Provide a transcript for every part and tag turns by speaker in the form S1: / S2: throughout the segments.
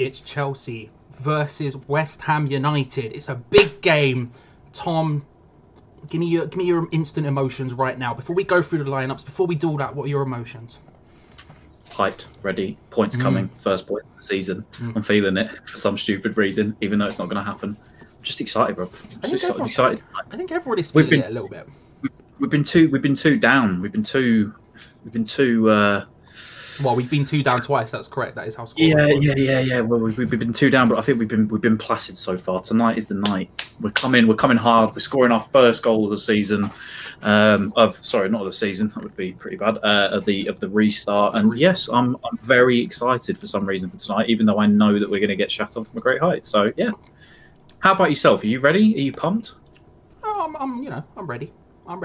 S1: It's Chelsea versus West Ham United. It's a big game. Tom, give me your instant emotions right now. Before we go through the lineups, before we do all that, what are your emotions?
S2: Hyped, ready, points coming, first point of the season. I'm feeling it for some stupid reason, even though it's not going to happen. I'm just excited, bro. Excited.
S1: I think everybody's feeling it a little bit.
S2: We've been two down. We've been two.
S1: Well, we've been 2 down twice. That's correct. That is how score.
S2: Yeah. Well, we've been 2 down, but I think we've been placid so far. Tonight is the night. We're coming hard. We're scoring our first goal of the season. Not of the season. That would be pretty bad. Of the restart. And yes, I'm very excited for some reason for tonight, even though I know that we're going to get shut on from a great height. So yeah. How about yourself? Are you ready? Are you pumped?
S1: I'm ready. I'm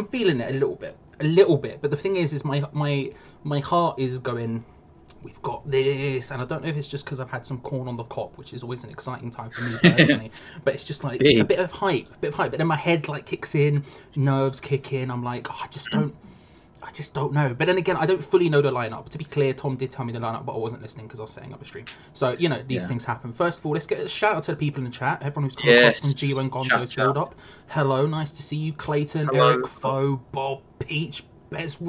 S1: feeling it a little bit. But the thing is my heart is going, we've got this, and I don't know if it's just because I've had some corn on the cob, which is always an exciting time for me personally. But it's just like a bit of hype. But then my head like kicks in, nerves kick in. I'm like, I just don't know. But then again, I don't fully know the lineup. To be clear, Tom did tell me the lineup, but I wasn't listening because I was setting up a stream. So these things happen. First of all, let's get a shout out to the people in the chat. Everyone who's come across from Gio and Gonzo's build up. Hello, nice to see you, Clayton, Eric, Foe, Bob, Peach, Bez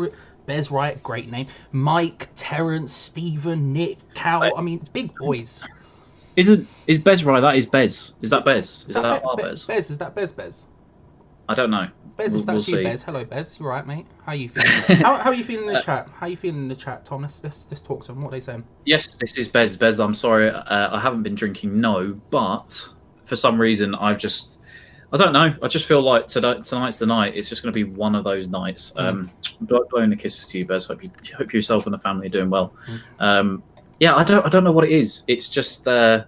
S1: Wright, great name. Mike, Terrence, Stephen, Nick, Cal. I mean, big boys.
S2: Is Bez right? That is Bez. Is that Bez? Is that our Bez?
S1: Bez, is that Bez?
S2: I don't know.
S1: Bez, if that's you, Bez. Hello, Bez. You alright, mate? How are you feeling? how are you feeling in the chat? How are you feeling in the chat, Tom? Let's talk to them. What are they saying?
S2: Yes, this is Bez. Bez, I'm sorry. I haven't been drinking, but for some reason I don't know. I just feel like tonight's the night. It's just going to be one of those nights. Blowing the kisses to you, Bez. Hope yourself and the family are doing well. I don't know what it is. It's just what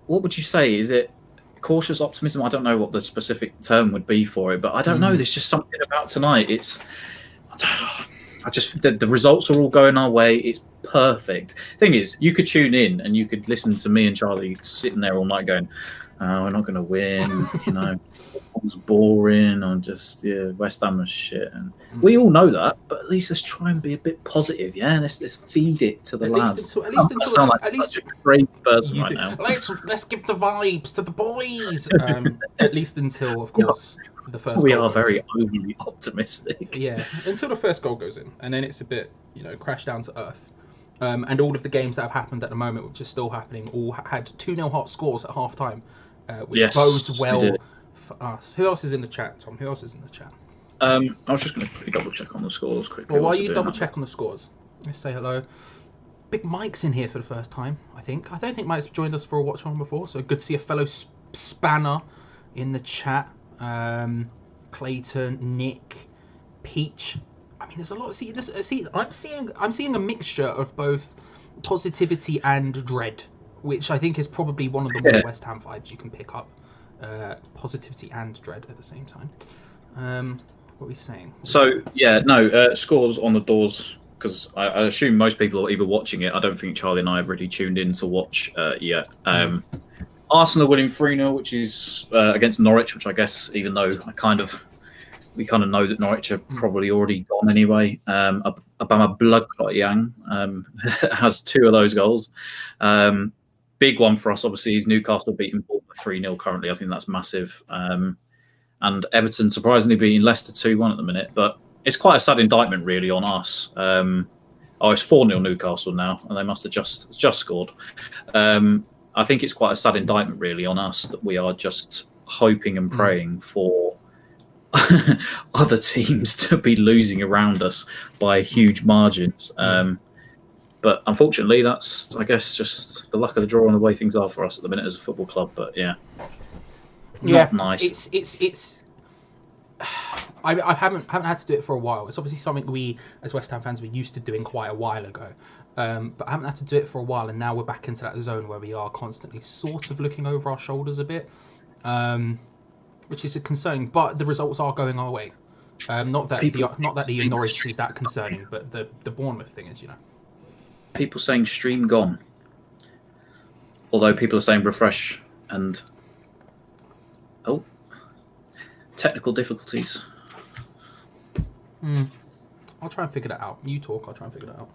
S2: would you say? Is it cautious optimism? I don't know what the specific term would be for it, but I don't know. There's just something about tonight. The results are all going our way. It's perfect. Thing is, you could tune in and you could listen to me and Charlie sitting there all night going, we're not going to win, It's boring, or just West Ham is shit, and we all know that. But at least let's try and be a bit positive, Let's feed it to the lads. I sound like such a crazy person right now.
S1: Let's give the vibes to the boys. At least until, of course, the first.
S2: We
S1: goal
S2: are very overly optimistic.
S1: Yeah, until the first goal goes in, and then it's a bit, crash down to earth. And all of the games that have happened at the moment, which are still happening, all had 2-0 hot scores at half time. Which bodes well for us. Who else is in the chat, Tom? Who else is in the chat?
S2: I was just going to quickly double check on the scores quickly.
S1: Well, while you double check on the scores, let's say hello. Big Mike's in here for the first time, I think. I don't think Mike's joined us for a watch on before, so good to see a fellow spanner in the chat. Clayton, Nick, Peach. I mean, there's a lot. I'm seeing a mixture of both positivity and dread, which I think is probably one of the more West Ham vibes you can pick up. Positivity and dread at the same time. What are we saying?
S2: Scores on the doors, because I assume most people are either watching it. I don't think Charlie and I have really tuned in to watch yet. Arsenal winning 3-0, which is against Norwich, which I guess, even though we kind of know that Norwich are probably already gone anyway. Obama Blood Clot Yang has 2 of those goals. Big one for us, obviously, is Newcastle beating Bournemouth 3-0 currently. I think that's massive. And Everton surprisingly beating Leicester 2-1 at the minute. But it's quite a sad indictment, really, on us. It's 4-0 Newcastle now, and they must have just scored. I think it's quite a sad indictment, really, on us that we are just hoping and praying for other teams to be losing around us by huge margins. But unfortunately, that's, I guess, just the luck of the draw and the way things are for us at the minute as a football club. But not nice.
S1: It's. I haven't had to do it for a while. It's obviously something we, as West Ham fans, were used to doing quite a while ago. But I haven't had to do it for a while, and now we're back into that zone where we are constantly sort of looking over our shoulders a bit, which is concerning. But the results are going our way. Not that the Norwich is that concerning, but the Bournemouth thing is,
S2: People saying stream gone, although people are saying refresh and technical difficulties.
S1: I'll try and figure that out. You talk, I'll try and figure that out.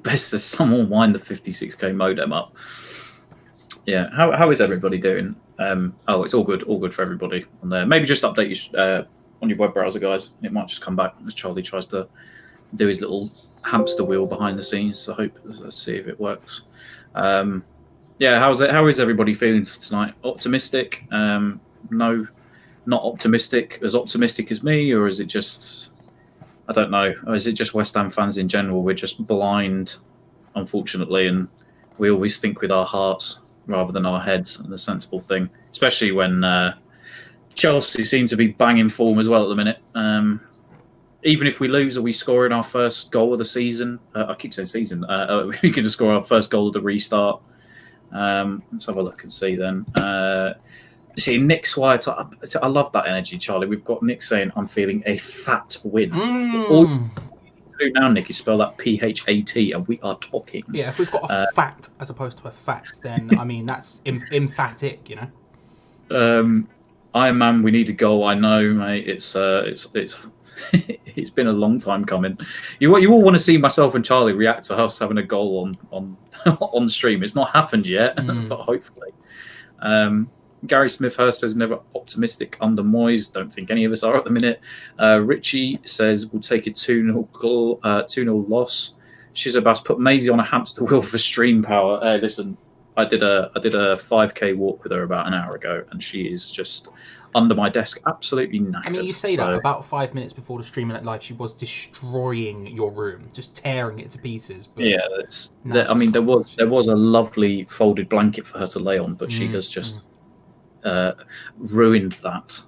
S2: Best says someone wind the 56k modem up. Yeah, how is everybody doing? It's all good for everybody on there. Maybe just update you on your web browser, guys. It might just come back as Charlie tries to do his little hamster wheel behind the scenes. So let's see if it works. How is everybody feeling for tonight? Optimistic? No, not optimistic. As optimistic as me, or is it just, I don't know, or is it just West Ham fans in general? We're just blind, unfortunately, and we always think with our hearts rather than our heads, and the sensible thing, especially when Chelsea seem to be banging form as well at the minute. Even if we lose, are we scoring our first goal of the season? I keep saying season. We're going to score our first goal of the restart. Let's have a look and see then. See, Nick's White, I love that energy, Charlie. We've got Nick saying, I'm feeling a fat win. All you need to do now, Nick, is spell that PHAT, and we are talking.
S1: Yeah, if we've got a fact as opposed to a fact, then, I mean, that's emphatic, you know?
S2: Iron Man, we need a goal. I know, mate. It's it's been a long time coming. You all want to see myself and Charlie react to us having a goal on stream. It's not happened yet, but hopefully. Gary Smith Hurst says never optimistic under Moyes. Don't think any of us are at the minute. Richie says we'll take a 2-0 loss. Shizabas put Maisie on a hamster wheel for stream power. Listen, I did a 5k walk with her about an hour ago, and she is just under my desk, absolutely knackered.
S1: I mean, you say that about 5 minutes before the stream and live, she was destroying your room, just tearing it to pieces. But
S2: yeah, there was a lovely folded blanket for her to lay on, but she has just ruined that.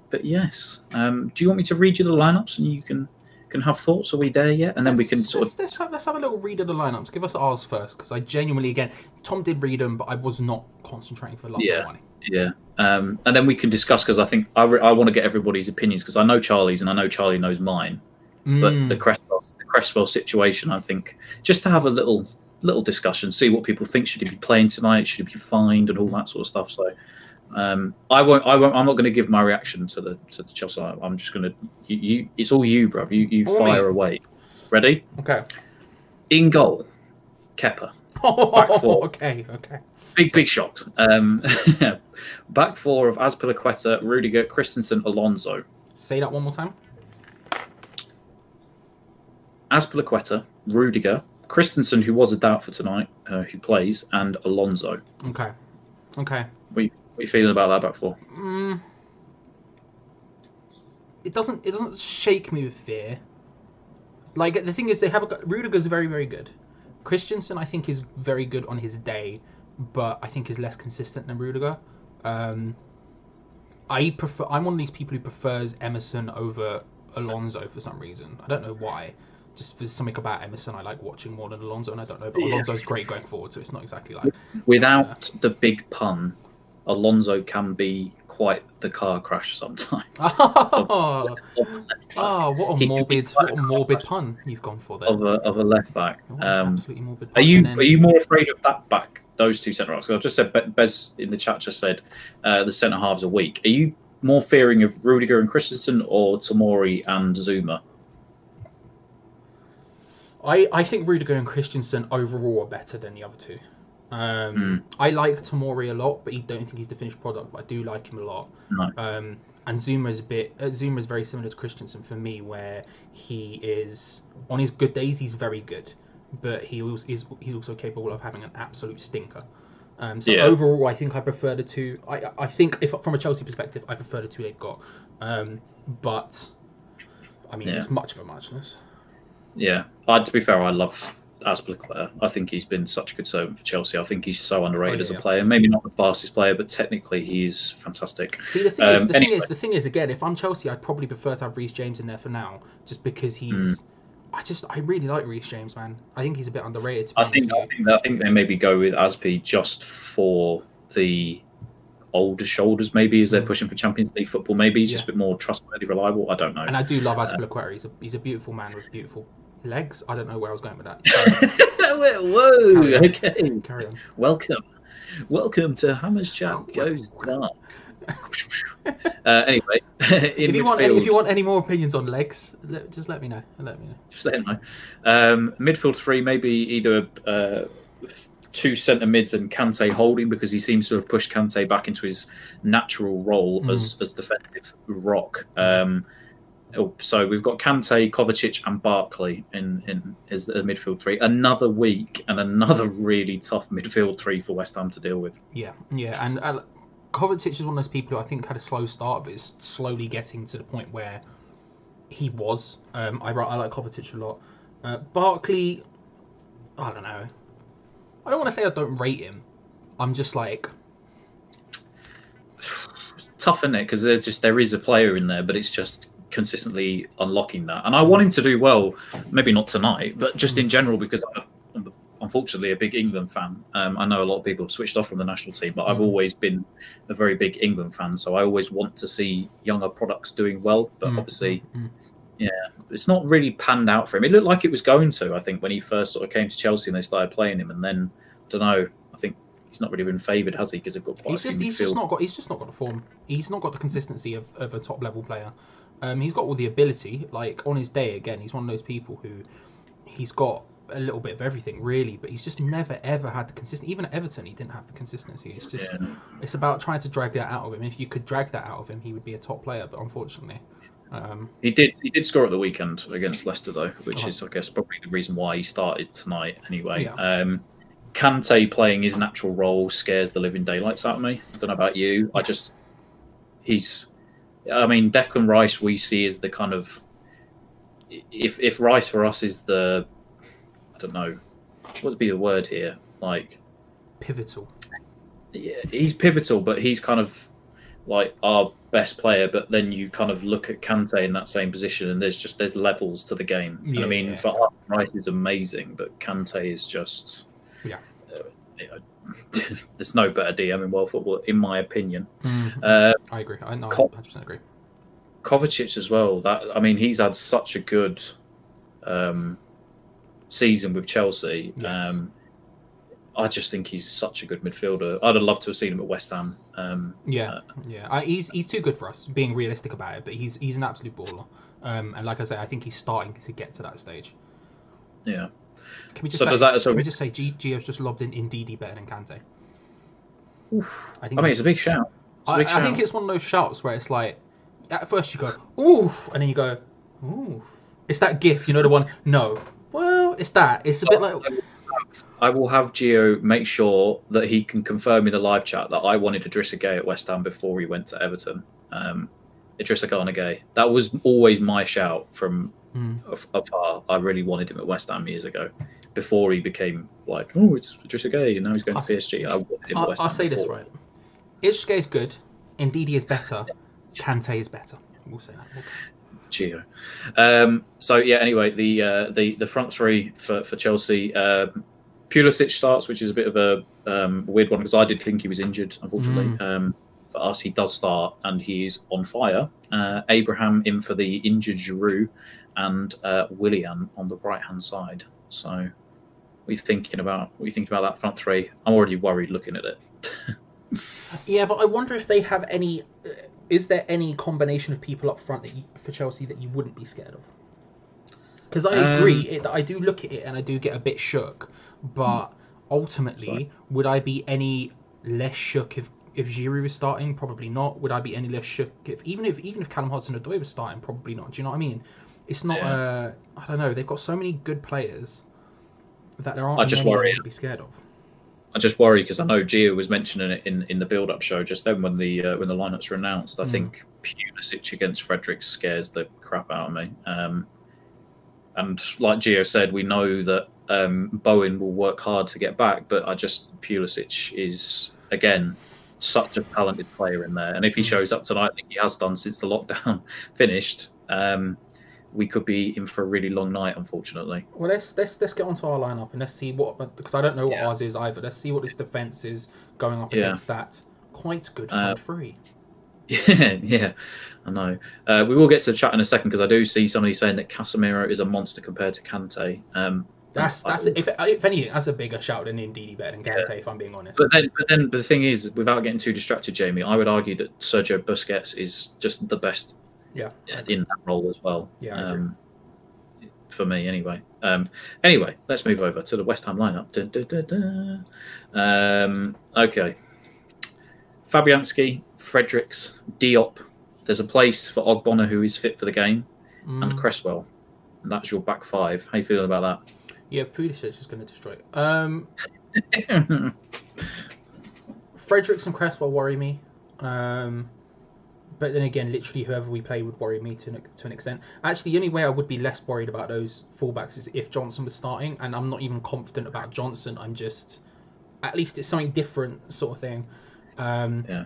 S2: But yes, do you want me to read you the lineups and you can have thoughts? Are we there yet? And then we can
S1: let's have a little read of the lineups. Give us ours first, because I genuinely, again, Tom did read them, but I was not concentrating for love or money.
S2: Yeah. And then we can discuss, because I think I want to get everybody's opinions, because I know Charlie's and I know Charlie knows mine. But the Cresswell situation, I think, just to have a little discussion, see what people think. Should he be playing tonight? Should he be fined and all that sort of stuff? So I'm not going to give my reaction to the Chelsea. I'm just going to. It's all you, bruv. You fire away. Ready?
S1: Okay.
S2: In goal, Kepa.
S1: Back four. Okay.
S2: Big shocks. Back four of Azpilicueta, Rudiger, Christensen, Alonso.
S1: Say that one more time.
S2: Azpilicueta, Rudiger, Christensen, who was a doubt for tonight, who plays, and Alonso.
S1: Okay.
S2: What are you feeling about that back four?
S1: It doesn't shake me with fear. Like, the thing is, Rudiger's very, very good. Christensen, I think, is very good on his day, but I think is less consistent than Rudiger. I'm one of these people who prefers Emerson over Alonso for some reason. I don't know why. Just there's something about Emerson I like watching more than Alonso, and I don't know, but Alonso's great going forward, so it's not exactly like...
S2: Without the big pun, Alonso can be quite the car crash sometimes.
S1: What a morbid pun you've gone for there.
S2: Of a left back.
S1: Absolutely morbid pun.
S2: Are you more afraid of that back, those two centre halves? I've just said, Bez in the chat just said the centre halves are weak. Are you more fearing of Rudiger and Christensen or Tomori and Zuma?
S1: I think Rudiger and Christensen overall are better than the other two. I like Tomori a lot, but I don't think he's the finished product. But I do like him a lot.
S2: No.
S1: And Zuma's very similar to Christensen for me, where he is on his good days he's very good, but he's also capable of having an absolute stinker. Overall, I think I prefer the two. I think if from a Chelsea perspective, I prefer the two they've got. But I mean, it's much of a muchness.
S2: Yeah, to be fair, I love Azpilicueta. I think he's been such a good servant for Chelsea. I think he's so underrated as a player. Maybe not the fastest player, but technically he's fantastic.
S1: See, the thing is, again, if I'm Chelsea, I'd probably prefer to have Reece James in there for now, just because he's. I really like Reece James, man. I think he's a bit underrated.
S2: I think they maybe go with Azpi just for the older shoulders, maybe, as they're pushing for Champions League football. Maybe he's just a bit more trustworthy, reliable. I don't know. And
S1: I do love Azpilicueta. He's a beautiful man with beautiful legs. I don't know where I was going with that.
S2: Whoa! Okay.
S1: Carry on.
S2: Welcome to Hammer's Chat Goes Dark. Anyway, in midfield,
S1: if you want any more opinions on legs, just let me know.
S2: just let him know. Midfield three, maybe either two centre mids and Kante holding, because he seems to have pushed Kante back into his natural role as defensive rock. So we've got Kante, Kovacic, and Barkley in as the midfield three. Another week and another really tough midfield three for West Ham to deal with.
S1: Yeah, and Kovacic is one of those people who I think had a slow start, but is slowly getting to the point where he was. I like Kovacic a lot. Barkley, I don't know. I don't want to say I don't rate him. I'm just like
S2: tough, isn't it? Because there is a player in there, but it's just consistently unlocking that. And I want him to do well, maybe not tonight, but just in general, because I'm unfortunately a big England fan. I know a lot of people have switched off from the national team, but I've always been a very big England fan, so I always want to see younger products doing well. But obviously, yeah, it's not really panned out for him. It looked like it was going to, I think, when he first sort of came to Chelsea and they started playing him, and then I don't know. I think he's not really been favoured, has he? Because they've got quite. He's just not got the form. He's not got the consistency of a top level player. He's got all the ability. Like on his day, again, he's one of those people who he's got a little bit of everything, really, but he's just never ever had the consistency. Even at Everton, he didn't have the consistency. It's just it's about trying to drag that out of him. If you could drag that out of him, he would be a top player. But unfortunately, he did score at the weekend against Leicester, though, which is, I guess, probably the reason why he started tonight. Anyway, Kante playing his natural role scares the living daylights out of me. I don't know about you. I mean, Declan Rice we see as the kind of if Rice for us is the, I don't know, what would be the word here? Like
S1: pivotal.
S2: Yeah, he's pivotal, but he's kind of like our best player. But then you kind of look at Kante in that same position, and there's levels to the game. Yeah, and I mean, for us, Rice is amazing, but Kante is just there's no better DM in world football, in my opinion.
S1: I agree. I 100% agree.
S2: Kovacic as well. He's had such a good season with Chelsea. Yes. I just think he's such a good midfielder. I'd have loved to have seen him at West Ham.
S1: He's too good for us, being realistic about it. But he's an absolute baller. And like I say, I think he's starting to get to that stage.
S2: Yeah.
S1: Can we just say Gio's just lobbed in Ndidi better than Kante?
S2: I mean, it's a big shout.
S1: I think it's one of those shouts where it's like, at first you go, oof, and then you go, oof. It's that gif, you know, the one, no. Well, it's that. It's a bit like...
S2: I will have Gio make sure that he can confirm in the live chat that I wanted Idrissa Gueye at West Ham before he went to Everton. Idrissa Gueye. That was always my shout from afar. I really wanted him at West Ham years ago, before he became like, oh, it's Idrissa Gueye, and now he's going to PSG. I wanted him at West Ham.
S1: I'll say this right. Idrissa Gueye is good. Ndidi is better. Kante is better. We'll say that.
S2: Gio. So yeah. Anyway, the front three for Chelsea. Pulisic starts, which is a bit of a weird one because I did think he was injured. Unfortunately, for us, he does start and he's on fire. Abraham in for the injured Giroud, and Willian on the right hand side. So, what are you thinking about that front three? I'm already worried looking at it.
S1: Yeah, but I wonder if they have any. Is there any combination of people up front for Chelsea that you wouldn't be scared of? Because I agree, I do look at it and I do get a bit shook. But ultimately, would I be any less shook if Giroud was starting? Probably not. Would I be any less shook even if Callum Hudson-Odoi was starting? Probably not. Do you know what I mean? It's not. I don't know. They've got so many good players that there aren't many to be scared of.
S2: I just worry because I know Gio was mentioning it in the build-up show just then when the lineups were announced. I think Pulisic against Frederick scares the crap out of me. And like Gio said, we know that Bowen will work hard to get back, but Pulisic is again such a talented player in there. And if he shows up tonight, like he has done since the lockdown finished, we could be in for a really long night, unfortunately.
S1: Well, let's get onto our lineup and let's see because I don't know what ours is either. Let's see what this defense is going up against that quite good front three.
S2: Yeah, I know. We will get to the chat in a second because I do see somebody saying that Casemiro is a monster compared to Kante.
S1: That's if anything, that's a bigger shout than Ndidi better than Kante, if I'm being honest.
S2: But then the thing is, without getting too distracted, Jamie, I would argue that Sergio Busquets is just the best in that role as well.
S1: Yeah,
S2: for me, anyway. Anyway, let's move over to the West Ham lineup. Okay. Fabianski, Fredericks, Diop. There's a place for Ogbonna, who is fit for the game, and Cresswell. And that's your back five. How you feeling about that?
S1: Yeah, Pulisic is going to destroy it. Fredericks and Cresswell worry me. But then again, literally whoever we play would worry me to an extent. Actually, the only way I would be less worried about those fullbacks is if Johnson was starting, and I'm not even confident about Johnson. I'm just, at least it's something different sort of thing.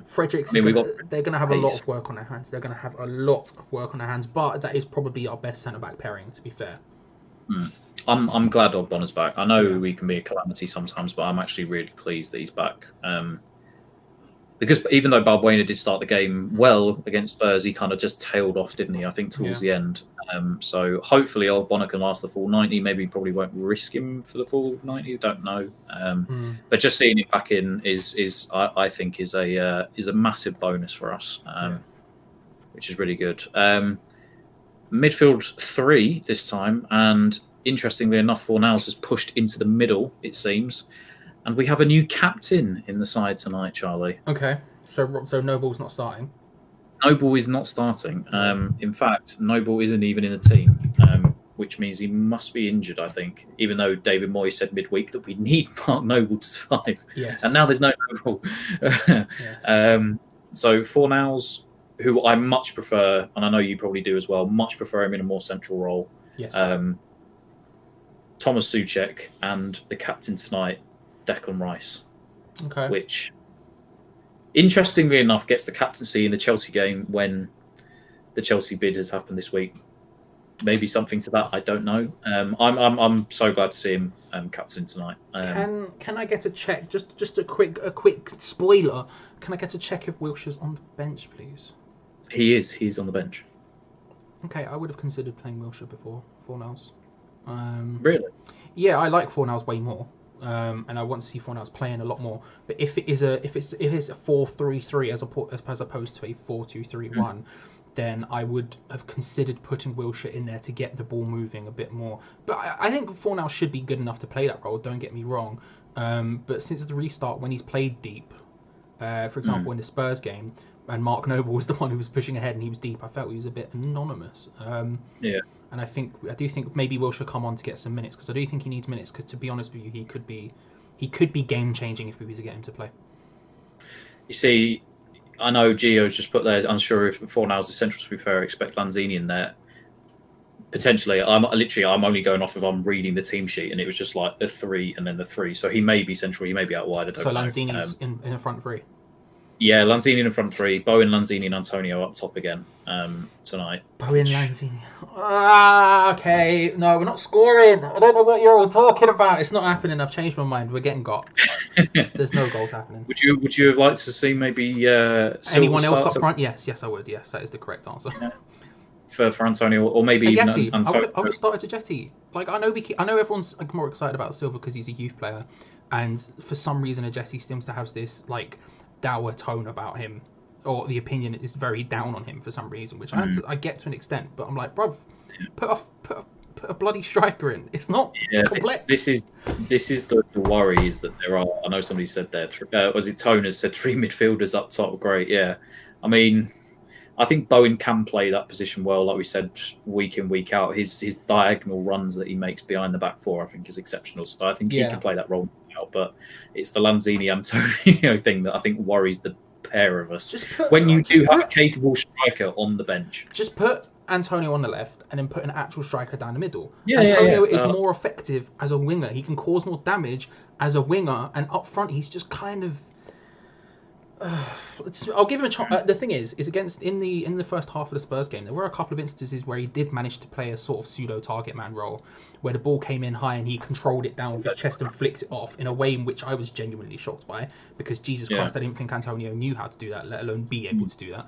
S1: Fredericks, they're going to have a lot of work on their hands. They're going to have a lot of work on their hands, but that is probably our best centre-back pairing, to be fair.
S2: I'm glad Ogbonna's back. I know we can be a calamity sometimes, but I'm actually really pleased that he's back. Because even though Balbuena did start the game well against Spurs, he kind of just tailed off, didn't he? I think towards the end. So hopefully Ogbonna can last the full 90. Maybe probably won't risk him for the full 90. Don't know. But just seeing him back in I think is a massive bonus for us, which is really good. Midfield 3 this time, and interestingly enough, Fornals has pushed into the middle, it seems. And we have a new captain in the side tonight, Charlie.
S1: Okay, so Noble's not starting?
S2: Noble is not starting. In fact, Noble isn't even in the team, which means he must be injured, I think, even though David Moyes said midweek that we need Mark Noble to survive.
S1: Yes.
S2: And now there's no Noble. So Fornals, who I much prefer, and I know you probably do as well, much prefer him in a more central role.
S1: Yes.
S2: Thomas Souček and the captain tonight, Declan Rice, which, interestingly enough, gets the captaincy in the Chelsea game when the Chelsea bid has happened this week. Maybe something to that, I don't know. I'm so glad to see him captain tonight.
S1: Can I get a check? Just a quick spoiler. Can I get a check if Wilshire's on the bench, please?
S2: He is. He's on the bench.
S1: Okay, I would have considered playing Wilshere before Fornals.
S2: Really?
S1: Yeah, I like Fornals way more. And I want to see Fornals playing a lot more. But if it's a 4-3-3 as opposed to a 4-2-3-1, then I would have considered putting Wilshere in there to get the ball moving a bit more. But I think Fornals should be good enough to play that role. Don't get me wrong. But since the restart, when he's played deep, for example, in the Spurs game, and Mark Noble was the one who was pushing ahead and he was deep, I felt he was a bit anonymous. And I do think maybe Will should come on to get some minutes, because I do think he needs minutes, because to be honest with you, he could be game changing if we were to get him to play.
S2: You see, I know Gio's just put there, unsure if Fornals is central, to be fair, expect Lanzini in there. Potentially, I'm only going off if I'm reading the team sheet, and it was just like the 3 and then the 3. So he may be central, he may be out wide. I don't know.
S1: Lanzini's in the front 3.
S2: Yeah, Lanzini in the front 3, Bowen, Lanzini and Antonio up top again tonight.
S1: Bowen, Lanzini. Okay. No, we're not scoring. I don't know what you're all talking about. It's not happening. I've changed my mind. We're getting got. There's no goals happening.
S2: Would you have liked to see maybe
S1: anyone else up front? Yes, I would. Yes, that is the correct answer.
S2: Yeah. For Antonio, or maybe even Antonio.
S1: I would have started Ajeti. Like I know everyone's more excited about Silva because he's a youth player, and for some reason Ajeti seems to have this like dour tone about him, or the opinion is very down on him for some reason, which I get to an extent, but I'm like, bruv, put a bloody striker in. It's not complex.
S2: This is the worry, is that there are, I know somebody said there, was it Tone has said 3 midfielders up top, great, yeah. I mean, I think Bowen can play that position well, like we said, week in, week out. His diagonal runs that he makes behind the back 4, I think, is exceptional. So I think he can play that role out. But it's the Lanzini-Antonio thing that I think worries the pair of us. When you do have a capable striker on the bench.
S1: Just put Antonio on the left and then put an actual striker down the middle. Antonio is more effective as a winger. He can cause more damage as a winger. And up front, he's just kind of... I'll give him a chance. The thing is against in the first half of the Spurs game, there were a couple of instances where he did manage to play a sort of pseudo target man role, where the ball came in high and he controlled it down with his chest and flicked it off in a way in which I was genuinely shocked by, because Jesus Christ, I didn't think Antonio knew how to do that, let alone be able to do that.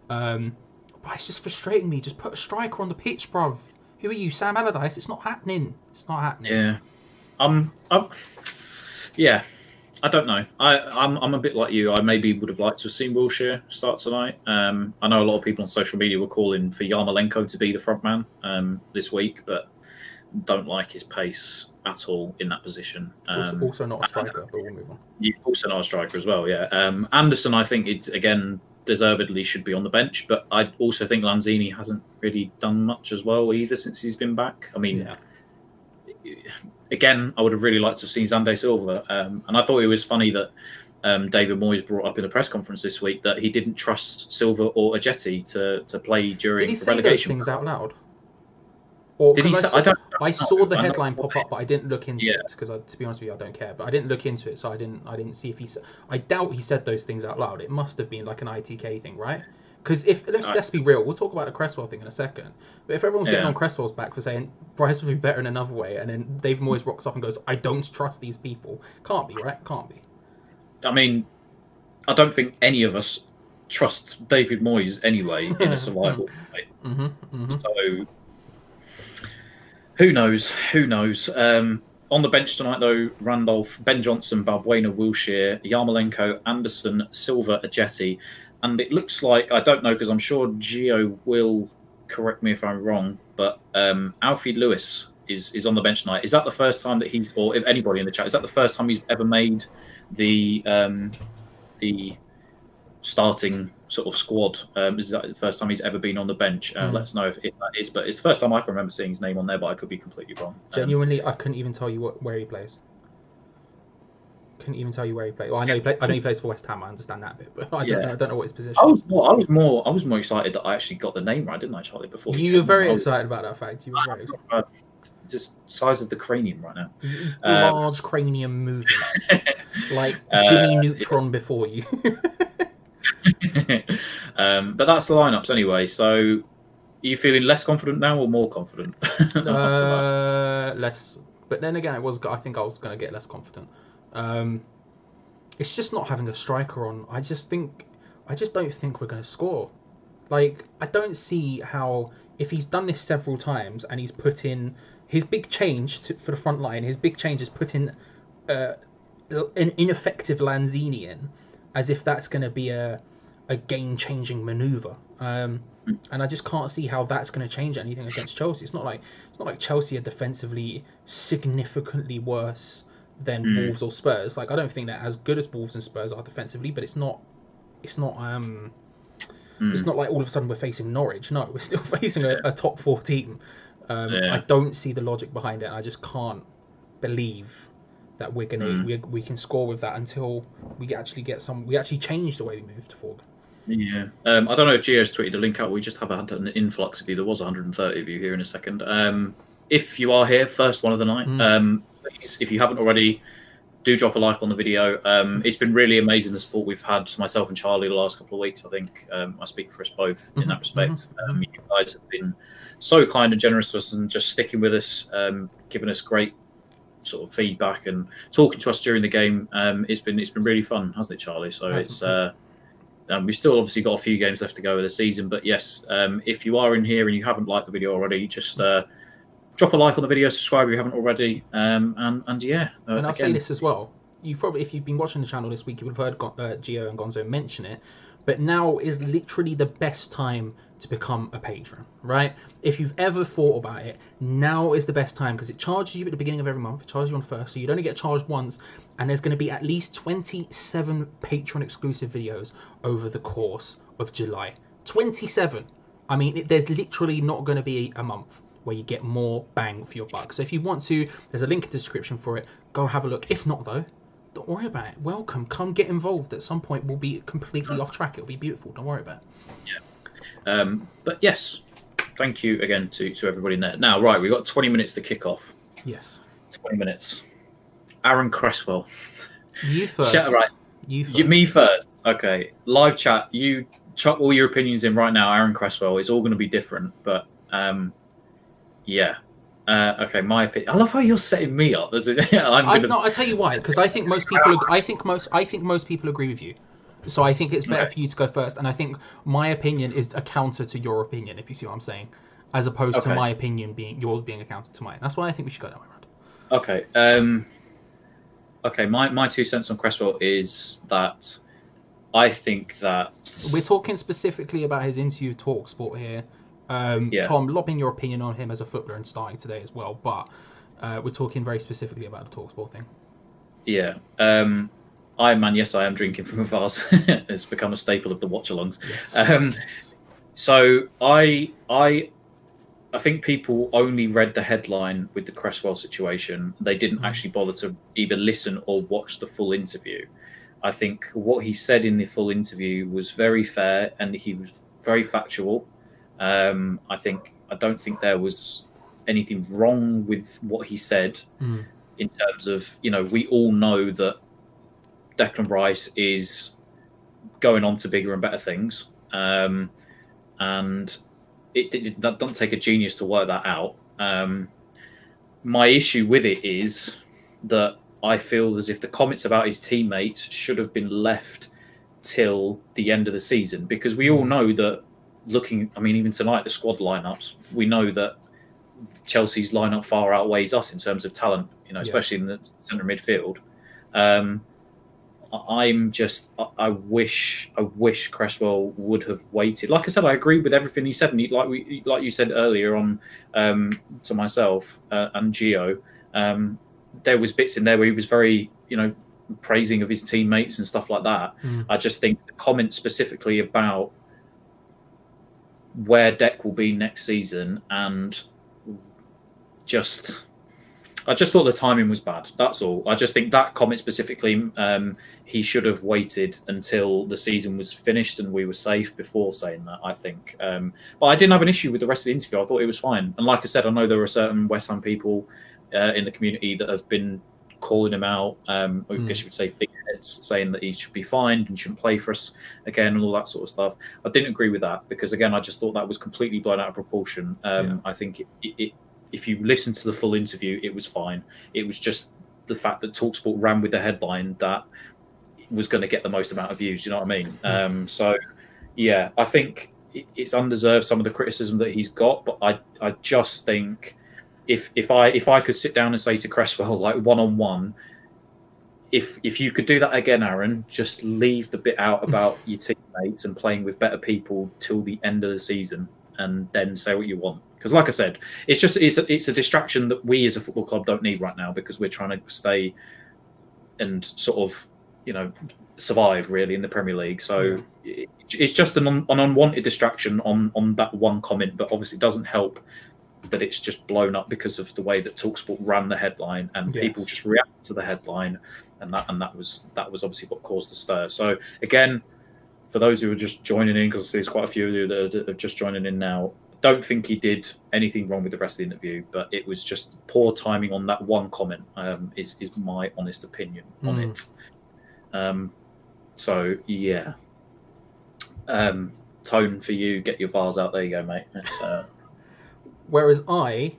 S1: But it's just frustrating me. Just put a striker on the pitch, bruv. Who are you, Sam Allardyce? It's not happening.
S2: Yeah. Yeah, I don't know. I'm a bit like you. I maybe would have liked to have seen Wilshere start tonight. I know a lot of people on social media were calling for Yarmolenko to be the front man this week, but don't like his pace at all in that position.
S1: Also not a striker, but we'll move on.
S2: Yeah, also not a striker as well, yeah. Anderson, I think, again, deservedly should be on the bench, but I also think Lanzini hasn't really done much as well either since he's been back. I mean, again, I would have really liked to have seen Xande Silva, and I thought it was funny that David Moyes brought up in a press conference this week that he didn't trust Silva or Ajeti to play during
S1: the relegation. Did he say those things out loud? Or,
S2: did he say,
S1: I saw the headline pop up, but I didn't look into it because, to be honest with you, I don't care. But I didn't look into it, so I didn't see if he said. I doubt he said those things out loud. It must have been like an ITK thing, right? Because let's be real, we'll talk about the Cresswell thing in a second. But if everyone's getting on Cresswell's back for saying Bryce would be better in another way, and then David Moyes rocks up and goes, "I don't trust these people," can't be, right? Can't be.
S2: I mean, I don't think any of us trust David Moyes anyway in a survival fight. So. Who knows? Who knows? On the bench tonight, though, Randolph, Ben Johnson, Balbuena, Wilshere, Yarmolenko, Anderson, Silva, Ajeti. And it looks like, I don't know, because I'm sure Gio will correct me if I'm wrong, but Alfie Lewis is on the bench tonight. Is that the first time that he's, or if anybody in the chat, is that the first time he's ever made the starting sort of squad? Is that the first time he's ever been on the bench? Let us know if that is. But it's the first time I can remember seeing his name on there, but I could be completely wrong.
S1: Genuinely, I couldn't even tell you where he plays. Couldn't even tell you where he plays. Well, I know he plays for West Ham. I understand that bit, but I don't know what his position is.
S2: I was more excited that I actually got the name right, didn't I, Charlie? Before
S1: you were very excited about that fact. You were very excited.
S2: Just size of the cranium right now.
S1: Large cranium movements, like Jimmy Neutron before you.
S2: But that's the lineups anyway. So, are you feeling less confident now or more confident?
S1: Less. But then again, I think I was going to get less confident. It's just not having a striker on. I just don't think we're going to score. Like, I don't see how, if he's done this several times and he's put in his big change for the front line, his big change is put in an ineffective Lanzini in, as if that's going to be a game-changing manoeuvre. And I just can't see how that's going to change anything against Chelsea. It's not like Chelsea are defensively significantly worse than Wolves or Spurs. Like, I don't think they're as good as Wolves and Spurs are defensively, but it's not like all of a sudden we're facing Norwich. No, we're still facing a top 4 team. I don't see the logic behind it. And I just can't believe that we're gonna we can score with that until we actually change the way we move forward.
S2: Yeah, I don't know if Gio's tweeted a link out. We just have had an influx of you. There was 130 of you here in a second. If you are here, first one of the night, please, if you haven't already, do drop a like on the video. It's been really amazing the support we've had, myself and Charlie, the last couple of weeks. I think I speak for us both in that respect. You guys have been so kind and generous to us and just sticking with us, giving us great sort of feedback and talking to us during the game. It's been really fun, hasn't it, Charlie? So it's we still obviously got a few games left to go of the season, but yes, if you are in here and you haven't liked the video already, just drop a like on the video, subscribe if you haven't already, and I'll
S1: say this as well. You probably, if you've been watching the channel this week, you would have heard Gio and Gonzo mention it. But now is literally the best time to become a patron, right? If you've ever thought about it, now is the best time because it charges you at the beginning of every month. It charges you on first, so you'd only get charged once, and there's going to be at least 27 Patreon exclusive videos over the course of July. 27. I mean, there's literally not going to be a month where you get more bang for your buck. So if you want to, there's a link in the description for it. Go have a look. If not, though, don't worry about it. Welcome. Come get involved. At some point, we'll be completely off track. It'll be beautiful. Don't worry about it.
S2: Yeah. But yes, thank you again to everybody in there. Now, right, we've got 20 minutes to kick off.
S1: Yes.
S2: 20 minutes. Aaron Cresswell.
S1: You first.
S2: Right.
S1: You first.
S2: Me first. Okay. Live chat. You chuck all your opinions in right now. Aaron Cresswell. It's all going to be different, but yeah. Okay, my opinion. I love how you're setting me up.
S1: I tell you why, because I think most people agree with you. So I think it's better for you to go first, and I think my opinion is a counter to your opinion, if you see what I'm saying, as opposed to my opinion being yours being a counter to mine. That's why I think we should go that way around.
S2: Okay. Okay. My 2 cents on Cresswell is that I think that
S1: We're talking specifically about his interview with Talksport here.
S2: yeah,
S1: Tom, lobbing your opinion on him as a footballer and starting today as well, but we're talking very specifically about the Talksport thing.
S2: yeah. Iron Man, yes, I am drinking from a vase. It's become a staple of the watch-alongs.
S1: Yes.
S2: So I think people only read the headline with the Cresswell situation. They didn't actually bother to either listen or watch the full interview. I think what he said in the full interview was very fair and he was very factual. I don't think there was anything wrong with what he said in terms of, we all know that Declan Rice is going on to bigger and better things. And that doesn't take a genius to work that out. My issue with it is that I feel as if the comments about his teammates should have been left till the end of the season, because we all know that even tonight, the squad lineups, we know that Chelsea's lineup far outweighs us in terms of talent, especially in the centre midfield. I wish Cresswell would have waited. Like I said, I agree with everything he said, and like you said earlier on to myself and Gio. There was bits in there where he was very, praising of his teammates and stuff like that. I just think the comment specifically about where Dec will be next season, and I just thought the timing was bad. That's all. I just think that comment specifically, he should have waited until the season was finished and we were safe before saying that, I think. But I didn't have an issue with the rest of the interview. I thought it was fine. And like I said, I know there are certain West Ham people in the community that have been calling him out. I guess you would say figureheads, saying that he should be fined and shouldn't play for us again and all that sort of stuff. I didn't agree with that because, again, I just thought that was completely blown out of proportion. I think if you listen to the full interview, it was fine. It was just the fact that TalkSport ran with the headline that was going to get the most amount of views. You know what I mean? So, yeah, I think it's undeserved, some of the criticism that he's got. But I just think if I could sit down and say to Cresswell, like, one-on-one, if you could do that again, Aaron, just leave the bit out about your teammates and playing with better people till the end of the season, and then say what you want. Because, like I said, it's a distraction that we as a football club don't need right now, because we're trying to stay and sort of, survive really in the Premier League. So it's just an unwanted distraction on that one comment, but obviously it doesn't help that it's just blown up because of the way that TalkSport ran the headline and people just reacted to the headline, and that was obviously what caused the stir. So again, for those who are just joining in, because there's quite a few of you that are just joining in now, don't think he did anything wrong with the rest of the interview, but it was just poor timing on that one comment, is my honest opinion on it. So, yeah. Tone for you, get your vase out. There you go, mate.
S1: Whereas I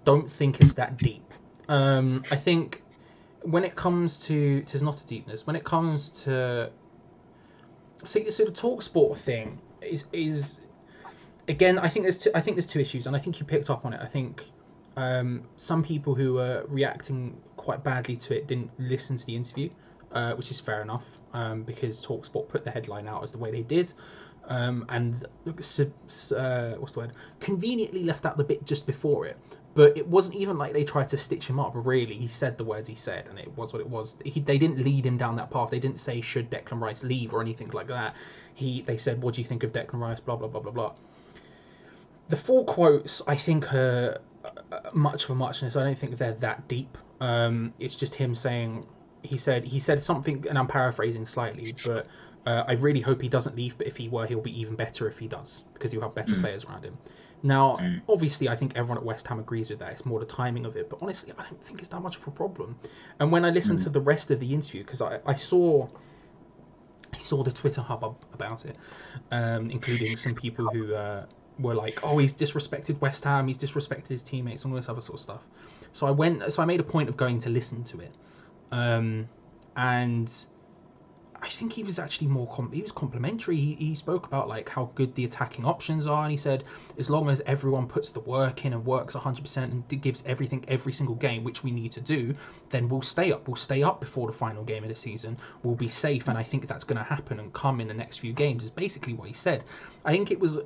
S1: don't think it's that deep. I think when it comes to... There's not a deepness. When it comes to... So the TalkSport thing is again, I think there's two issues, and I think you picked up on it. I think some people who were reacting quite badly to it didn't listen to the interview, which is fair enough, because TalkSport put the headline out as the way they did, and what's the word? Conveniently left out the bit just before it. But it wasn't even like they tried to stitch him up, really. He said the words he said, and it was what it was. They didn't lead him down that path. They didn't say, should Declan Rice leave or anything like that. They said, what do you think of Declan Rice, blah, blah, blah, blah, blah. The full quotes, I think, are much of a muchness. I don't think they're that deep. It's just him saying, he said something, and I'm paraphrasing slightly, but I really hope he doesn't leave, but if he were, he'll be even better if he does, because he'll have better players around him. Now, obviously, I think everyone at West Ham agrees with that. It's more the timing of it. But honestly, I don't think it's that much of a problem. And when I listened to the rest of the interview, because I saw the Twitter hubbub about it, including some people who were like, oh, he's disrespected West Ham, he's disrespected his teammates, and all this other sort of stuff. So I made a point of going to listen to it. And I think he was actually he was complimentary. He spoke about like how good the attacking options are, and he said as long as everyone puts the work in and works 100% and gives everything every single game, which we need to do, then we'll stay up. We'll stay up before the final game of the season. We'll be safe, and I think that's going to happen and come in the next few games. Is basically what he said. I think it was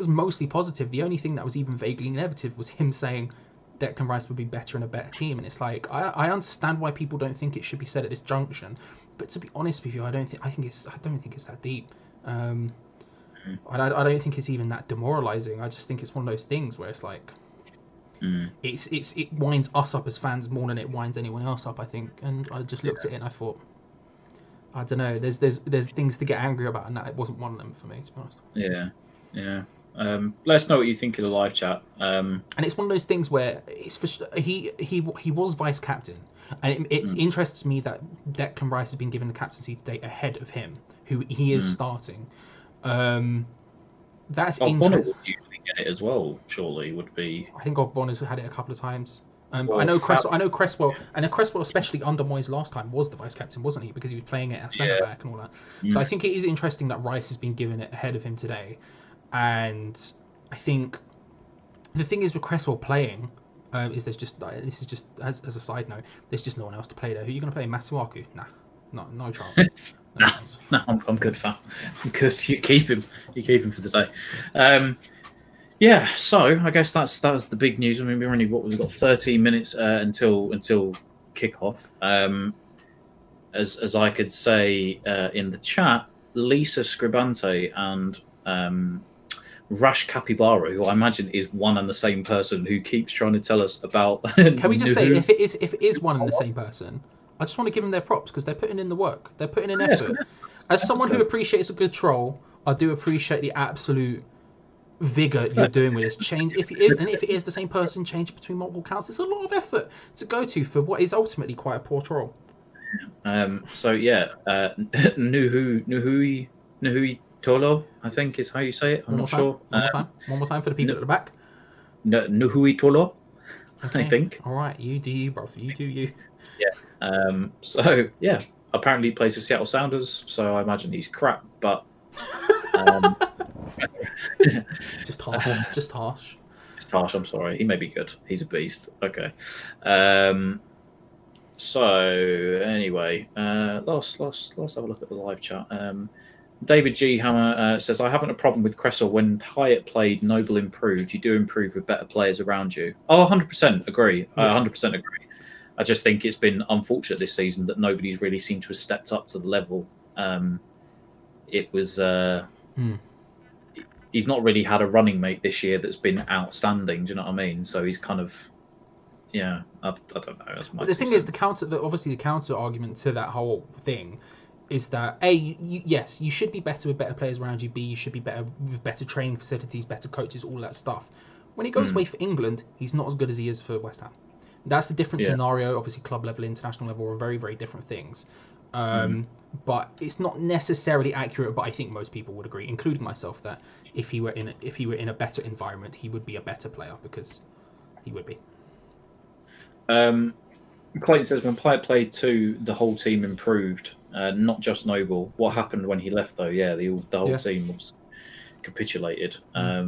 S1: mostly positive. The only thing that was even vaguely negative was him saying Declan Rice would be better in a better team, and it's like I understand why people don't think it should be said at this junction, but to be honest with you, I don't think it's that deep. I don't think it's even that demoralizing. I just think it's one of those things where it's like it winds us up as fans more than it winds anyone else up, I think. And I just looked at it and I thought, I don't know. There's things to get angry about, and that it wasn't one of them for me, to be honest.
S2: Yeah. Let us know what you think in the live chat.
S1: And it's one of those things where he was vice captain, and it interests me that Declan Rice has been given the captaincy today ahead of him, who he is starting. That's interesting.
S2: Would usually get it as well. Surely would be.
S1: I think Bonner's had it a couple of times. But I know Cresswell, and Cresswell, especially under Moyes last time, was the vice captain, wasn't he? Because he was playing it as centre back and all that. So I think it is interesting that Rice has been given it ahead of him today. And I think the thing is with Cresswell playing is this is just as a side note, there's just no one else to play there. Who are you going to play? Masuaku? Nah, no chance.
S2: No, I'm good, fam. I'm good. You keep him for the day. Yeah. So I guess that's the big news. I mean, we've got 13 minutes until kickoff. As I could say in the chat, Lisa Scribante and Rash Capybara, who I imagine is one and the same person, who keeps trying to tell us about.
S1: Can we just say if it is one and the same person, I just want to give them their props because they're putting in the work. They're putting in effort. As someone who appreciates a good troll, I do appreciate the absolute vigor you're doing with this. Change if it is the same person, change between multiple accounts. It's a lot of effort to go to for what is ultimately quite a poor troll.
S2: So yeah, Nuhui Tolo, I think is how you say it. I'm not sure.
S1: One more time for the people at the back.
S2: Nuhui Tolo,
S1: okay.
S2: I think.
S1: All right, you do you, bro. You do you.
S2: Yeah. So yeah, apparently he plays for Seattle Sounders, so I imagine he's crap, but
S1: just harsh. Just harsh.
S2: I'm sorry. He may be good. He's a beast. Okay. So anyway, let's have a look at the live chat. David G. Hammer says, I haven't a problem with Cresswell. When Hyatt played, Noble improved. You do improve with better players around you. Oh, 100% agree. 100% agree. I just think it's been unfortunate this season that nobody's really seemed to have stepped up to the level. It was... He's not really had a running mate this year that's been outstanding. Do you know what I mean? So he's kind of... Yeah, I don't know. That's my
S1: the thing is, the counter argument to that whole thing is that yes, you should be better with better players around you. B, you should be better with better training facilities, better coaches, all that stuff. When he goes away for England, he's not as good as he is for West Ham. That's a different scenario. Obviously, club level, international level are very, very different things. But it's not necessarily accurate. But I think most people would agree, including myself, that if he were in a better environment, he would be a better player because he would be.
S2: Clayton says, when Player played 2, the whole team improved, not just Noble. What happened when he left, though? Yeah, the whole team was capitulated. I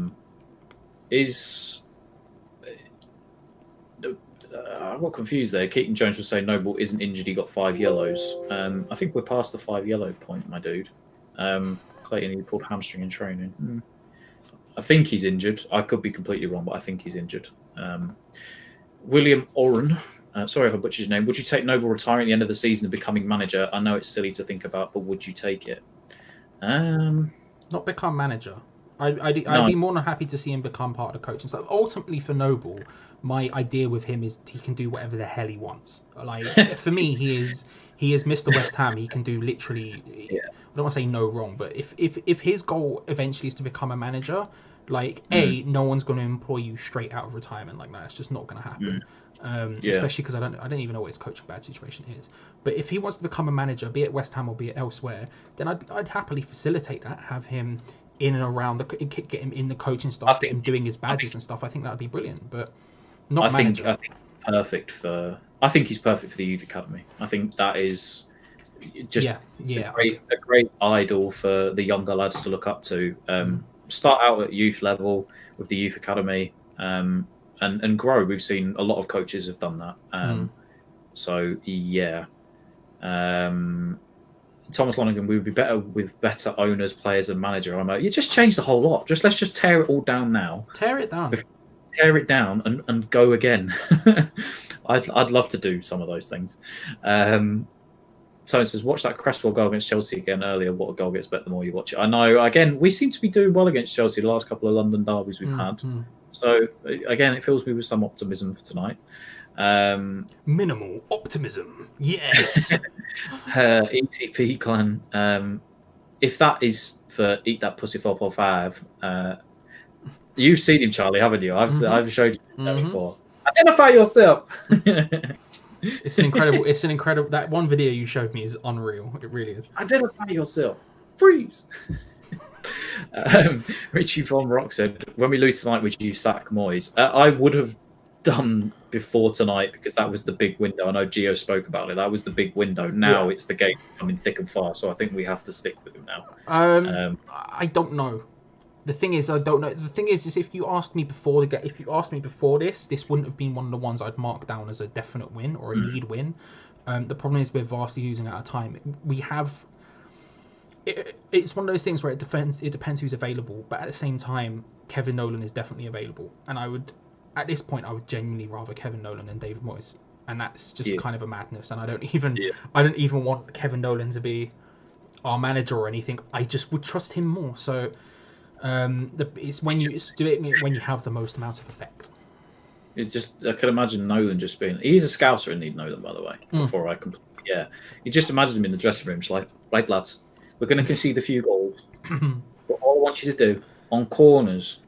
S2: got confused there. Keaton Jones was saying Noble isn't injured. He got 5 yellows. I think we're past the 5 yellow point, my dude. Clayton, he pulled hamstring in training. I think he's injured. I could be completely wrong, but I think he's injured. William Oren, sorry if I butchered your name. Would you take Noble retiring at the end of the season and becoming manager? I know it's silly to think about, but would you take it?
S1: Not become manager. I'd be more than happy to see him become part of the coaching staff. Ultimately, for Noble, my idea with him is he can do whatever the hell he wants. Like for me, he is Mr. West Ham. He can do literally. I don't want to say no wrong, but if his goal eventually is to become a manager, like no one's going to employ you straight out of retirement like that. It's just not going to happen. Especially because I don't even know what his coaching bad situation is. But if he wants to become a manager, be it West Ham or be it elsewhere, then I'd happily facilitate that. Have him in and around get him in the coaching staff, get him doing his badges and stuff. I think that'd be brilliant. But not manager.
S2: I think he's perfect for the youth academy. I think that is just a great idol for the younger lads to look up to. Start out at youth level with the youth academy, and grow. We've seen a lot of coaches have done that. So yeah. Thomas Lonergan, we would be better with better owners, players, and manager. You just change the whole lot. Let's just tear it all down now.
S1: Tear it down
S2: and go again. I'd love to do some of those things. Tony says, watch that Cresswell goal against Chelsea again earlier. What a goal gets better the more you watch it. I know. Again, we seem to be doing well against Chelsea the last couple of London derbies we've had. So again, it fills me with some optimism for tonight.
S1: Minimal optimism. Yes.
S2: ETP clan. If that is for Eat That Pussy 445, you've seen him, Charlie, haven't you? I've showed you that before. Identify yourself.
S1: It's an incredible. That one video you showed me is unreal. It really is.
S2: Identify yourself. Freeze. Richie Von Rock said, when we lose tonight, would you sack Moyes? I would have done before tonight because that was the big window. I know Gio spoke about it. That was the big window. Now it's the game coming thick and fast. So I think we have to stick with him now.
S1: I don't know. The thing is, I don't know. The thing is if you asked me before this wouldn't have been one of the ones I'd mark down as a definite win or a lead win. The problem is we're vastly losing out of time. We have. It's one of those things where it depends who's available, but at the same time, Kevin Nolan is definitely available, and at this point, I would genuinely rather Kevin Nolan than David Moyes, and that's just kind of a madness. And I don't even want Kevin Nolan to be our manager or anything. I just would trust him more. So it's when you do it when you have the most amount of effect.
S2: I could imagine Nolan just being. He's a scouser, indeed, Nolan, by the way. Before I completely, you just imagine him in the dressing room, just like, right, lads, we're going to concede a few goals, but all I want you to do on corners.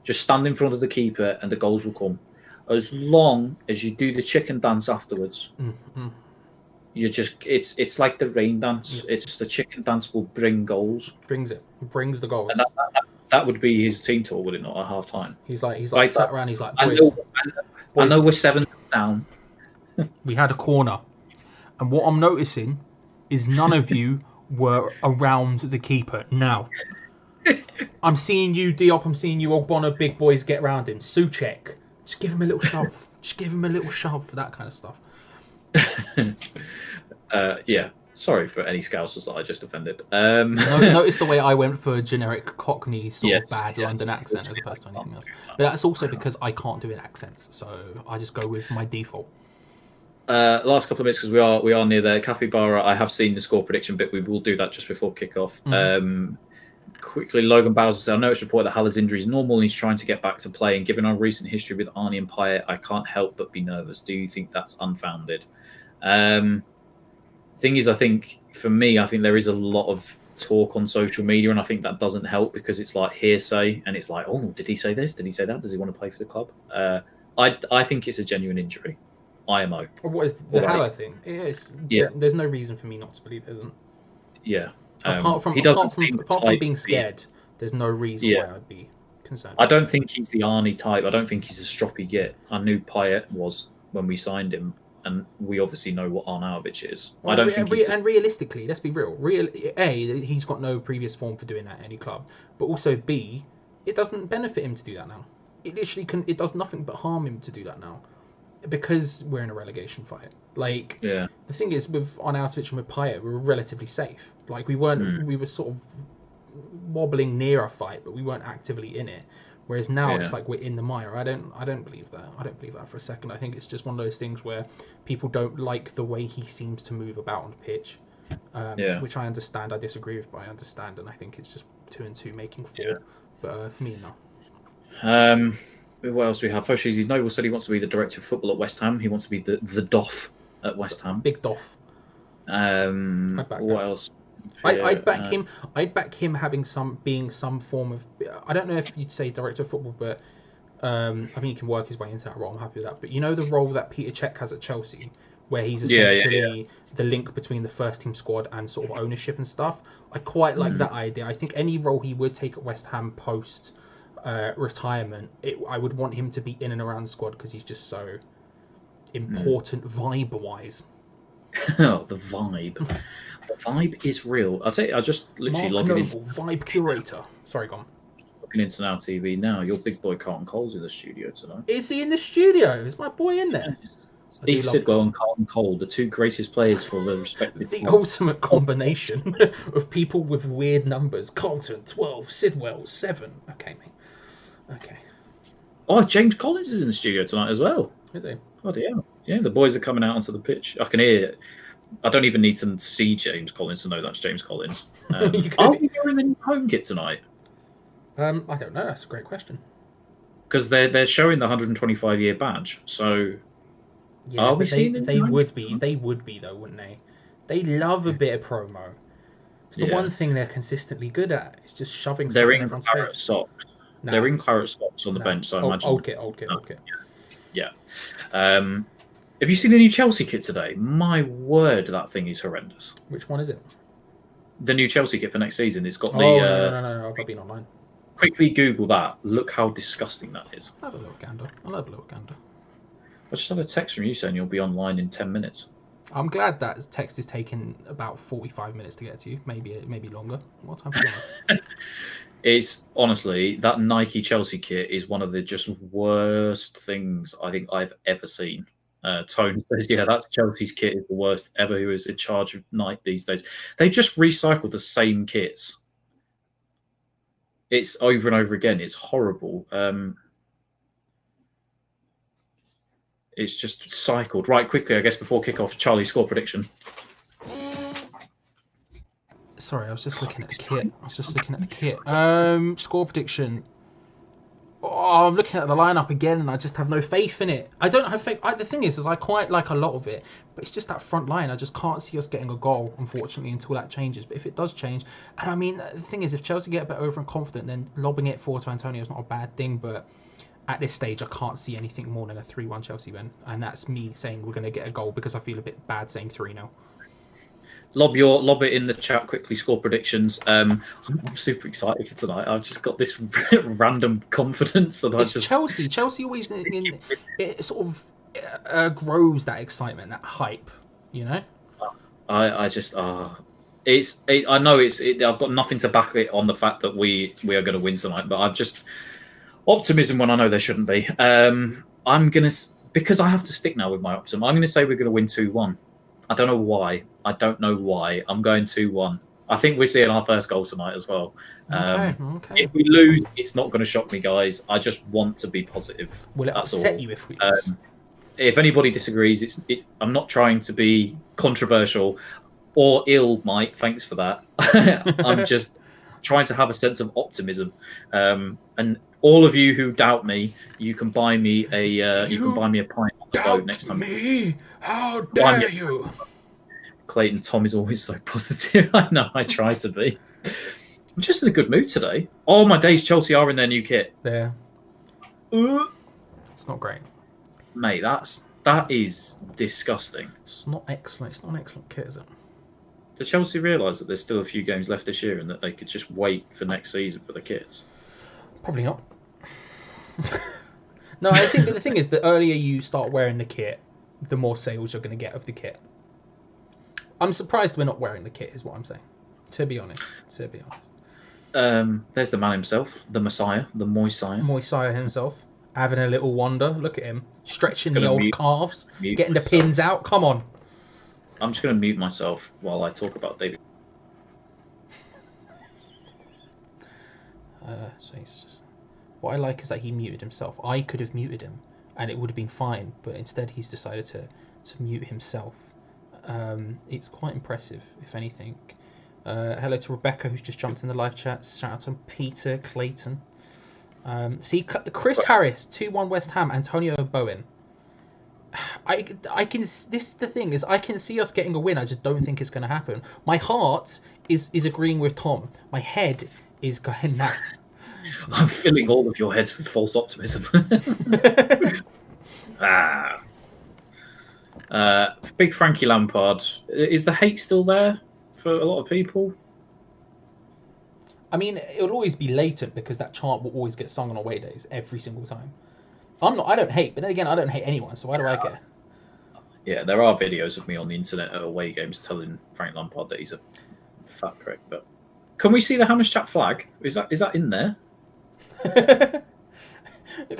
S2: Just stand in front of the keeper and the goals will come. As long as you do the chicken dance afterwards, it's like the rain dance. It's the chicken dance will bring goals.
S1: Brings the goals.
S2: And that would be his team talk, would it not, at half time?
S1: He's like sat around, he's like,
S2: boys, I know we're 7 down.
S1: We had a corner. And what I'm noticing is none of you were around the keeper. Now I'm seeing you, Diop. I'm seeing you, Ogbonna, big boys get around him. Souček, just give him a little shove. Just give him a little shove for that kind of stuff.
S2: Sorry for any Scousers that I just offended.
S1: Notice the way I went for a generic Cockney sort of bad London accent as opposed to anything else. But that's also because I can't do an accent, so I just go with my default.
S2: Last couple of minutes because we are near there. Capybara, I have seen the score prediction bit. We will do that just before kickoff. Quickly, Logan Bowser said, I know it's reported that Haller's injury is normal and he's trying to get back to playing. Given our recent history with Arnie and Payet, I can't help but be nervous. Do you think that's unfounded? Thing is, I think there is a lot of talk on social media, and I think that doesn't help because it's like hearsay, and it's like, oh, did he say this? Did he say that? Does he want to play for the club? I think it's a genuine injury. IMO.
S1: What is the Haller thing? There's no reason for me not to believe there isn't.
S2: Yeah.
S1: Apart from being scared, there's no reason why I'd be concerned.
S2: I don't think he's the Arnie type. I don't think he's a stroppy git. I knew Payet was when we signed him, and we obviously know what Arnautovic is.
S1: Well, I don't think and realistically, let's be real. He's got no previous form for doing that at any club. But also, B, it doesn't benefit him to do that now. It literally it does nothing but harm him to do that now. Because we're in a relegation fight. The thing is, with Arnautovic and with Payet, we were relatively safe. We weren't. We were sort of wobbling near a fight, but we weren't actively in it. Whereas now it's like we're in the mire. I don't believe that. I don't believe that for a second. I think it's just one of those things where people don't like the way he seems to move about on the pitch. Which I understand. I disagree with, but I understand, and I think it's just 2 and 2 making 4. Yeah. But for me, no.
S2: What else do we have? Foshizi Noble said he wants to be the director of football at West Ham. He wants to be the Doff at West Ham.
S1: Big Doff.
S2: What else?
S1: I'd back him. I'd back him having being some form of. I don't know if you'd say director of football, but I think he can work his way into that role. I'm happy with that. But you know the role that Peter Cech has at Chelsea, where he's essentially the link between the first team squad and sort of ownership and stuff. I quite like that idea. I think any role he would take at West Ham post retirement, I would want him to be in and around the squad because he's just so important vibe-wise.
S2: Oh, the vibe. The vibe is real. I'll tell you, I just literally
S1: Mark
S2: logging into
S1: Noble, vibe curator. Sorry, go on.
S2: Now TV now. Your big boy Carlton Cole's in the studio tonight.
S1: Is he in the studio? Is my boy in there? I do
S2: Steve
S1: love
S2: Sidwell and Carlton Cole, the two greatest players for their respective
S1: the
S2: clubs.
S1: ultimate combination of people with weird numbers. Carlton 12, Sidwell 7. Okay, mate. Okay.
S2: Oh, James Collins is in the studio tonight as well.
S1: Is he?
S2: Oh, yeah, the boys are coming out onto the pitch. I can hear it. I don't even need to see James Collins to know that's James Collins. Are we wearing the new home kit tonight?
S1: I don't know. That's a great question.
S2: Because they're showing the 125-year badge. So
S1: yeah,
S2: are we seeing
S1: they would be? They would be though, wouldn't they? They love a bit of promo. It's the one thing they're consistently good at. It's just shoving stuff in everyone's face.
S2: Socks. Nah. They're in claret socks on the bench. So I imagine
S1: old kit.
S2: Yeah. Have you seen the new Chelsea kit today? My word, that thing is horrendous.
S1: Which one is it?
S2: The new Chelsea kit for next season. It's got the.
S1: No. I've not been online.
S2: Quickly Google that. Look how disgusting that is.
S1: I'll have a little gander.
S2: I just had a text from you saying you'll be online in 10 minutes.
S1: I'm glad that text is taking about 45 minutes to get to you. Maybe longer. What time is it?
S2: It's honestly, that Nike Chelsea kit is one of the just worst things I think I've ever seen. Tone says, yeah, that's Chelsea's kit is the worst ever. Who is in charge of Nike these days? They just recycle the same kits. It's over and over again. It's horrible. It's just cycled. Right, quickly, I guess, before kickoff, Charlie, score prediction.
S1: Sorry, I was just looking at the kit. Score prediction. Oh, I'm looking at the lineup again, and I just have no faith in it. I don't have faith. The thing is I quite like a lot of it, but it's just that front line. I just can't see us getting a goal, unfortunately, until that changes. But if it does change, and I mean, the thing is, if Chelsea get a bit over and confident, then lobbing it forward to Antonio is not a bad thing. But at this stage, I can't see anything more than a 3-1 Chelsea win, and that's me saying we're going to get a goal because I feel a bit bad saying 3-0.
S2: Lob it in the chat quickly. Score predictions. I'm super excited for tonight. I've just got this random confidence that
S1: Chelsea. Chelsea always it sort of grows that excitement, that hype. You know.
S2: I know I've got nothing to back it on the fact that we are going to win tonight, but I've just optimism when I know there shouldn't be. Because I have to stick now with my optimism. I'm going to say we're going to win 2-1. I don't know why. I'm going 2-1. I think we're seeing our first goal tonight as well.
S1: Okay.
S2: If we lose, it's not going to shock me, guys. I just want to be positive.
S1: Will it upset you if we lose?
S2: If anybody disagrees, I'm not trying to be controversial or ill, Mike. Thanks for that. I'm just trying to have a sense of optimism. And all of you who doubt me, you can buy me a pint on the boat next time.
S1: Me? How dare you?
S2: Clayton Tom is always so positive. I know, I try to be. I'm just in a good mood today. All my days Chelsea are in their new kit.
S1: There. It's not great.
S2: Mate, that is disgusting.
S1: It's not excellent. It's not an excellent kit, is it?
S2: Does Chelsea realise that there's still a few games left this year and that they could just wait for next season for the kits?
S1: Probably not. No, I think the thing is, the earlier you start wearing the kit, the more sales you're going to get of the kit. I'm surprised we're not wearing the kit, is what I'm saying. To be honest.
S2: There's the man himself, the Messiah, the Moisiah.
S1: Moisiah himself, having a little wander. Look at him, stretching the old calves, getting the pins out. Come on.
S2: I'm just going to mute myself while I talk about David.
S1: So he's just... What I like is that he muted himself. I could have muted him, and it would have been fine. But instead, he's decided to mute himself. It's quite impressive, if anything. Hello to Rebecca, who's just jumped in the live chat. Shout out to Peter Clayton. See, Chris Harris, 2-1 West Ham. Antonio Bowen. I can. This the thing is, I can see us getting a win. I just don't think it's going to happen. My heart is agreeing with Tom. My head is going now.
S2: I'm filling all of your heads with false optimism. Big Frankie Lampard. Is the hate still there for a lot of people?
S1: I mean, it'll always be latent because that chant will always get sung on away days every single time. I don't hate, but then again, I don't hate anyone, so why do I care?
S2: Yeah, there are videos of me on the internet at away games telling Frank Lampard that he's a fat prick. But can we see the Hammers Chat flag? Is that in there?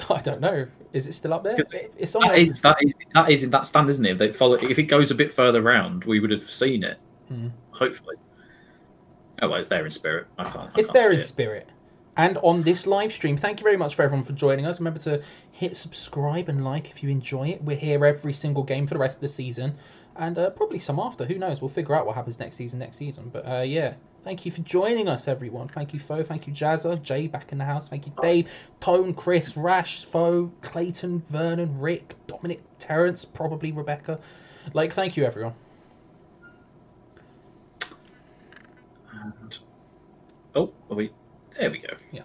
S1: I don't know. Is it still up there?
S2: Because
S1: It's on.
S2: that is in that stand, isn't it? If it goes a bit further round, we would have seen it. Hopefully. Oh, well, it's there in spirit.
S1: It's there in spirit. And on this live stream, thank you very much for everyone for joining us. Remember to hit subscribe and like if you enjoy it. We're here every single game for the rest of the season. And probably some after. Who knows? We'll figure out what happens next season. But yeah, thank you for joining us, everyone. Thank you, Fo. Thank you, Jazza. Jay back in the house. Thank you, Dave, Tone, Chris, Rash, Fo, Clayton, Vernon, Rick, Dominic, Terrence, probably Rebecca. Thank you, everyone.
S2: And, are we? There we go.
S1: Yeah.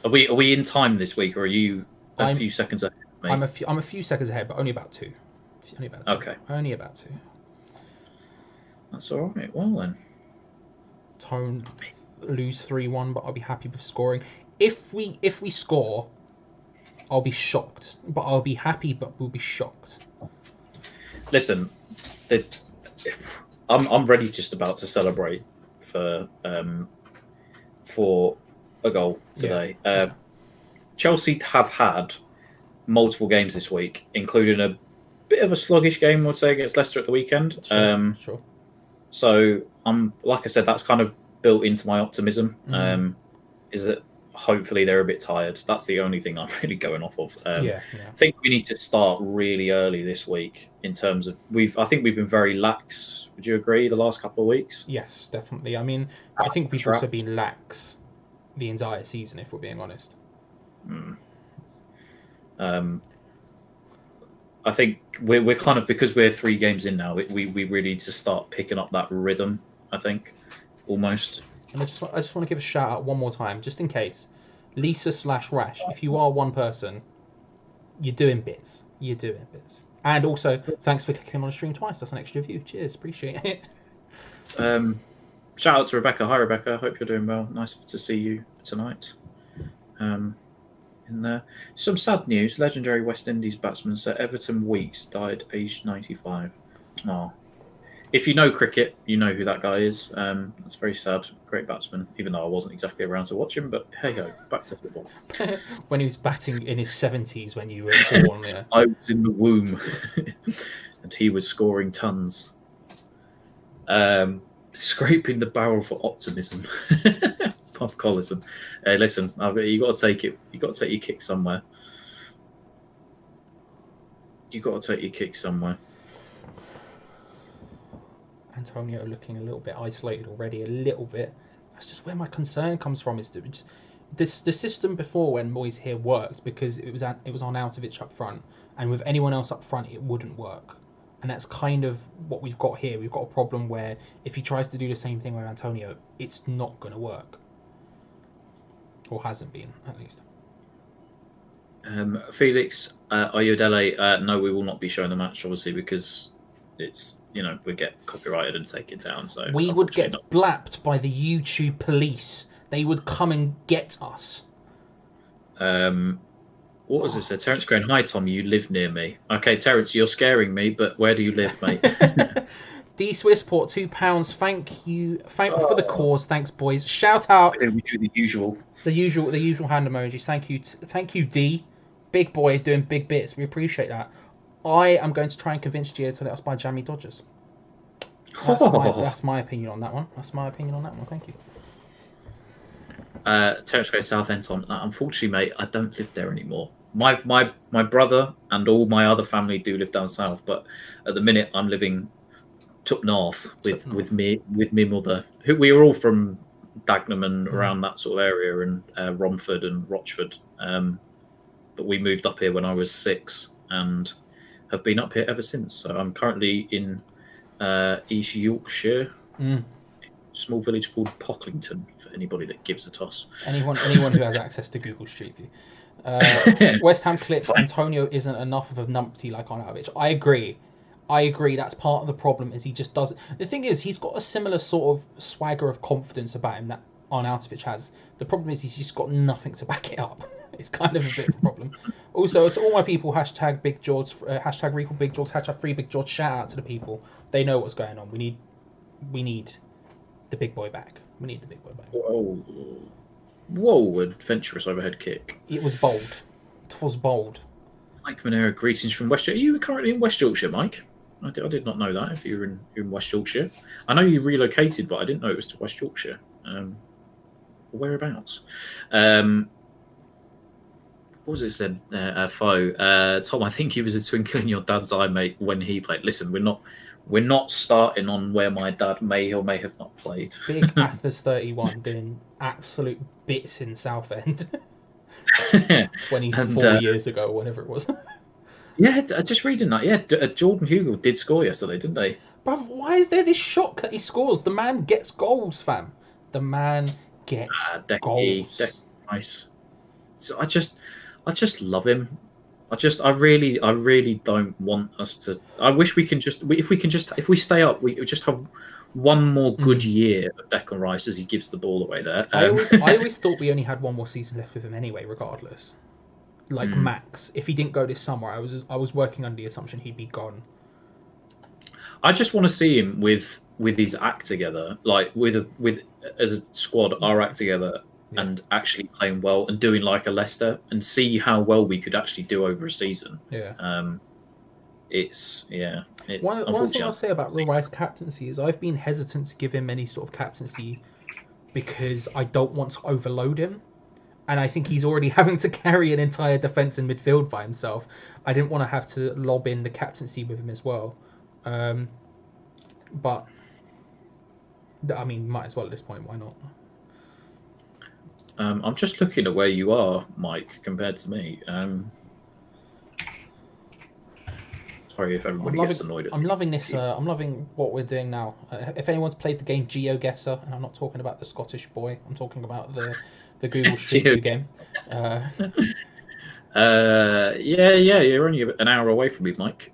S2: Are we in time this week, or are you a few seconds ahead? Mate?
S1: I'm a few seconds ahead, but only about two.
S2: Okay.
S1: Only about two.
S2: That's all right. Well then.
S1: Tone lose 3-1, but I'll be happy with scoring. If we score, I'll be shocked. But I'll be happy, but we'll be shocked.
S2: Listen, I'm ready just about to celebrate for a goal today.
S1: Yeah.
S2: Chelsea have had multiple games this week, including a bit of a sluggish game, I would say, against Leicester at the weekend.
S1: Sure.
S2: So like I said, that's kind of built into my optimism. Is that hopefully they're a bit tired. That's the only thing I'm really going off of. I think we need to start really early this week in terms of I think we've been very lax. Would you agree? The last couple of weeks?
S1: Yes, definitely. I mean, I think we've also been lax the entire season, if we're being honest.
S2: I think we're kind of, because we're 3 games in now, we really need to start picking up that rhythm, I think, almost.
S1: And I just want to give a shout out one more time, just in case. Lisa/Rash, if you are one person, you're doing bits. And also, thanks for clicking on the stream twice. That's an extra view. Cheers, appreciate it.
S2: Shout out to Rebecca. Hi, Rebecca. Hope you're doing well. Nice to see you tonight. In there. Some sad news. Legendary West Indies batsman Sir Everton Weeks died aged 95. Oh. If you know cricket, you know who that guy is. That's very sad. Great batsman, even though I wasn't exactly around to watch him. But hey go, back to football.
S1: When he was batting in his 70s when you were born, yeah.
S2: I was in the womb and he was scoring tons. Scraping the barrel for optimism. Bob Collison. Hey, listen, you got to take it. You got to take your kick somewhere.
S1: Antonio looking a little bit isolated already, a little bit. That's just where my concern comes from. Is that the system before when Moyes here worked because it was on Arnautovic up front, and with anyone else up front it wouldn't work. And that's kind of what we've got here. We've got a problem where if he tries to do the same thing with Antonio, it's not going to work. Or hasn't been, at least.
S2: Felix Ayodele, no, we will not be showing the match, obviously, because it's, we get copyrighted and taken down. So
S1: we would get blapped by the YouTube police. They would come and get us.
S2: What was this? Terence Green. Hi, Tom. You live near me. Okay, Terence, you're scaring me, but where do you live, mate?
S1: D Swissport, £2. Thank you for the cause. Thanks, boys. Shout out.
S2: We do the usual.
S1: The usual hand emojis. Thank you, D. Big boy doing big bits. We appreciate that. I am going to try and convince Gio to let us buy Jammy Dodgers. That's my opinion on that one. Thank you.
S2: Terence Gray Southend, Tom. Unfortunately, mate, I don't live there anymore. My brother and all my other family do live down south, but at the minute I'm living up north with me mother. We were all from Dagenham and around that sort of area, and Romford and Rochford. But we moved up here when I was 6 and have been up here ever since. So I'm currently in East Yorkshire, small village called Pocklington, for anybody that gives a toss.
S1: Anyone who has access to Google Street View. West Ham clips, Antonio isn't enough of a numpty like Arnautovic. I agree. That's part of the problem. Is he just doesn't. The thing is, he's got a similar sort of swagger of confidence about him that on Artovich has. The problem is he's just got nothing to back it up. It's kind of a bit of a problem. Also, to all my people, hashtag Big George, hashtag recall Big George, hashtag free Big George. Shout out to the people. They know what's going on. We need the big boy back. We need the big boy back.
S2: Whoa, adventurous overhead kick.
S1: It was bold. It was bold.
S2: Mike Monero, greetings from West Yorkshire. Are you currently in West Yorkshire, Mike? I did not know that, if you're in West Yorkshire. I know you relocated, but I didn't know it was to West Yorkshire. Whereabouts? What was it said? Foe. Tom, I think he was a twinkle in your dad's eye, mate, when he played. Listen, we're not starting on where my dad may or may have not played.
S1: Big Athers 31 doing absolute bits in Southend. 24 years ago, or whatever it was.
S2: Yeah, just reading that. Yeah, Jordan Hugel did score yesterday, didn't they?
S1: Bruv, why is there this shock that he scores? The man gets goals, fam. The man gets goals.
S2: Nice. So I just love him. I really don't want us to. I wish we can just if we stay up, we just have one more good year of Declan Rice as he gives the ball away there.
S1: I always thought we only had one more season left with him anyway, regardless. Like max, if he didn't go this summer, I was working under the assumption he'd be gone.
S2: I just want to see him with his act together, like with as a squad, our act together. Yeah. And actually playing well and doing like a Leicester and see how well we could actually do over a season.
S1: Yeah. One thing I'll say about Will Rice's captaincy is I've been hesitant to give him any sort of captaincy because I don't want to overload him. And I think he's already having to carry an entire defence and midfield by himself. I didn't want to have to lob in the captaincy with him as well. But, I mean, might as well at this point. Why not?
S2: I'm just looking at where you are, Mike, compared to me. Sorry if everybody gets annoyed.
S1: I'm loving this. I'm loving what we're doing now. If anyone's played the game GeoGuessr, and I'm not talking about the Scottish boy, I'm talking about the Google Street View game.
S2: Yeah, you're only an hour away from me, Mike.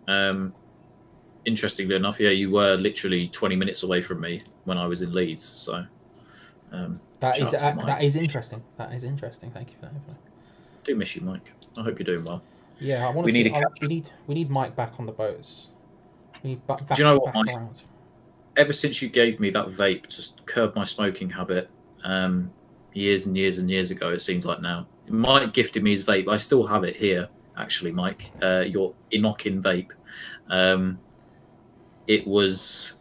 S2: Interestingly enough, yeah, you were literally 20 minutes away from me when I was in Leeds, so... That
S1: is interesting. That is interesting. Thank you for that.
S2: I do miss you, Mike. I hope you're doing well.
S1: Yeah, we need Mike back on the boats. We need back.
S2: Do you know what, Mike? Around. Ever since you gave me that vape to curb my smoking habit, years and years and years ago, it seems like now. Mike gifted me his vape. I still have it here, actually, Mike. Your Inokin vape. It was.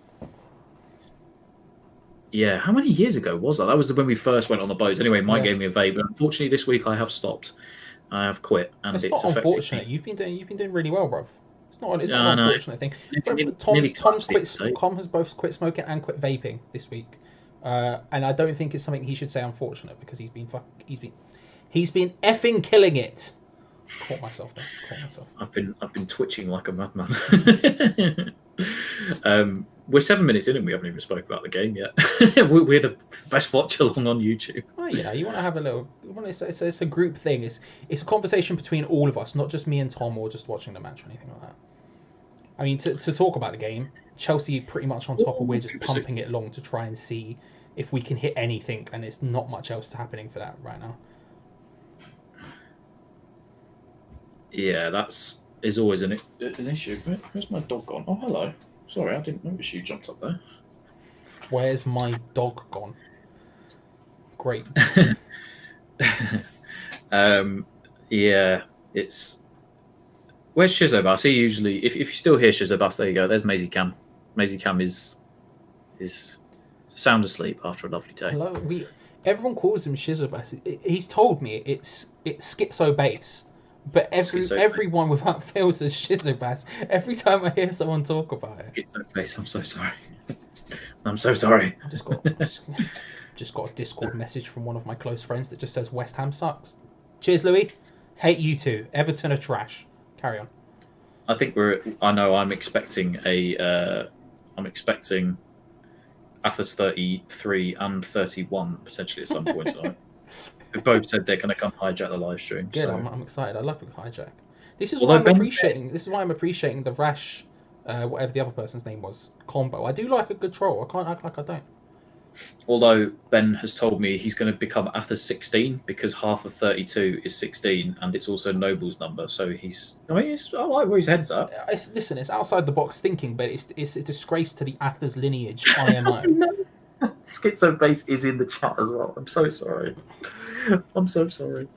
S2: Yeah, how many years ago was that? That was when we first went on the boats. Anyway, Mike gave me a vape, but unfortunately this week I have stopped. I have quit, and it's
S1: not unfortunate. You've been doing really well, bruv. It's not an unfortunate thing. Tom has both quit smoking and quit vaping this week, and I don't think it's something he should say unfortunate because he's been effing killing it. Caught myself.
S2: I've been twitching like a madman. We're 7 minutes in and we haven't even spoke about the game yet. We're the best watch along on YouTube.
S1: Oh yeah, you want to have a little. It's a group thing. It's a conversation between all of us, not just me and Tom or just watching the match or anything like that. I mean, to talk about the game, Chelsea pretty much on top, and we're just pumping it along to try and see if we can hit anything, and it's not much else happening for that right now.
S2: Yeah, is always an issue. Where's my dog gone? Oh, hello. Sorry, I didn't notice you jumped up there.
S1: Where's my dog gone? Great.
S2: Yeah, it's... Where's Shizobas? He usually... If you still hear Shizobas, there you go. There's Maisie Cam. Maisie Cam is sound asleep after a lovely day.
S1: Hello. Everyone calls him Shizobas. He's told me it's schizo bass. But everyone without fail says Shizobas. Every time I hear someone talk about it.
S2: Schizo-face, I'm so sorry. I'm so sorry.
S1: I just got a Discord message from one of my close friends that just says West Ham sucks. Cheers, Louis. Hate you too. Everton are trash. Carry on.
S2: I think I'm expecting Athens 33 and 31 potentially at some point tonight. They both said they're going to come hijack the live stream.
S1: Good, so. I'm excited. I love a hijack. This is why I'm appreciating the Rash, whatever the other person's name was, combo. I do like a good troll. I can't act like I don't.
S2: Although Ben has told me he's going to become Athers 16 because half of 32 is 16, and it's also Noble's number. So I like where his head's at.
S1: Listen, it's outside the box thinking, but it's a disgrace to the Athers lineage. IMO.
S2: No. Schizo Base is in the chat as well. I'm so sorry. I'm so sorry.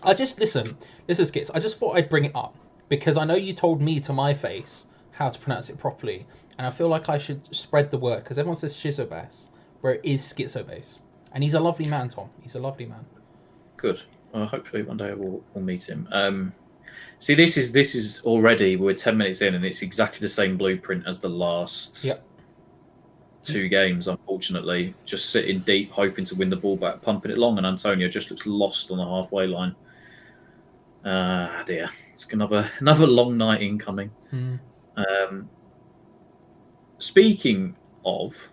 S1: Listen, Skits. I just thought I'd bring it up because I know you told me to my face how to pronounce it properly, and I feel like I should spread the word because everyone says Shizobase, where it is Schizobase. And he's a lovely man, Tom. He's a lovely man.
S2: Good. Well, hopefully one day we'll meet him. See, this is already, we're 10 minutes in, and it's exactly the same blueprint as the last 2 games, unfortunately. Just sitting deep, hoping to win the ball back, pumping it long, and Antonio just looks lost on the halfway line. Dear. It's another long night incoming. Speaking of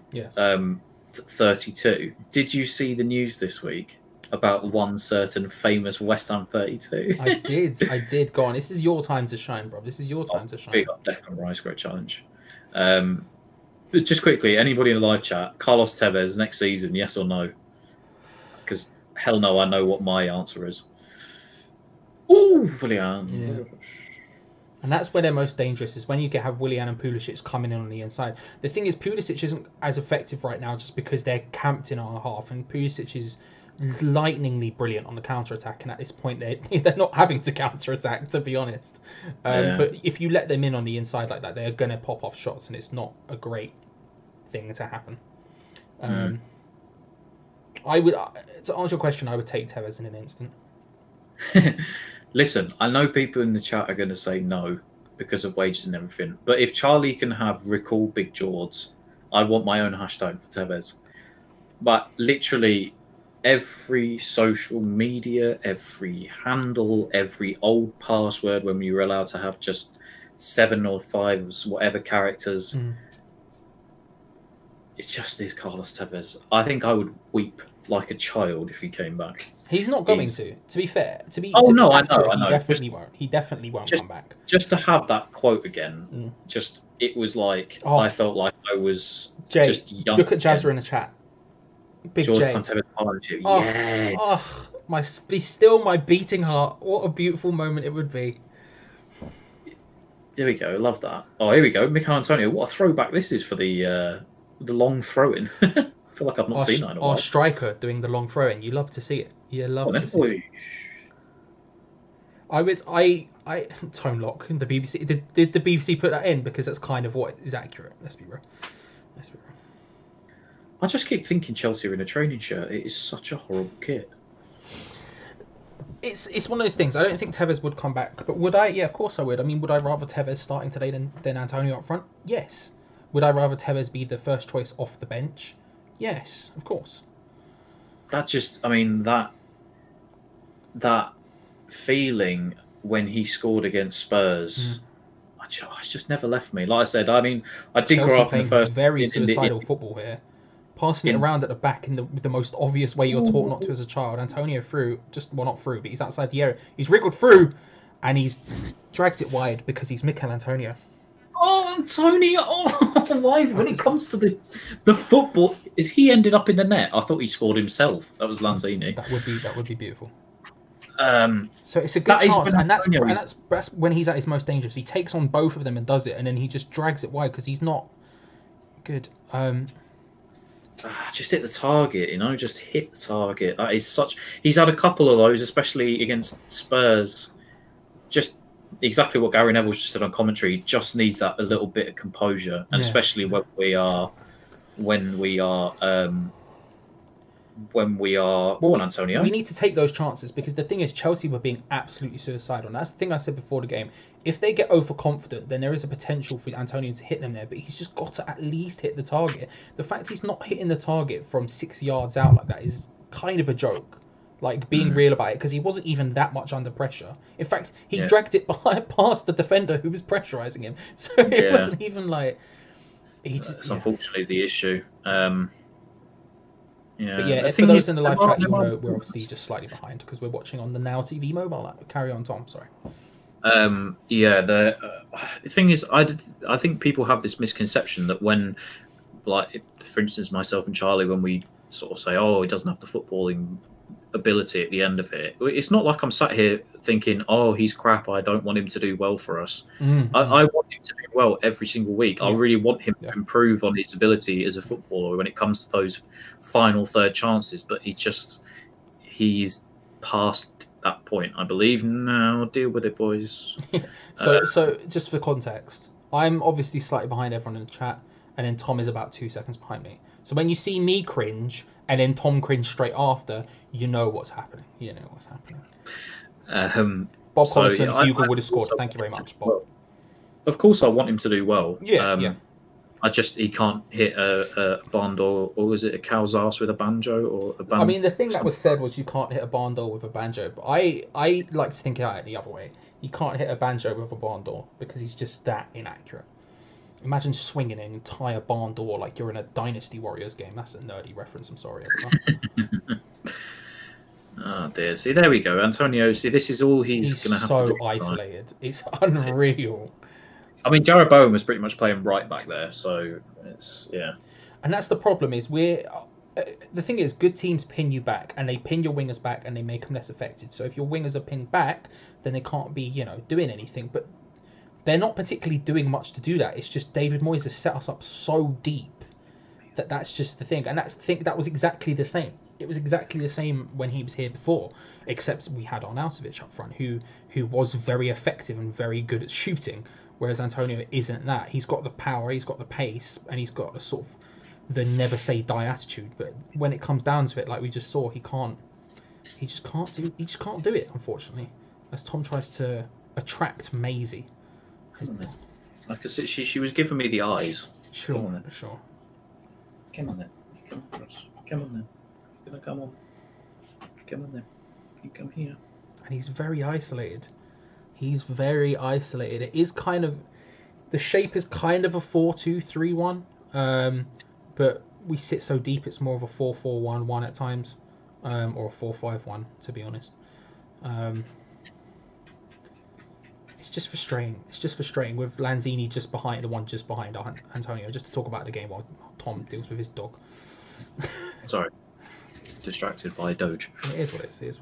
S2: 32, did you see the news this week about one certain famous West Ham 32?
S1: I did. Go on. This is your time to shine, bro. This is your time to shine.
S2: Big up Declan Rice, great challenge. But just quickly, anybody in the live chat, Carlos Tevez next season, yes or no? Because hell no, I know what my answer is. Ooh, Willian.
S1: Yeah. And that's where they're most dangerous, is when you have Willian and Pulisic coming in on the inside. The thing is, Pulisic isn't as effective right now just because they're camped in our half, and Pulisic is lightningly brilliant on the counter-attack, and at this point they're not having to counter-attack, to be honest. But if you let them in on the inside like that, they're going to pop off shots, and it's not a great thing to happen. I would, to answer your question, I would take Tevez in an instant.
S2: Listen, I know people in the chat are going to say no because of wages and everything, but if Charlie can have recall Big George, I want my own hashtag for Tevez. But literally every social media, every handle, every old password when we were allowed to have just 7 or 5, whatever characters, it just is Carlos Tevez. I think I would weep like a child if he came back.
S1: He's not going to be fair. I
S2: know.
S1: He definitely won't come back.
S2: Just to have that quote again, it was like, I felt like I was just young.
S1: Look at Jazza in the chat. Big
S2: George
S1: J.
S2: Tevez partnership. Yes.
S1: My beating heart. What a beautiful moment it would be.
S2: There we go. Love that. Oh, here we go. Mikel Antonio. What a throwback this is for the long throw-in. I feel like I've not seen that in a while.
S1: Our striker doing the long throw-in. You love to see it. You love to see it. Tone Lock, the BBC. Did the BBC put that in? Because that's kind of what is accurate. Let's be real.
S2: I just keep thinking Chelsea are in a training shirt. It is such a horrible kit.
S1: It's one of those things. I don't think Tevez would come back, but would I? Yeah, of course I would. I mean, would I rather Tevez starting today than Antonio up front? Yes. Would I rather Tevez be the first choice off the bench? Yes, of course. That
S2: feeling when he scored against Spurs, it's just never left me. Like I said, I did
S1: Chelsea
S2: grow up in the first
S1: very suicidal football here, passing it around at the back in the most obvious way you're taught not to as a child. Antonio not through, but he's outside the area. He's wriggled through, and he's dragged it wide because he's Mikel Antonio.
S2: Oh, Antonio! Oh, why is it when it comes to the football? Is he ended up in the net? I thought he scored himself. That was Lanzini.
S1: That would be beautiful. So it's a good chance, and that's when he's at his most dangerous. He takes on both of them and does it, and then he just drags it wide because he's not good.
S2: Just hit the target, just hit the target. That is he's had a couple of those, especially against Spurs. Just exactly what Gary Neville just said on commentary. Just needs that a little bit of composure, and especially when we are Antonio.
S1: We need to take those chances because the thing is, Chelsea were being absolutely suicidal. And that's the thing I said before the game. If they get overconfident, then there is a potential for Antonio to hit them there, but he's just got to at least hit the target. The fact he's not hitting the target from 6 yards out like that is kind of a joke. Like, being real about it, because he wasn't even that much under pressure. In fact, he dragged it past the defender who was pressurising him. So it wasn't even like...
S2: That's unfortunately the issue.
S1: But for those in the live chat, we're obviously just slightly behind because we're watching on the Now TV mobile app. Carry on, Tom. Sorry.
S2: The thing is, I think people have this misconception that when like, for instance, myself and Charlie, when we sort of say, "Oh, he doesn't have the footballing ability at the end of it," it's not like I'm sat here thinking, "Oh, he's crap. I don't want him to do well for us." I want him to do well every single week. I really want him to improve on his ability as a footballer when it comes to those final third chances. But he's past that point, I believe. Now deal with it, boys.
S1: So just for context, I'm obviously slightly behind everyone in the chat, and then Tom is about 2 seconds behind me. So when you see me cringe and then Tom cringe straight after, you know what's happening. Bob Collison, Hugo would have scored. Thank you very much, Bob.
S2: Well, of course, I want him to do well.
S1: Yeah.
S2: He can't hit a barn door, or was it a cow's ass with a banjo, or a banjo?
S1: I mean, the thing that was said was you can't hit a barn door with a banjo, but I like to think about it the other way. You can't hit a banjo with a barn door because he's just that inaccurate. Imagine swinging an entire barn door like you're in a Dynasty Warriors game. That's a nerdy reference. I'm sorry, everyone.
S2: Oh dear. See, there we go. Antonio, see, this is all he's going to have to do.
S1: So isolated. It's unreal.
S2: I mean, Jared Bowen was pretty much playing right back there, so it's, yeah.
S1: And that's the problem is the thing is, good teams pin you back, and they pin your wingers back, and they make them less effective. So if your wingers are pinned back, then they can't be, doing anything. But they're not particularly doing much to do that. It's just David Moyes has set us up so deep that's just the thing. And that was exactly the same. It was exactly the same when he was here before, except we had Arnautovic up front, who was very effective and very good at shooting, whereas Antonio isn't that. He's got the power, he's got the pace, and he's got a sort of the never say die attitude. But when it comes down to it, like we just saw, he just can't do it, unfortunately, as Tom tries to attract Maisie.
S2: Like I said, she was giving me the eyes.
S1: Sure.
S2: Come on then. Come on, Chris. Come on then. You're gonna come on. Come on then. You come here.
S1: And he's very isolated. It is kind of, the shape is kind of a 4-2-3-1, but we sit so deep it's more of a 4-4-1-1 at times, or a 4-5-1 to be honest. It's just frustrating with Lanzini just behind Antonio. Just to talk about the game while Tom deals with his dog.
S2: Sorry, distracted by Doge.
S1: It is what it is.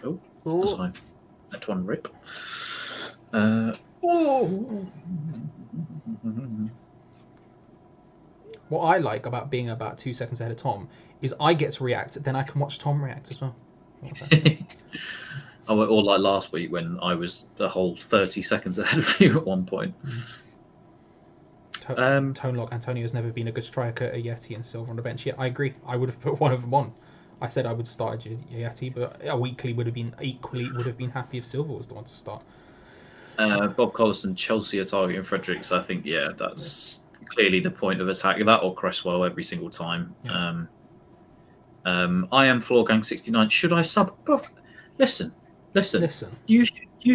S2: Oh, that's fine. That one rip.
S1: What I like about being about 2 seconds ahead of Tom is I get to react, then I can watch Tom react as well.
S2: Or like last week when I was the whole 30 seconds ahead of you at one point.
S1: Tone lock. Antonio's never been a good striker. A Yeti and Silva on the bench. Yeah, I agree. I would have put one of them on. I said I would start a Yeti, but a weekly would have been happy if Silva was the one to start.
S2: Bob Collison, Chelsea are targeting Fredericks. I think, that's clearly the point of attack. That or Cresswell every single time. Yeah. I am Floorgang69. Should I sub? Listen. You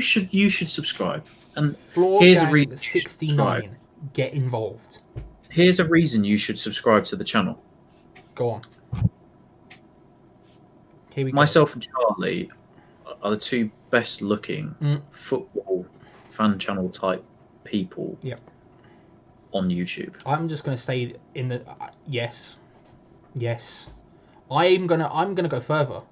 S2: should subscribe. And here's a reason.
S1: 69. Get involved.
S2: Here's a reason you should subscribe to the channel.
S1: Go on. Here we go.
S2: Myself and Charlie are the two best looking football fan channel type people.
S1: Yep.
S2: On YouTube.
S1: I'm just going to say yes. I'm gonna go further.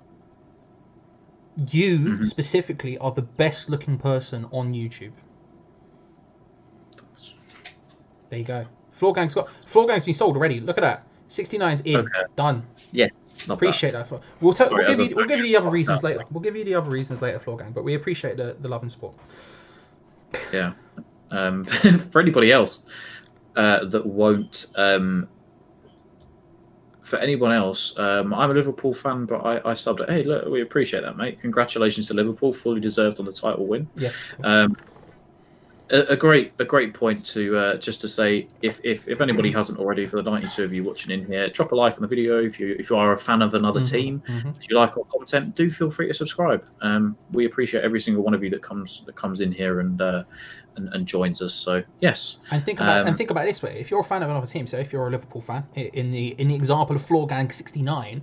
S1: You specifically are the best looking person on YouTube. There you go. Floorgang's been sold already. Look at that. 69's in. Okay. Done.
S2: Yeah.
S1: Appreciate that. We'll give you the other reasons later. We'll give you the other reasons later, Floorgang. But we appreciate the love and support.
S2: Yeah. For anybody else that won't. For anyone else, I'm a Liverpool fan, but I subbed it. Hey, look, we appreciate that, mate. Congratulations to Liverpool, fully deserved on the title win.
S1: Yes.
S2: A great point to just to say, if anybody hasn't already, for the 92 of you watching in here, drop a like on the video. If you are a fan of another team, if you like our content, do feel free to subscribe. We appreciate every single one of you that comes in here and joins us. So yes,
S1: and think about it this way: if you're a fan of another team, so if you're a Liverpool fan, in the example of Floorgang69,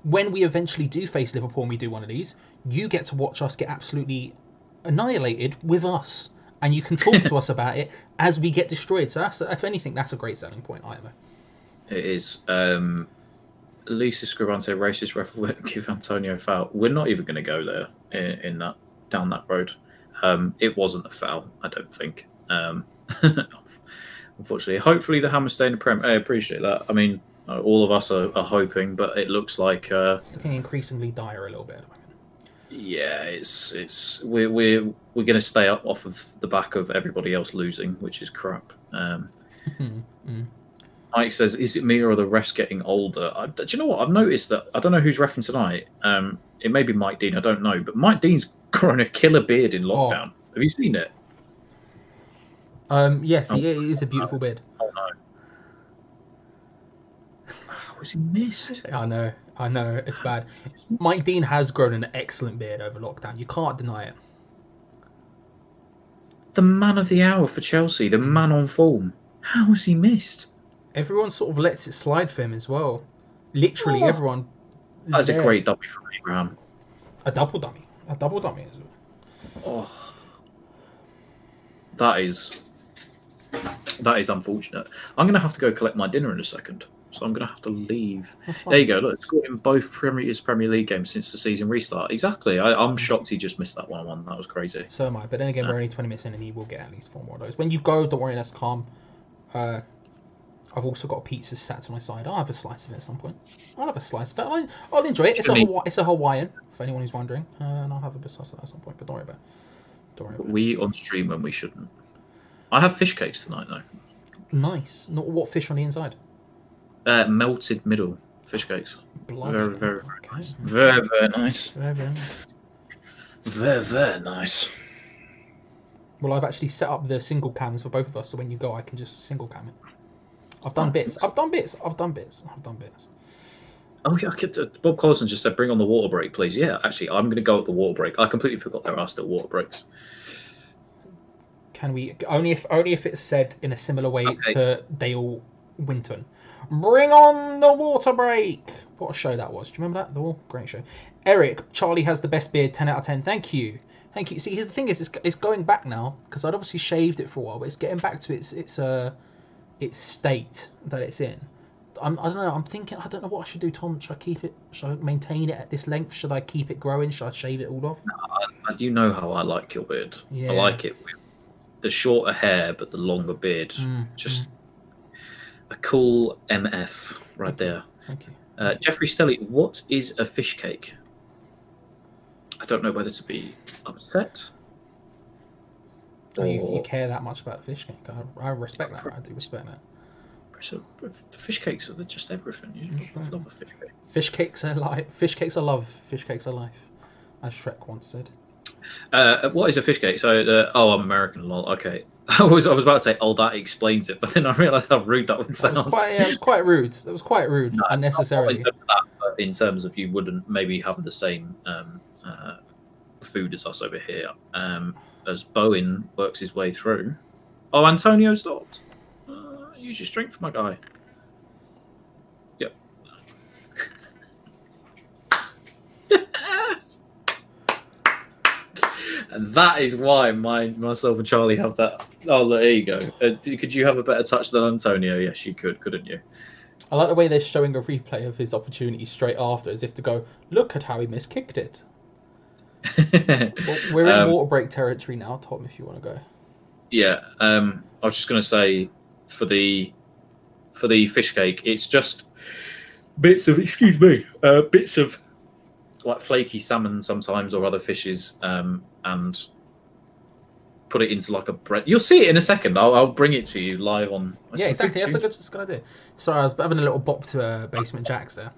S1: when we eventually do face Liverpool and we do one of these, you get to watch us get absolutely annihilated with us. and you can talk to us about it as we get destroyed. So that's, if anything, that's a great selling point, either.
S2: It is. Lisa Scribante, racist ref will give Antonio foul. We're not even going to go there in that down that road. It wasn't a foul, I don't think. Unfortunately, hopefully the Hammers stay in the Prem. I appreciate that. I mean, all of us are hoping, but it looks like
S1: it's looking increasingly dire a little bit.
S2: Yeah, we're going to stay up off of the back of everybody else losing, which is crap. Mike says, "Is it me or are the refs getting older?" Do you know what? I've noticed that. I don't know who's reffing tonight. It may be Mike Dean. I don't know, but Mike Dean's grown a killer beard in lockdown. Have you seen it?
S1: Yes, it is a beautiful beard.
S2: Oh no! Was he missed?
S1: I know, it's bad. Mike Dean has grown an excellent beard over lockdown. You can't deny it.
S2: The man of the hour for Chelsea, the man on form. How was he missed?
S1: Everyone sort of lets it slide for him as well. Literally, everyone.
S2: That's a great dummy from Abraham.
S1: A double dummy as well.
S2: Oh, that is unfortunate. I'm going to have to go collect my dinner in a second, so I'm going to have to leave. There you go. Look, it's scored in both Premier League games since the season restart. Exactly. I'm shocked he just missed that 1-1. That was crazy.
S1: So am I. But then again, we're only 20 minutes in, and he will get at least 4 more of those. When you go, don't worry, that's calm. I've also got a pizza sat to my side. I'll have a slice of it at some point. I'll have a slice of it. I'll enjoy it. It's a Hawaiian, for anyone who's wondering. And I'll have a slice of that at some point, but don't worry about it.
S2: We on stream when we shouldn't. I have fish cakes tonight, though.
S1: Nice. Not what fish on the inside?
S2: Melted middle fish cakes.
S1: Bloody
S2: very nice. Very nice.
S1: Very nice.
S2: Very nice.
S1: Well, I've actually set up the single cams for both of us, so when you go, I can just single cam it. I've done bits. Oh,
S2: yeah, Bob Collison just said, bring on the water break, please. Yeah, actually, I'm going to go at the water break. I completely forgot there are still water breaks.
S1: Can we? Only if it's said in a similar way to Dale Winton. Bring on the water break! What a show that was. Do you remember that? The Wall? Great show. Eric, Charlie has the best beard, 10 out of 10. Thank you. See, the thing is, it's going back now, because I'd obviously shaved it for a while, but it's getting back to its state that it's in. I don't know. I'm thinking. I don't know what I should do, Tom. Should I keep it? Should I maintain it at this length? Should I keep it growing? Should I shave it all off?
S2: No, you know how I like your beard.
S1: Yeah.
S2: I like it with the shorter hair but the longer beard. Just a cool MF right there.
S1: Thank you.
S2: Jeffrey Stelly, what is a fish cake? I don't know whether to be upset.
S1: You care that much about fish cake? I respect that. I do respect that.
S2: So, fish cakes are just everything. You love a fish cake.
S1: Fish cakes are life. Fish cakes are love. Fish cakes are life, as Shrek once said.
S2: What is a fish cake? So, I'm American. Lol. Okay, I was about to say, that explains it, but then I realised how rude that would sound.
S1: It was quite rude. That was quite rude, unnecessarily.
S2: In terms of that, but in terms of you wouldn't maybe have the same food as us over here. As Bowen works his way through. Oh, Antonio stopped. Use your strength, my guy. Yep. And that is why myself and Charlie have that. Oh, there you go. Could you have a better touch than Antonio? Yes, you could, couldn't you?
S1: I like the way they're showing a replay of his opportunity straight after, as if to go, look at how he miskicked it. Well, we're in water break territory now, Tom, if you want to go.
S2: Yeah, I was just going to say, for the fish cake, it's just bits of like flaky salmon sometimes or other fishes, and put it into like a bread. You'll see it in a second. I'll bring it to you live on.
S1: Yeah, exactly. That's a good idea. Sorry, I was having a little bop to Basement Jacks there.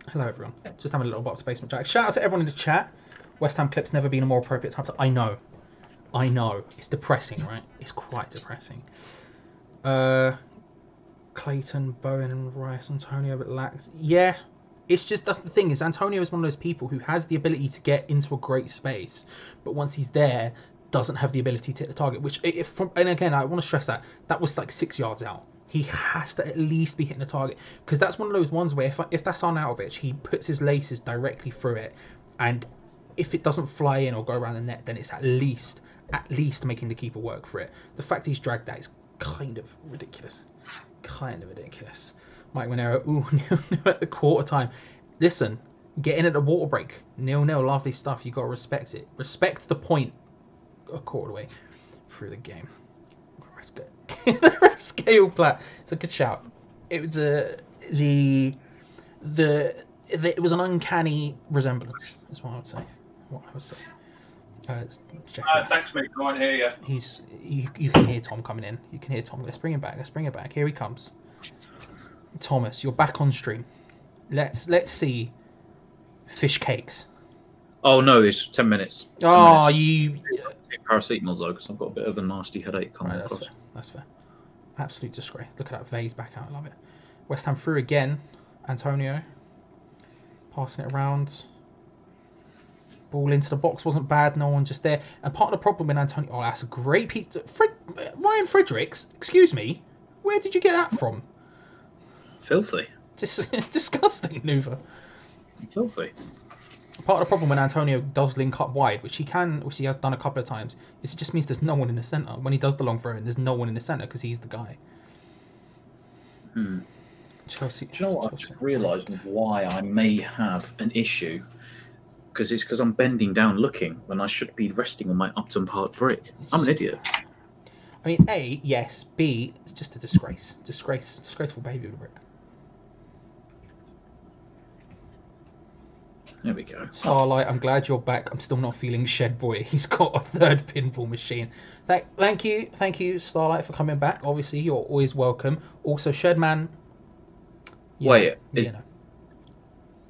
S1: Hello, everyone. Just having a little bop to Basement Jacks. Shout out to everyone in the chat. West Ham clip's never been a more appropriate time to... I know. It's depressing, right? It's quite depressing. Clayton, Bowen, and Rice, Antonio, but lacks. Yeah, it's just that's the thing is Antonio is one of those people who has the ability to get into a great space, but once he's there, doesn't have the ability to hit the target. Which, and again, I want to stress that was like 6 yards out. He has to at least be hitting the target, because that's one of those ones where if that's Arnautovic, he puts his laces directly through it, and if it doesn't fly in or go around the net, then it's at least making the keeper work for it. The fact he's dragged that is kind of ridiculous. Mike Monero, ooh, 0-0 at the quarter time. Listen, get in at the water break. 0-0, lovely stuff. You got to respect it. Respect the point. A quarter way through the game. The scale plat. It's a good shout. It was it was an uncanny resemblance. Is what I would say.
S2: Thanks, mate. I can't hear you.
S1: You can hear Tom coming in. You can hear Tom. Let's bring him back. Here he comes. Thomas, you're back on stream. Let's see fish cakes.
S2: Oh no, it's 10 minutes. 10
S1: oh,
S2: minutes.
S1: You
S2: paracetamol though, because I've got a bit of a nasty headache coming across.
S1: That's fair. Absolute disgrace. Look at that vase back out. I love it. West Ham through again. Antonio passing it around. Ball into the box wasn't bad. No one just there. And part of the problem with Antonio... Oh, that's a great piece. Ryan Fredericks, excuse me. Where did you get that from?
S2: Filthy.
S1: Just disgusting maneuver.
S2: Filthy.
S1: Part of the problem when Antonio does link up wide, which he has done a couple of times, is it just means there's no one in the centre. When he does the long throw, there's no one in the centre because he's the guy. Chelsea.
S2: Do you know what? I just realised why I may have an issue. Because I'm bending down looking when I should be resting on my Upton Park brick. I'm an idiot.
S1: I mean, A, yes. B, it's just a disgrace. Disgraceful behaviour with the brick.
S2: There we go.
S1: Starlight, I'm glad you're back. I'm still not feeling Shed Boy. He's got a third pinball machine. Thank you, Starlight, for coming back. Obviously, you're always welcome. Also, Shedman.
S2: Wait,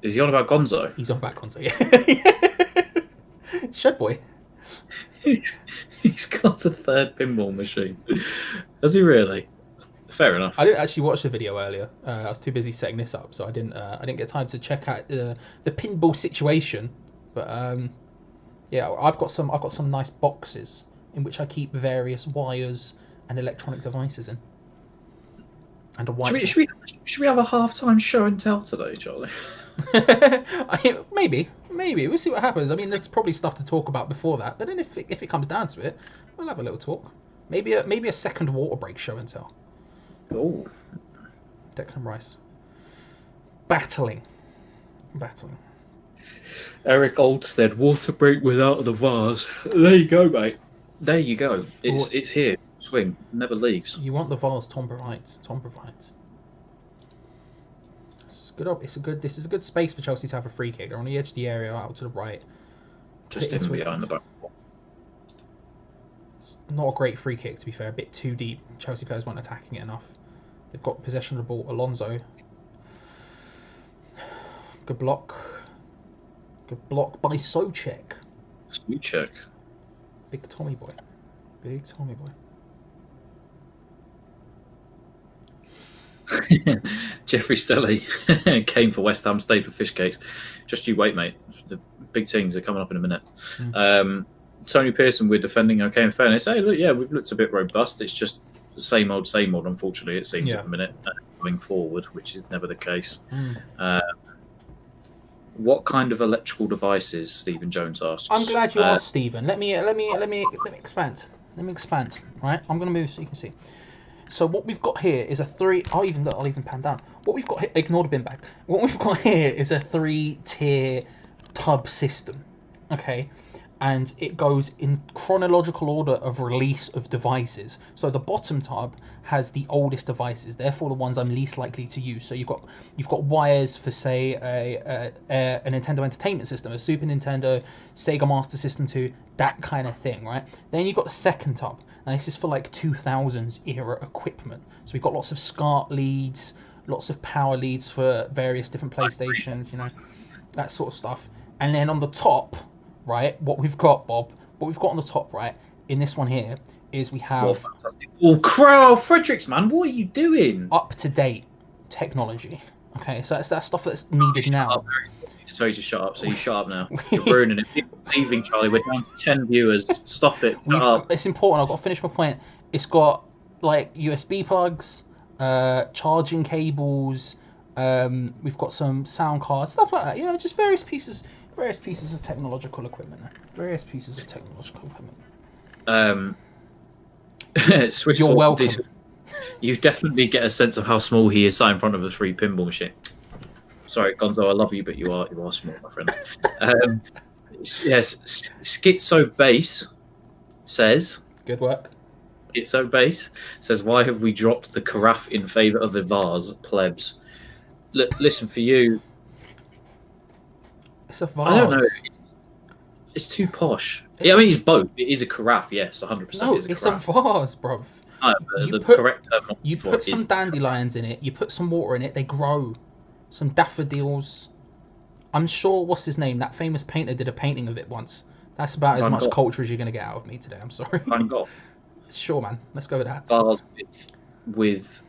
S2: is he on about Gonzo?
S1: He's on about Gonzo, yeah. Shed Boy.
S2: He's got a third pinball machine. Has he really? Fair enough.
S1: I didn't actually watch the video earlier. I was too busy setting this up, so I didn't get time to check out the pinball situation. But yeah, I've got some nice boxes in which I keep various wires and electronic devices in. And a white.
S2: Should we have a halftime show and tell today, Charlie?
S1: Maybe we'll see what happens. I mean, there's probably stuff to talk about before that. But then if it comes down to it, we'll have a little talk. Maybe a second water break show and tell.
S2: Oh,
S1: Declan Rice. Battling.
S2: Eric Oldstead, water break without the vase. There you go, mate. There you go. It's here. Swing. Never leaves.
S1: You want the vase, Tom provides. This is a good space for Chelsea to have a free kick. They're on the edge of the area, out to the right.
S2: Just in behind the back.
S1: It's not a great free kick, to be fair. A bit too deep. Chelsea players weren't attacking it enough. They've got possession of the ball. Alonso. Good block by Souček.
S2: Souček.
S1: Big Tommy boy.
S2: Jeffrey Stelly came for West Ham, stayed for fish cakes. Just you wait, mate. The big teams are coming up in a minute. Tony Pearson, we're defending okay. In fairness, hey, look, yeah, we've looked a bit robust. It's just the same old. Unfortunately, it seems at the minute going forward, which is never the case. What kind of electrical devices? Stephen Jones asks.
S1: I'm glad you asked, Stephen. Let me expand. Right, I'm going to move so you can see. So what we've got here is a three. I'll even pan down. What we've got here, ignore the bin bag. What we've got here is a 3-tier tub system. Okay, and it goes in chronological order of release of devices. So the bottom tub has the oldest devices, therefore the ones I'm least likely to use. So you've got wires for, say, a Nintendo Entertainment System, a Super Nintendo, Sega Master System 2, that kind of thing, right? Then you've got the second tub. Now this is for like 2000s era equipment. So we've got lots of SCART leads, lots of power leads for various different PlayStations, that sort of stuff. And then on the top, right, what we've got on the top, right, in this one here, is we have...
S2: Oh, Cresswell, Fredericks, man, what are you doing?
S1: Up-to-date technology. Okay, so it's that stuff that's needed now.
S2: Sorry to shut up, so you shut up now. You're ruining it. People are leaving, Charlie. We're down to 10 viewers. Stop it.
S1: It's important. I've got to finish my point. It's got, like, USB plugs, charging cables, we've got some sound cards, stuff like that. Just various pieces Various pieces of technological equipment. Various pieces of technological equipment. You're welcome.
S2: You definitely get a sense of how small he is sat in front of a free pinball machine. Sorry, Gonzo, I love you, but you are small, my friend. Yes, Schizo Base says.
S1: Good work.
S2: Schizo Base says, why have we dropped the carafe in favour of the vase, plebs? Listen, for you,
S1: it's a vase.
S2: I don't know. It's too posh. I mean, it's both. It is a carafe, yes, 100%.
S1: No, it's a vase, bruv.
S2: No, the correct term
S1: you put some dandelions in it, you put some water in it, they grow. Some daffodils. I'm sure, what's his name? That famous painter did a painting of it once. That's about as much culture as you're going to get out of me today, I'm sorry.
S2: Van Gogh.
S1: Sure, man. Let's go with that.
S2: Vase with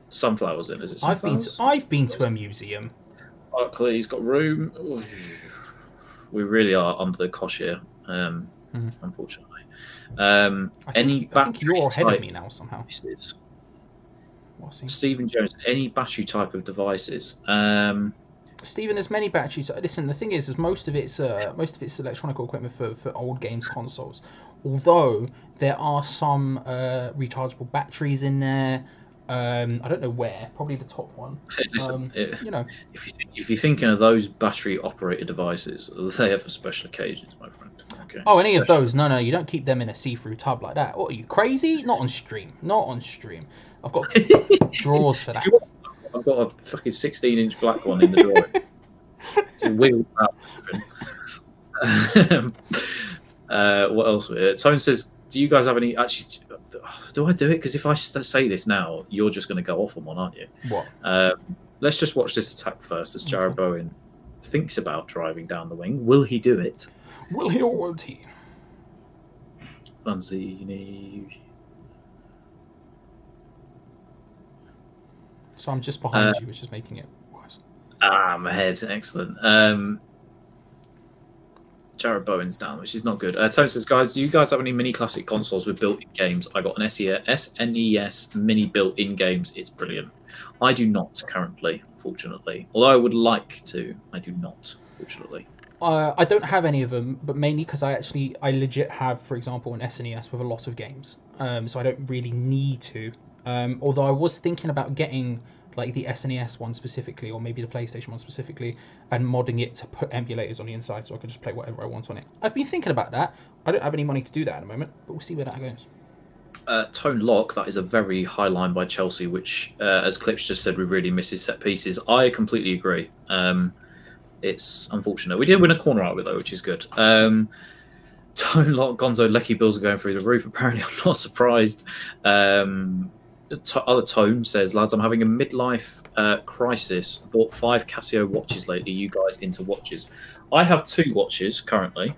S2: sunflowers in, is it sunflowers?
S1: I've been to a museum.
S2: Clearly he's got room. Ooh. We really are under the cosh here, unfortunately.
S1: I think you're ahead of me now somehow.
S2: Stephen Jones, any battery type of devices?
S1: Stephen, there's many batteries. Listen, the thing is most of it's electronic equipment for old games consoles. Although there are some rechargeable batteries in there. I don't know where. Probably the top one.
S2: Listen, if you're thinking of those battery operated devices, they have for special occasions, my friend. Okay.
S1: Oh, any of those? No, you don't keep them in a see-through tub like that. What, are you crazy? Not on stream. I've got drawers for that.
S2: I've got a fucking 16-inch black one in the drawer. To wiggle out. What else? Tone says, do you guys have any... Actually, do I do it? Because if I say this now, you're just going to go off on one, aren't you?
S1: What?
S2: Let's just watch this attack first as Jared Bowen thinks about driving down the wing. Will he do it?
S1: Will he or won't he?
S2: Lanzini.
S1: So I'm just behind you, which is making it worse.
S2: I'm ahead. Excellent. Jared Bowen's down, which is not good. Tony says, guys, do you guys have any mini classic consoles with built-in games? I got an SNES mini built-in games. It's brilliant. I do not currently, fortunately. Although I would like to, I do not, fortunately.
S1: I don't have any of them, but mainly because I legit have, for example, an SNES with a lot of games. So I don't really need to. Although I was thinking about getting like the SNES one specifically, or maybe the PlayStation one specifically, and modding it to put emulators on the inside so I could just play whatever I want on it. I've been thinking about that. I don't have any money to do that at the moment, but we'll see where that goes.
S2: Tone Lock, that is a very high line by Chelsea, which, as Clips just said, we really miss his set pieces. I completely agree. It's unfortunate. We did win a corner out of it, though, which is good. Tone Lock, Gonzo, Lecky bills are going through the roof. Apparently, I'm not surprised. Other Tone says, lads, I'm having a midlife crisis. Bought 5 Casio watches lately. You guys into watches? I have 2 watches currently.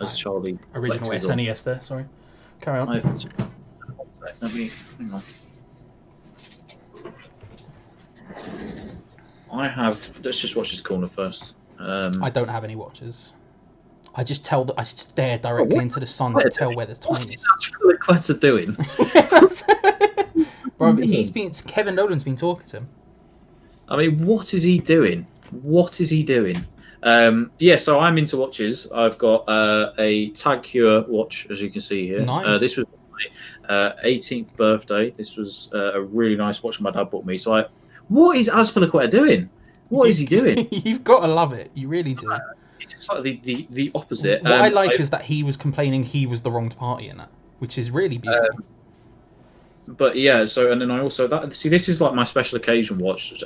S2: As Charlie
S1: original SNES there. Sorry, carry on.
S2: Hang on. I have. Let's just watch this corner first.
S1: I don't have any watches. I just I stare directly into the sun to tell where the time is.
S2: What's Quetta doing?
S1: Bro, Kevin Nolan's been talking to him.
S2: I mean, what is he doing? Yeah, so I'm into watches. I've got a Tag Heuer watch, as you can see here.
S1: Nice.
S2: This was my 18th birthday. This was a really nice watch my dad bought me. So what is Azpilicueta doing? What is he doing?
S1: You've got to love it. You really do.
S2: It's just like the opposite.
S1: What I like is that he was complaining he was the wrong party in that, which is really beautiful.
S2: But yeah, so and then I also this is like my special occasion watch,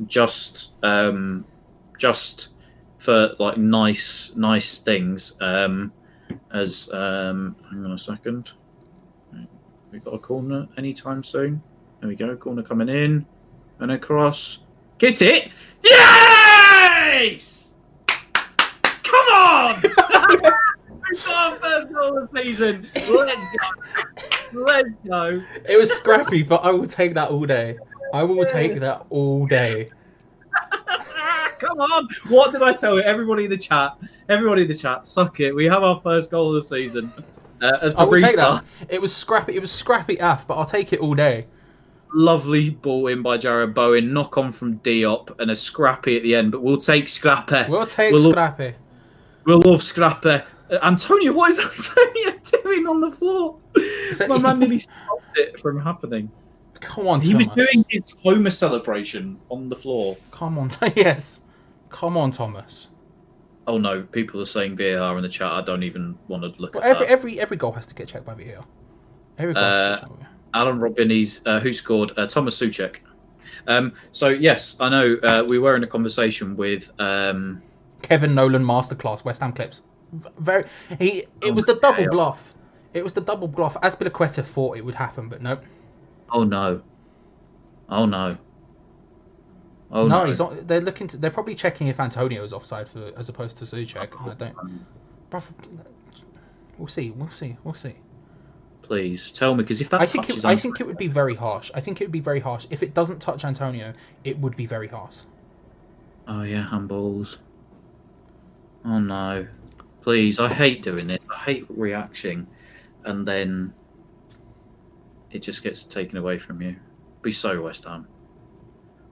S2: just for like nice things. As hang on a second, we got a corner anytime soon. There we go, corner coming in and across. Get it? Yes! Come on! We've got our first goal of the season. Let's go.
S1: It was scrappy, but I will take that all day.
S2: Come on. What did I tell you? Everybody in the chat, suck it. We have our first goal of the season.
S1: I will take that. It was scrappy af, but I'll take it all day.
S2: Lovely ball in by Jared Bowen. Knock on from Diop and a scrappy at the end, but we'll take scrappy.
S1: Scrappy.
S2: We love Scrapper. Antonio, what is Antonio doing on the floor? My man nearly stopped it from happening.
S1: Come on,
S2: He was
S1: Thomas.
S2: doing his Homer celebration on the floor.
S1: Come on, yes. Come on, Thomas.
S2: Oh no, people are saying VAR in the chat. I don't even want to look
S1: Well,
S2: at that.
S1: every goal has to get checked by VAR. Every goal has to get checked by VAR.
S2: Alan Robbini's, who scored? Thomas Souček. So yes, I know we were in a conversation with
S1: Kevin Nolan masterclass, West Ham clips. It was the double bluff. It was the double bluff. Azpilicueta thought it would happen, but nope.
S2: Oh no. Oh no. Oh
S1: no,
S2: no.
S1: he's not. They're looking. They're probably checking if Antonio is offside as opposed to Souček. I don't. Bruv, we'll see. We'll see. We'll see.
S2: Please tell me, because if that
S1: I think it would be very harsh. I think it would be very harsh if it doesn't touch Antonio. It would be very harsh.
S2: Oh yeah, handballs. Oh no. Please, I hate doing this. I hate reacting, and then it just gets taken away from you. Be so West Ham.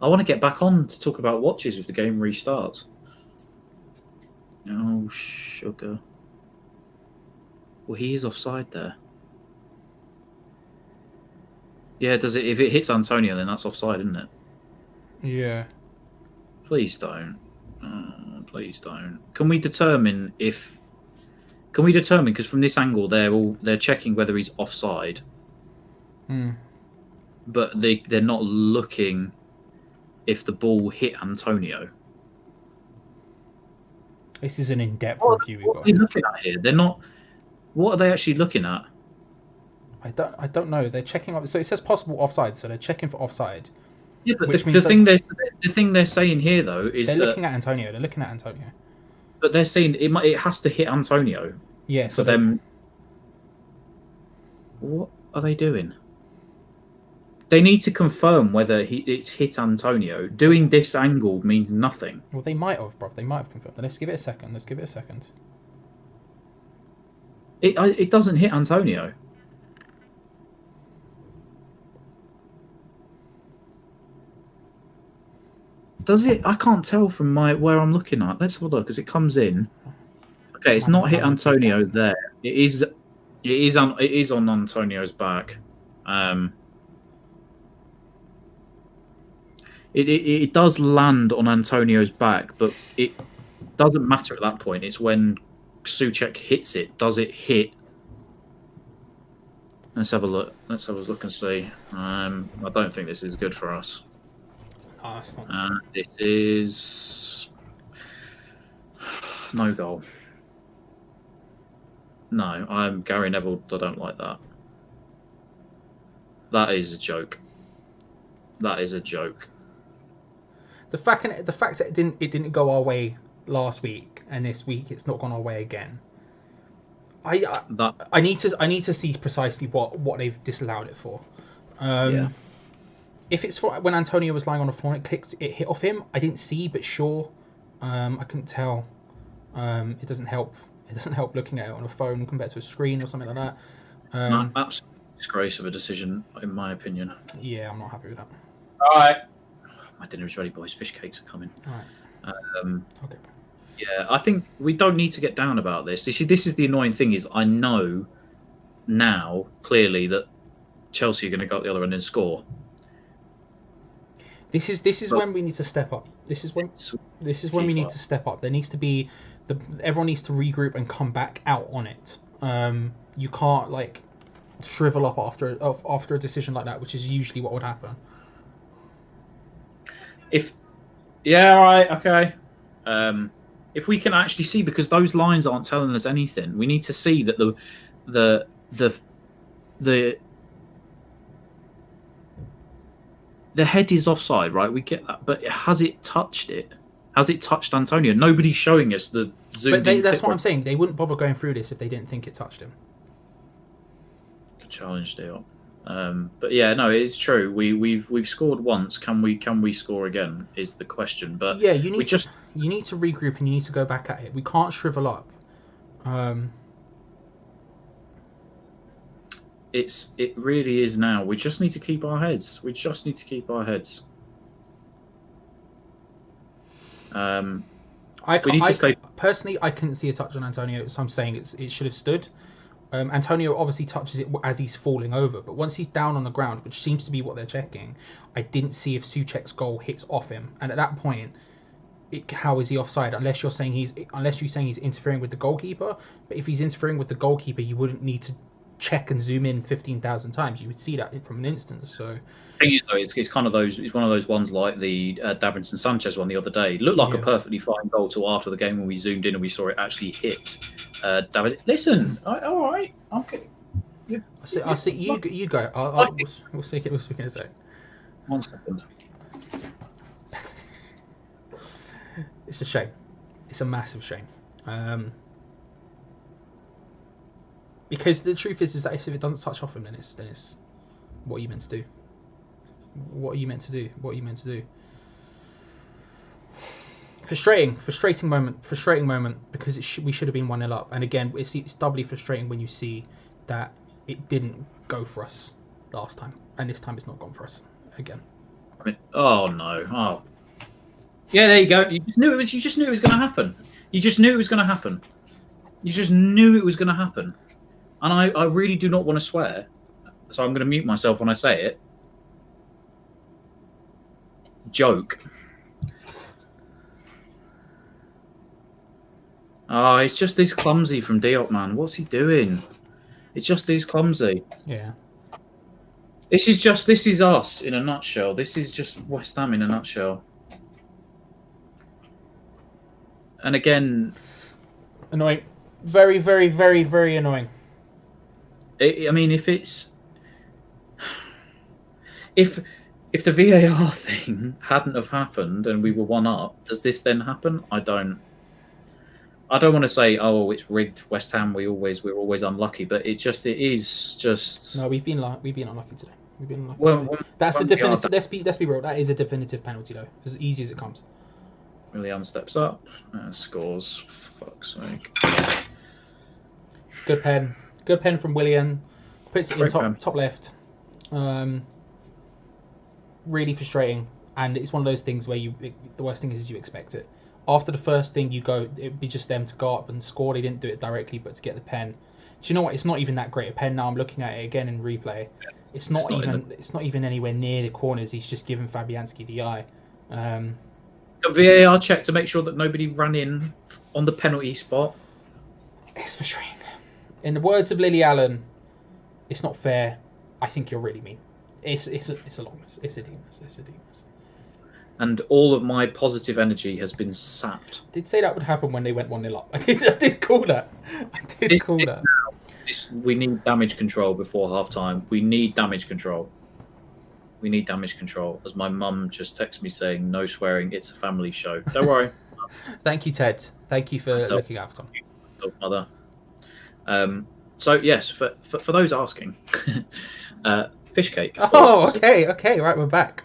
S2: I want to get back on to talk about watches if the game restarts. Oh sugar. Well, he is offside there. Yeah, does it? If it hits Antonio, then that's offside, isn't it?
S1: Yeah.
S2: Please don't. Oh, please don't. Can we determine if? Can we determine, because from this angle they're checking whether he's offside, but they're not looking if the ball hit Antonio.
S1: This is an in-depth review.
S2: What are they looking at here? They're not. What are they actually looking at?
S1: I don't know. They're checking up. So it says possible offside. So they're checking for offside.
S2: Yeah, but the thing they're saying here though is
S1: they're looking at Antonio. They're looking at Antonio.
S2: But they're saying it has to hit Antonio.
S1: Yeah.
S2: For them. What are they doing? They need to confirm whether it's hit Antonio. Doing this angle means nothing.
S1: Well, they might have, bro. They might have confirmed. Let's give it a second.
S2: It doesn't hit Antonio. Does it? I can't tell from where I'm looking at. Let's have a look as it comes in. Okay, it's not hit Antonio there. It is on Antonio's back. It does land on Antonio's back, but it doesn't matter at that point. It's when Souček hits it. Does it hit? Let's have a look. Let's have a look and see. I don't think this is good for us.
S1: Oh, it's not.
S2: This is no goal. No, I'm Gary Neville. I don't like that. That is a joke. That is a joke.
S1: The fact that it didn't go our way last week, and this week it's not gone our way again. I need to see precisely what they've disallowed it for.
S2: Yeah.
S1: If it's for when Antonio was lying on the floor and it hit off him, I didn't see, but sure, I couldn't tell. It doesn't help. It doesn't help looking at it on a phone compared to a screen or something like that.
S2: Absolute disgrace of a decision, in my opinion.
S1: Yeah, I'm not happy with that.
S2: All right. My dinner is ready, boys. Fish cakes are coming.
S1: All right. Okay.
S2: Yeah, I think we don't need to get down about this. You see, this is the annoying thing is I know now clearly that Chelsea are going to go up the other end and score.
S1: This is when we need to step up. This is when we need to step up. There needs to be everyone needs to regroup and come back out on it. You can't shrivel up after a decision like that, which is usually what would happen.
S2: If we can actually see, because those lines aren't telling us anything, we need to see that the head is offside, right? We get that, but has it touched it? Has it touched Antonio? Nobody's showing us the zoom.
S1: But that's what I'm saying. They wouldn't bother going through this if they didn't think it touched him.
S2: Good challenge deal. But yeah, no, it's true. We've scored once. Can we score again? Is the question. But
S1: yeah, you need to regroup and you need to go back at it. We can't shrivel up.
S2: It really is now. We just need to keep our heads. We need to stay.
S1: Personally, I couldn't see a touch on Antonio, so I'm saying it should have stood. Antonio obviously touches it as he's falling over, but once he's down on the ground, which seems to be what they're checking, I didn't see if Souček's goal hits off him. And at that point, how is he offside? Unless you're saying he's interfering with the goalkeeper. But if he's interfering with the goalkeeper, you wouldn't need to check and zoom in 15,000 times. You would see that from an instant. So
S2: The thing is, though, it's kind of those. It's one of those ones like the Davinson Sanchez one the other day. It looked like a perfectly fine goal till after the game when we zoomed in and we saw it actually hit. David, listen, all right, okay.
S1: I'll see. You go. We'll see in a sec.
S2: 1 second.
S1: It's a shame. It's a massive shame. Because the truth is that if it doesn't touch off him, then it's what are you meant to do? What are you meant to do? Frustrating moment because we should have been 1-0 up. And again, it's doubly frustrating when you see that it didn't go for us last time, and this time it's not gone for us again.
S2: Oh no! Oh, yeah. There you go. You just knew it was going to happen. You just knew it was going to happen. And I really do not want to swear, so I'm going to mute myself when I say it. Joke. Oh, it's just this clumsy from Diop, man. What's he doing? It's just this clumsy.
S1: Yeah.
S2: This is us in a nutshell. This is just West Ham in a nutshell. And again,
S1: annoying. Very, very, very, very annoying.
S2: I mean, if the VAR thing hadn't have happened and we were 1-up, does this then happen? I don't want to say, oh, it's rigged. West Ham, we're always unlucky, but it is just.
S1: No, we've been unlucky today. We've been unlucky.
S2: Well,
S1: that's a definitive. Let's be real. That is a definitive penalty, though. As easy as it comes.
S2: Willian steps up, scores. Fuck's sake.
S1: Good pen from Willian. Puts it in top left. Really frustrating, and it's one of those things where the worst thing is you expect it. After the first thing, it'd be just them to go up and score. They didn't do it directly, but to get the pen. Do you know what? It's not even that great a pen. Now I'm looking at it again in replay. It's not even anywhere near the corners. He's just given Fabianski the eye.
S2: A VAR check to make sure that nobody ran in on the penalty spot.
S1: It's frustrating. In the words of Lily Allen, it's not fair. I think you're really mean. It's a longness. It's a deepness. And
S2: all of my positive energy has been sapped.
S1: I did say that would happen when they went 1-0 up. I did call that.
S2: We need damage control before half time. We need damage control. As my mum just texted me saying, no swearing, it's a family show. Don't worry.
S1: Thank you, Ted. Thank you for looking after Tom.
S2: Mother. So yes, for those asking, fish cake.
S1: Oh, okay, right, we're back.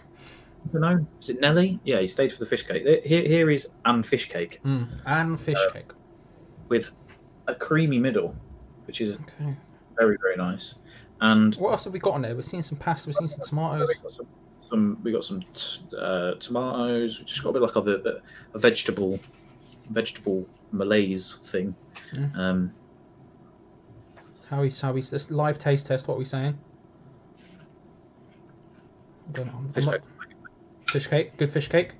S2: I don't know. Is it Nelly? Yeah, he stayed for the fish cake. Here is Anne fish cake.
S1: Anne fish cake
S2: with a creamy middle, which is very, very nice. And
S1: what else have we got on there? We're seeing some pasta. We're seeing some tomatoes.
S2: We got some tomatoes. We just got a bit like a vegetable malaise thing.
S1: How we this live taste test? What are we saying? Fish cake. Good fish cake.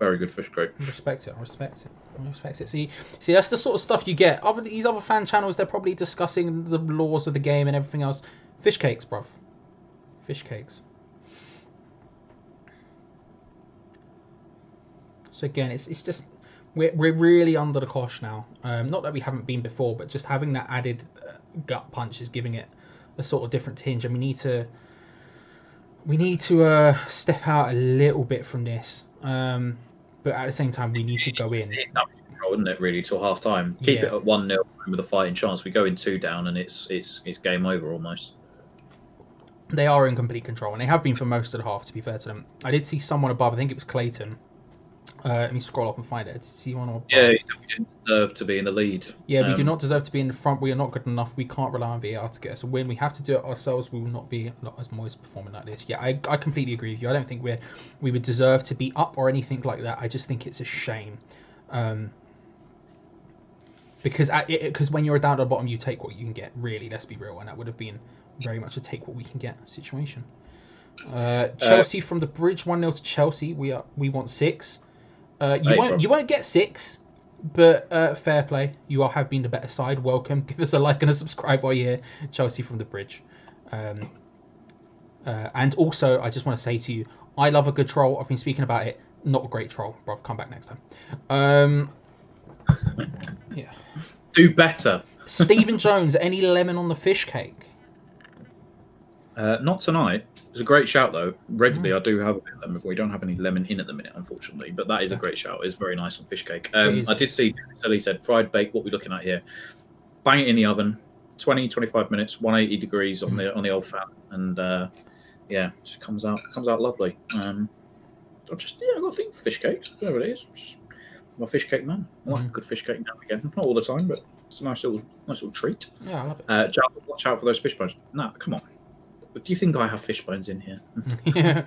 S2: Very good fish cake.
S1: I respect it. See, that's the sort of stuff you get. These other fan channels, they're probably discussing the laws of the game and everything else. Fish cakes, bruv. Fish cakes. So again, it's just we're really under the cosh now. Not that we haven't been before, but just having that added gut punch is giving it a sort of different tinge, and we need to step out a little bit from this. But at the same time, we need to go in.
S2: It's damage control, isn't it, really, till half time? Keep it at 1-0 with a fighting chance. We go in 2 down and it's game over almost.
S1: They are in complete control, and they have been for most of the half, to be fair to them. I did see someone above, I think it was Clayton. Let me scroll up and find it. Did you see one above?
S2: Yeah, we didn't deserve to be in the lead.
S1: Yeah, we do not deserve to be in the front. We are not good enough. We can't rely on VAR to get us a win. We have to do it ourselves. We will not as Moyes performing like this. Yeah, I completely agree with you. I don't think we would deserve to be up or anything like that. I just think it's a shame. Because when you're down at the bottom, you take what you can get. Really, let's be real, and that would have been very much a take what we can get situation. Chelsea from the bridge, 1-0 to Chelsea. We want 6. You won't get 6, but fair play. You all have been the better side. Welcome. Give us a like and a subscribe while you're here. Chelsea from the bridge. And also, I just want to say to you, I love a good troll. I've been speaking about it. Not a great troll, bro. Come back next time. Yeah.
S2: Do better.
S1: Stephen Jones, any lemon on the fish cake?
S2: Not tonight. It's a great shout, though. Regularly, I do have a bit of lemon. We don't have any lemon in at the minute, unfortunately. But that is a great shout. It's very nice on fish cake. I did see, Sally said, fried bake, what we're looking at here. Bang it in the oven, 20, 25 minutes, 180 degrees on the old fan. And, yeah, just comes out lovely. I got to think fish cakes, whatever it is. I'm a fish cake man. I like a good fish cake now and again. Not all the time, but it's a nice little treat.
S1: Yeah, I love it.
S2: Java, watch out for those fish bones. No, come on. But do you think I have fish bones in here?
S1: Yeah.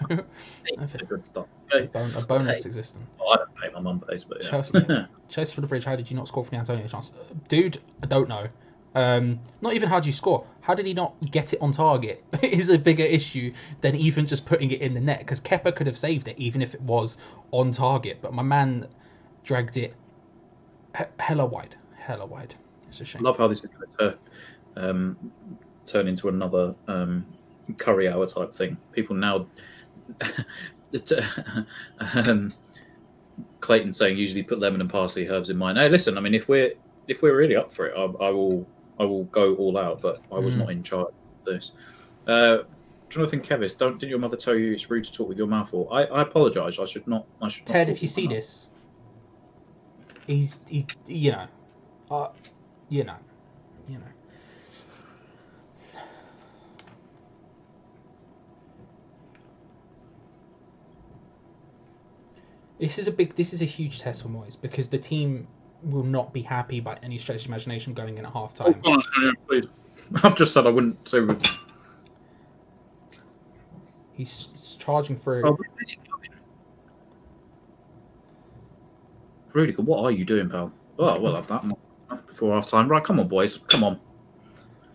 S2: Good stuff. Okay.
S1: A bonus existence.
S2: Oh, I don't pay my mum pays, but yeah.
S1: Chelsea for the bridge. How did you not score from the Antonio chance? Dude, I don't know. Not even how did you score. How did he not get it on target is a bigger issue than even just putting it in the net. Because Kepa could have saved it even if it was on target. But my man dragged it hella wide. It's a shame.
S2: I love how this is going to turn into another curry hour type thing. People now, Clayton saying usually put lemon and parsley herbs in mine. Hey, listen, I mean, if we're really up for it, I will go all out. But I was not in charge of this. Jonathan Kevis, didn't your mother tell you it's rude to talk with your mouth full? I apologise. I should not.
S1: Ted, if you see this, he's you know. This is a huge test for Moyes because the team will not be happy by any stretch of imagination going in at half time.
S2: Oh, please. I've just said I wouldn't say with.
S1: He's charging through.
S2: Oh, where's he going? Really good. What are you doing, pal? Oh, we'll have that before half time. Right, come on, boys. Come on.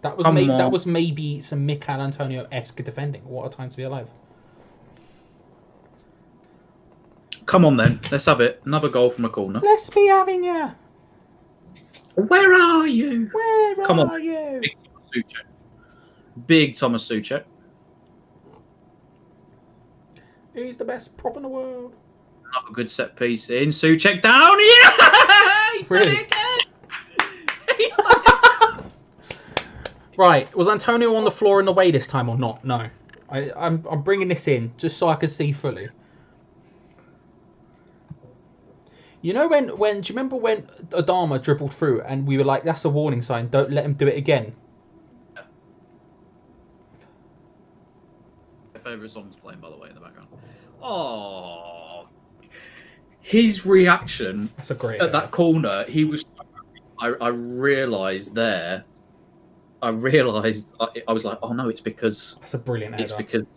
S1: That was maybe some Mikel Antonio-esque defending. What a time to be alive.
S2: Come on, then. Let's have it. Another goal from a corner.
S1: Let's be having ya.
S2: Where are you?
S1: Come on. You?
S2: Big Thomas Souček.
S1: He's the best prop in the world.
S2: Another good set piece in. Souček down. Yeah! He's
S1: really?
S2: He's done it.
S1: Right. Was Antonio on the floor in the way this time or not? No. I'm bringing this in just so I can see fully. You know when do you remember when Adama dribbled through and we were like, that's a warning sign, don't let him do it again?
S2: My favourite song's playing, by the way, in the background. Oh, his reaction
S1: that's a great
S2: at that corner, he was I realised I was like, oh no, it's because
S1: that's a brilliant header.
S2: It's because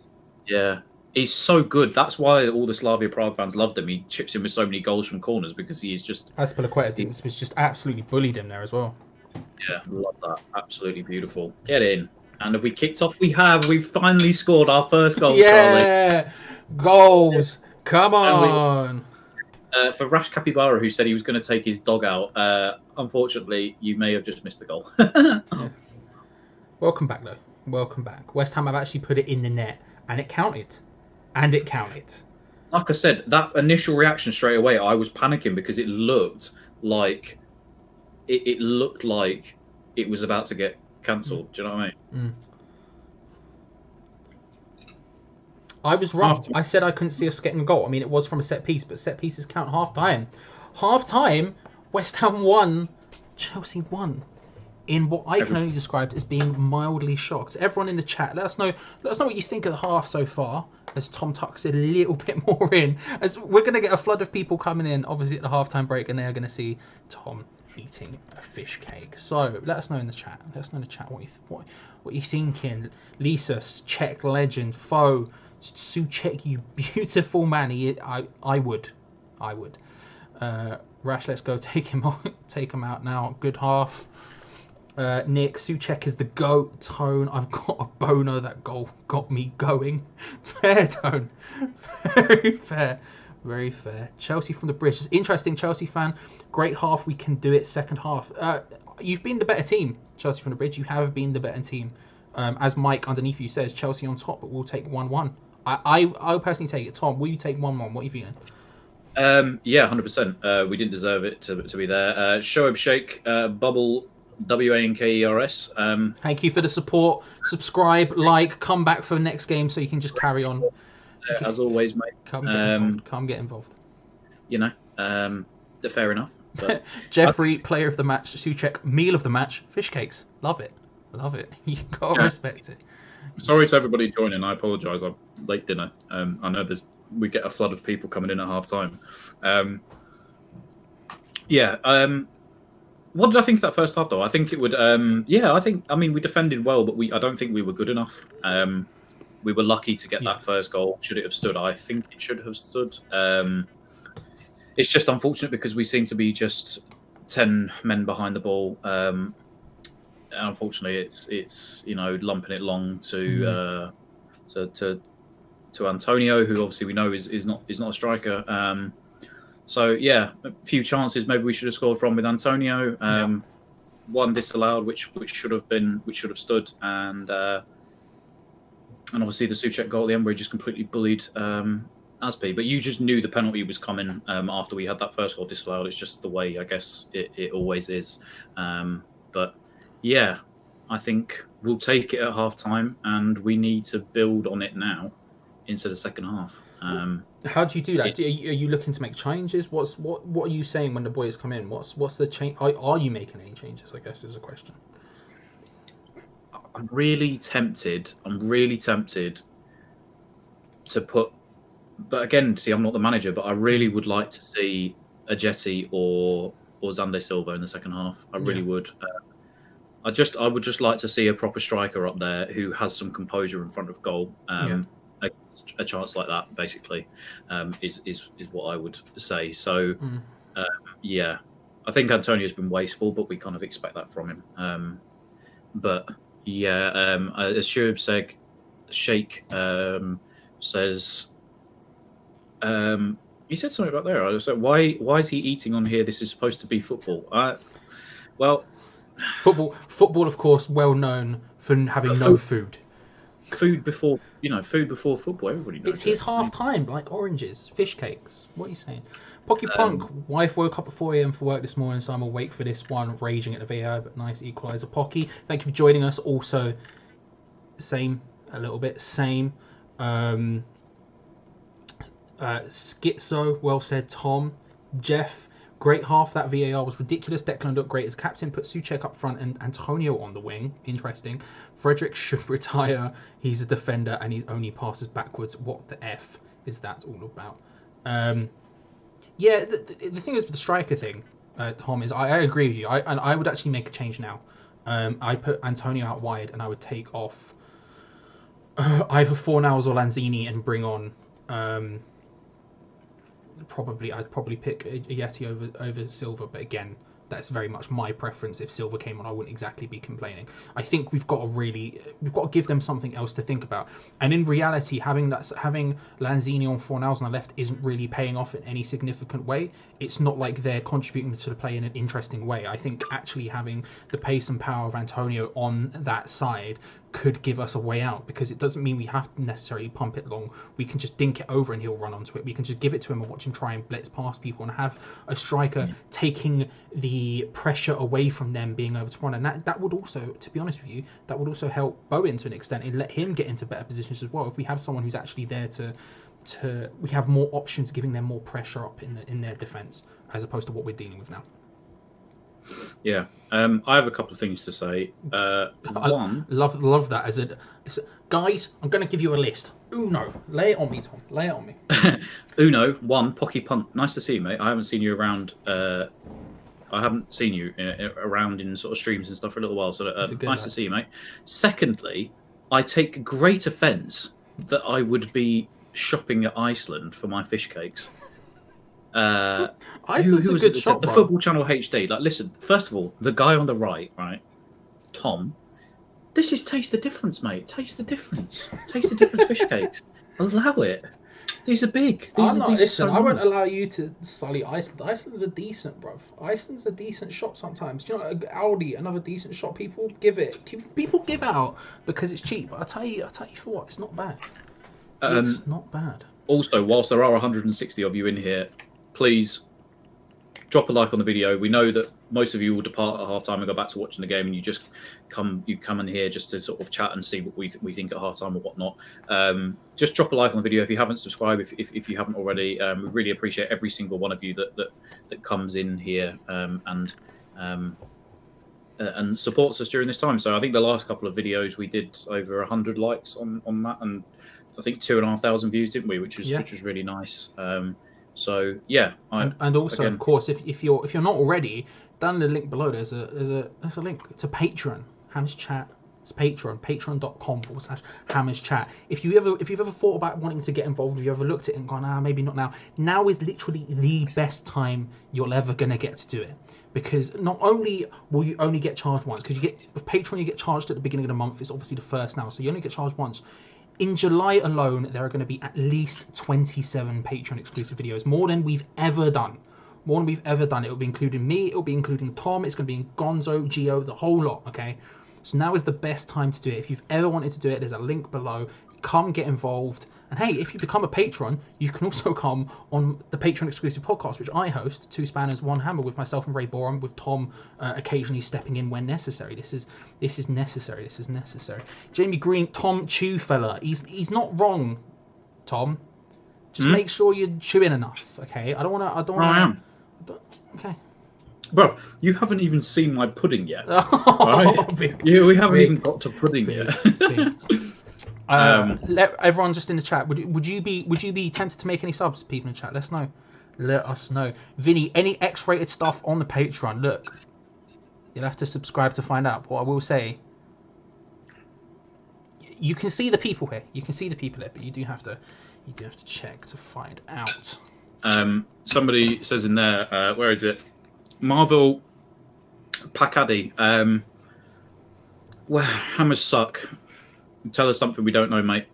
S2: he's so good. That's why all the Slavia Prague fans loved him. He chips in with so many goals from corners because he is just...
S1: Azpilicueta was just absolutely bullied him there as well.
S2: Yeah, love that. Absolutely beautiful. Get in. And have we kicked off? We have. We've finally scored our first goal,
S1: yeah!
S2: Charlie.
S1: Goals! Come on!
S2: For Rash Capybara, who said he was going to take his dog out, unfortunately, you may have just missed the goal.
S1: Yeah. Welcome back, though. Welcome back. West Ham have actually put it in the net, and it counted.
S2: Like I said, that initial reaction straight away, I was panicking because it looked like it was about to get cancelled. Do you know what I mean?
S1: I was wrong. I said I couldn't see us getting a goal. I mean, it was from a set piece, but set pieces count half time. Half time, West Ham won, Chelsea won. In what I can only describe as being mildly shocked. Everyone in the chat, let us know what you think of the half so far. As Tom tucks it a little bit more in, as we're going to get a flood of people coming in, obviously at the halftime break, and they are going to see Tom eating a fish cake. So let us know in the chat. Let us know in the chat what you're thinking. Lisa, Czech legend, Souček, you beautiful man. I would. Rash, let's go. Take him out now. Good half. Nick, Suchek is the GOAT. Tone, I've got a boner. That goal got me going. Fair, Tone. Very fair. Very fair. Chelsea from the bridge. It's interesting, Chelsea fan. Great half. We can do it. Second half. You've been the better team, Chelsea from the bridge. You have been the better team. As Mike underneath you says, Chelsea on top, but we'll take 1-1. I'll personally take it. Tom, will you take 1-1? What are you feeling?
S2: Yeah, 100%. We didn't deserve it to be there. Shoaib Sheikh, Bubble, WANKERS.
S1: Thank you for the support. Subscribe, like, come back for the next game so you can just carry on.
S2: As always, mate.
S1: Come get involved.
S2: You know, fair enough. But
S1: Jeffrey, player of the match. Suchek, meal of the match. Fish cakes. Love it. Love it. You gotta respect it.
S2: Sorry to everybody joining. I apologise. I'm late dinner. I know we get a flood of people coming in at half time. What did I think of that first half, though? I think it would. I mean, we defended well, but I don't think we were good enough. We were lucky to get that first goal. Should it have stood? I think it should have stood. It's just unfortunate because we seem to be just 10 men behind the ball. And unfortunately, it's lumping it long to Antonio, who obviously we know is not a striker. So yeah, a few chances maybe we should have scored from with Antonio. One disallowed, which should have stood, and obviously the Suchek goal at the end where he just completely bullied Aspi. But you just knew the penalty was coming after we had that first goal disallowed. It's just the way, I guess, it always is. But yeah, I think we'll take it at half time, and we need to build on it now instead of second half.
S1: How do you do that? Are you looking to make changes? What are you saying when the boys come in? What's the change? Are you making any changes? I guess is a question.
S2: I'm really tempted to put, but again, see, I'm not the manager, but I really would like to see a Jetty or Xande Silva in the second half. I really would. I would just like to see a proper striker up there who has some composure in front of goal. A chance like that, basically, is what I would say. So, I think Antonio's been wasteful, but we kind of expect that from him. But yeah, as Shoaib Sheikh says, he said something about there. I was like, why is he eating on here? This is supposed to be football. Well,
S1: football, of course, well known for having no food.
S2: Food before football. Everybody knows.
S1: It's his half time, like oranges, fish cakes. What are you saying? Pocky Punk, wife woke up at 4 a.m. for work this morning, so I'm awake for this one, raging at the VAR, but nice equaliser. Pocky, thank you for joining us. Also, same. Schizo, well said, Tom. Jeff, great half. That VAR was ridiculous. Declan looked great as captain. Put Suchek up front and Antonio on the wing. Interesting. Frederick should retire. He's a defender and he only passes backwards. What the F is that all about? The thing is with the striker thing, Tom, is I agree with you. I would actually make a change now. I put Antonio out wide and I would take off either Fornals or Lanzini and bring on... I'd probably pick a Yeti over Silva, but again, that's very much my preference. If Silva came on, I wouldn't exactly be complaining. I think we've got to give them something else to think about. And in reality, having Lanzini on Fornals on the left isn't really paying off in any significant way. It's not like they're contributing to the play in an interesting way. I think actually having the pace and power of Antonio on that side could give us a way out, because it doesn't mean we have to necessarily pump it long. We can just dink it over and he'll run onto it. We can just give it to him and watch him try and blitz past people and have a striker taking the pressure away from them being able to run. And that would also, to be honest with you, that would also help Bowen to an extent and let him get into better positions as well. If we have someone who's actually there we have more options, giving them more pressure up in their defence as opposed to what we're dealing with now.
S2: Yeah, I have a couple of things to say. One,
S1: love that. Guys, I'm going to give you a list. Uno, lay it on me, Tom. Lay it on me.
S2: Uno, one, Pocky Punt. Nice to see you, mate. I haven't seen you around. I haven't seen you around in sort of streams and stuff for a little while. So nice to see you, mate. Secondly, I take great offence that I would be shopping at Iceland for my fish cakes.
S1: Iceland's a
S2: was
S1: good
S2: it?
S1: shot,
S2: The
S1: bro.
S2: Football Channel HD. Like, listen. First of all, the guy on the right, Tom. This is taste the difference, mate. Taste the difference. Taste the difference. Fish cakes. Allow it. These are big.
S1: I'm not.
S2: These are
S1: Listen,
S2: so
S1: I won't
S2: nice.
S1: allow you to sully Iceland. Iceland's a decent, bruv. Iceland's a decent shop sometimes. Do you know Aldi, another decent shop? People give out because it's cheap. But I tell you for what, it's not bad. It's not bad.
S2: Also, whilst there are 160 of you in here, please drop a like on the video. We know that most of you will depart at half time and go back to watching the game, and you just come in here just to sort of chat and see what we think at half time or whatnot. Just drop a like on the video if you haven't subscribed. If you haven't already, we really appreciate every single one of you that comes in here and supports us during this time. So I think the last couple of videos we did over 100 likes on that, and I think 2,500 views, didn't we? Which was really nice. So yeah,
S1: and also
S2: again,
S1: of course, if you're not already, down in the link below there's a link to Patreon. Hammers Chat. It's Patreon. Patreon.com/Hammers Chat. If you've ever thought about wanting to get involved, if you ever looked at it and gone, maybe not now. Now is literally the best time you're ever gonna get to do it. Because not only will you only get charged once, because with Patreon you get charged at the beginning of the month. It's obviously the first now, so you only get charged once. In July alone, there are going to be at least 27 Patreon exclusive videos, more than we've ever done. It will be including me, it will be including Tom, it's going to be Gonzo, Geo, the whole lot, okay? So now is the best time to do it. If you've ever wanted to do it, there's a link below. Come get involved. And hey, if you become a patron, you can also come on the Patreon exclusive podcast, which I host, Two Spanners, One Hammer, with myself and Ray Borum, with Tom occasionally stepping in when necessary. This is necessary. This is necessary. Jamie Green, Tom Chew fella, he's not wrong, Tom. Just make sure you're chewing enough, okay? I don't want to. Okay.
S2: Bro, you haven't even seen my pudding yet. Right? We haven't even got to pudding yet.
S1: Let everyone just in the chat. Would you be tempted to make any subs? People in the chat, let us know. Vinny, any X-rated stuff on the Patreon? Look, you'll have to subscribe to find out. What I will say, you can see the people here. But you do have to check to find out.
S2: Somebody says in there, where is it? Marvel Pacaddy. Well, hammers suck. Tell us something we don't know, mate.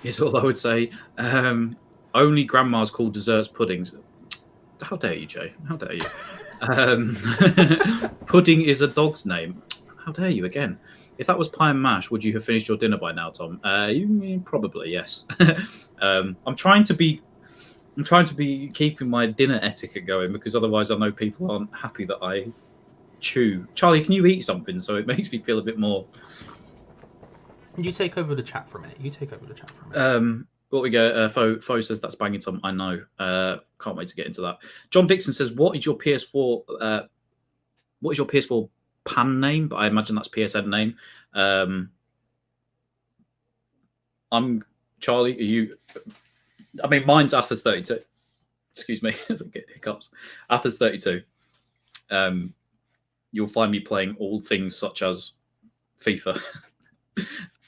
S2: Is all I would say. Only grandmas call desserts puddings. How dare you, Jay? How dare you? Pudding is a dog's name. How dare you again? If that was pie and mash, would you have finished your dinner by now, Tom? Probably, yes. I'm trying to be keeping my dinner etiquette going, because otherwise I know people aren't happy that I chew. Charlie, can you eat something so it makes me feel a bit more?
S1: You take over the chat for a minute.
S2: What we go? Fo says that's banging, Tom. I know. Can't wait to get into that. John Dixon says, "What is your PS4? What is your PS4 PAN name?" But I imagine that's PSN name. I'm Charlie. Are you? I mean, mine's Athers 32. Excuse me, as I get hiccups. Athers 32. You'll find me playing all things such as FIFA.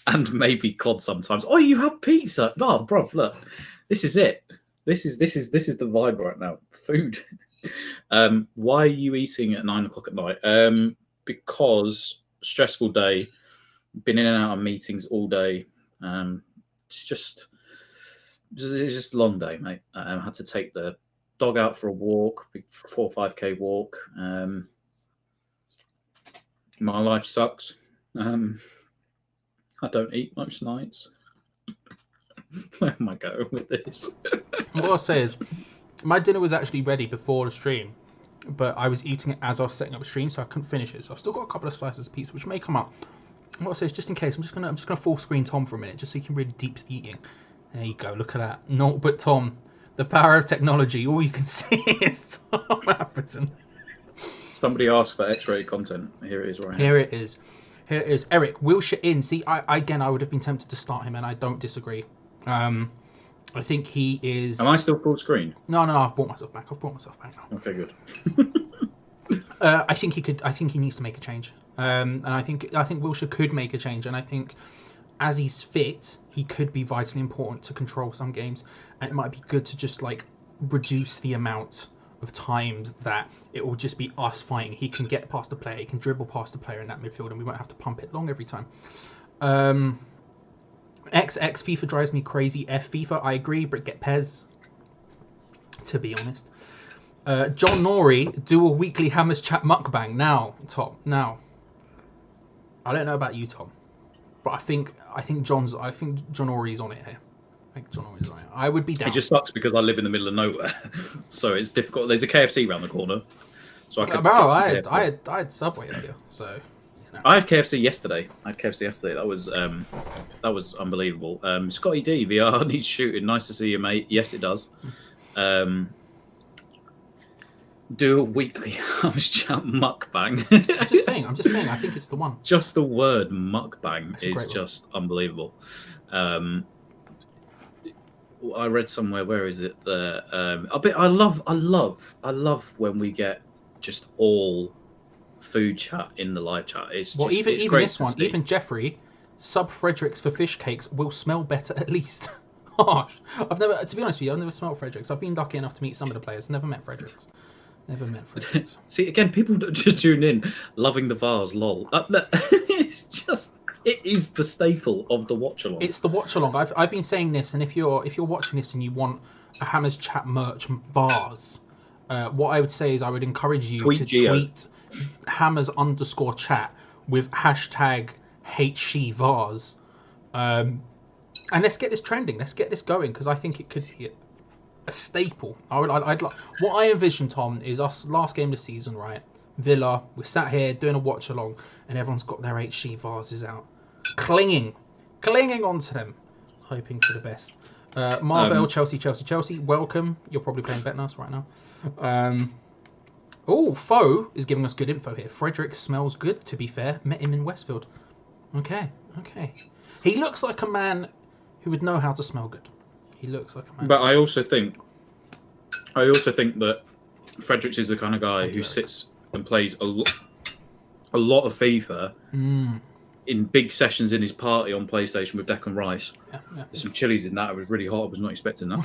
S2: And maybe COD sometimes. Oh, you have pizza? No, bro, look, this is it. This is the vibe right now. Food. Why are you eating at 9 o'clock at night? Because stressful day. Been in and out of meetings all day. It's just a long day, mate. I had to take the dog out for a walk, 4 or 5k walk. My life sucks. I don't eat most nights. Where am I going with this?
S1: What I'll say is, my dinner was actually ready before the stream, but I was eating it as I was setting up the stream, so I couldn't finish it. So I've still got a couple of slices of pizza, which may come up. What I'll say is, just in case, I'm just gonna full screen Tom for a minute, just so you can really deep eating. There you go. Look at that. No, but Tom, the power of technology. All you can see is Tom Atherton. Somebody
S2: asked for X-ray content. Here it is, right
S1: here. Here it is. Eric, Wilshere in. See, I would have been tempted to start him, and I don't disagree. I think he is.
S2: Am I still full screen?
S1: No. I've brought myself back. Now.
S2: Okay, good.
S1: I think he could. I think he needs to make a change. And I think Wilshere could make a change. And I think, as he's fit, he could be vitally important to control some games. And it might be good to just reduce the amount of times that it will just be us fighting. He can get past the player, he can dribble past the player in that midfield, and we won't have to pump it long every time. XX FIFA drives me crazy. F FIFA, I agree, but get Pez. To be honest, John Nori, do a weekly Hammers Chat mukbang now, Tom. Now, I don't know about you, Tom, but I think John Nori's on it here. I think John Nori's on it. I would be down.
S2: It just sucks because I live in the middle of nowhere, so it's difficult. There's a KFC around the corner, so I could.
S1: I had Subway earlier, so. You know.
S2: I had KFC yesterday. That was unbelievable. Scotty D, VR needs shooting. Nice to see you, mate. Yes, it does. Do a weekly Hammers Chat mukbang.
S1: I'm just saying. I think it's the one.
S2: Just the word mukbang is
S1: just
S2: unbelievable. I read somewhere. Where is it? I love when we get just all food chat in the live chat. Even
S1: this one, even Jeffrey, sub Fredericks for fish cakes will smell better at least. Gosh, to be honest with you, I've never smelled Fredericks. I've been lucky enough to meet some of the players. Never met Fredericks.
S2: See, again, people don't just tune in, loving the vase, lol. It is the staple of the watch along.
S1: It's the watch along. I've been saying this, and if you're watching this and you want a Hammers Chat merch vase, what I would say is I would encourage you to tweet Hammers_chat with hashtag HC and let's get this trending. Let's get this going because I think it could be a staple. What I envision, Tom, is us last game of the season, right? Villa, we're sat here doing a watch along, and everyone's got their HC vases out, clinging onto them, hoping for the best. Marvel, Chelsea. Welcome. You're probably playing better than us right now. Foe is giving us good info here. Frederick smells good. To be fair, met him in Westfield. Okay. He looks like a man who would know how to smell good. He looks like a man.
S2: But I also think that Fredericks is the kind of guy who sits and plays a lot of FIFA in big sessions in his party on PlayStation with Declan Rice.
S1: Yeah.
S2: There's some chilies in that. It was really hot. I was not expecting that.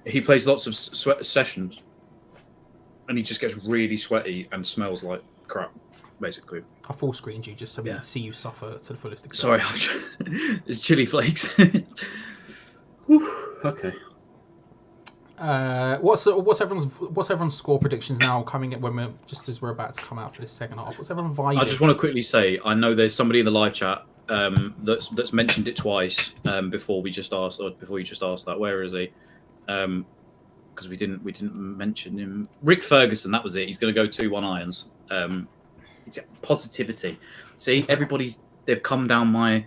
S2: He plays lots of sessions, and he just gets really sweaty and smells like crap, basically.
S1: I full screened you just so we can see you suffer to the fullest extent.
S2: Sorry, it's chili flakes. Okay.
S1: What's everyone's score predictions now coming in when we're about to come out for this second half? What's everyone vibing?
S2: I just want to quickly say I know there's somebody in the live chat that's mentioned it twice before you just asked that. Where is he? Because we didn't mention him. Rick Ferguson, that was it. He's going to go 2-1 irons. It's positivity. See, they've come down my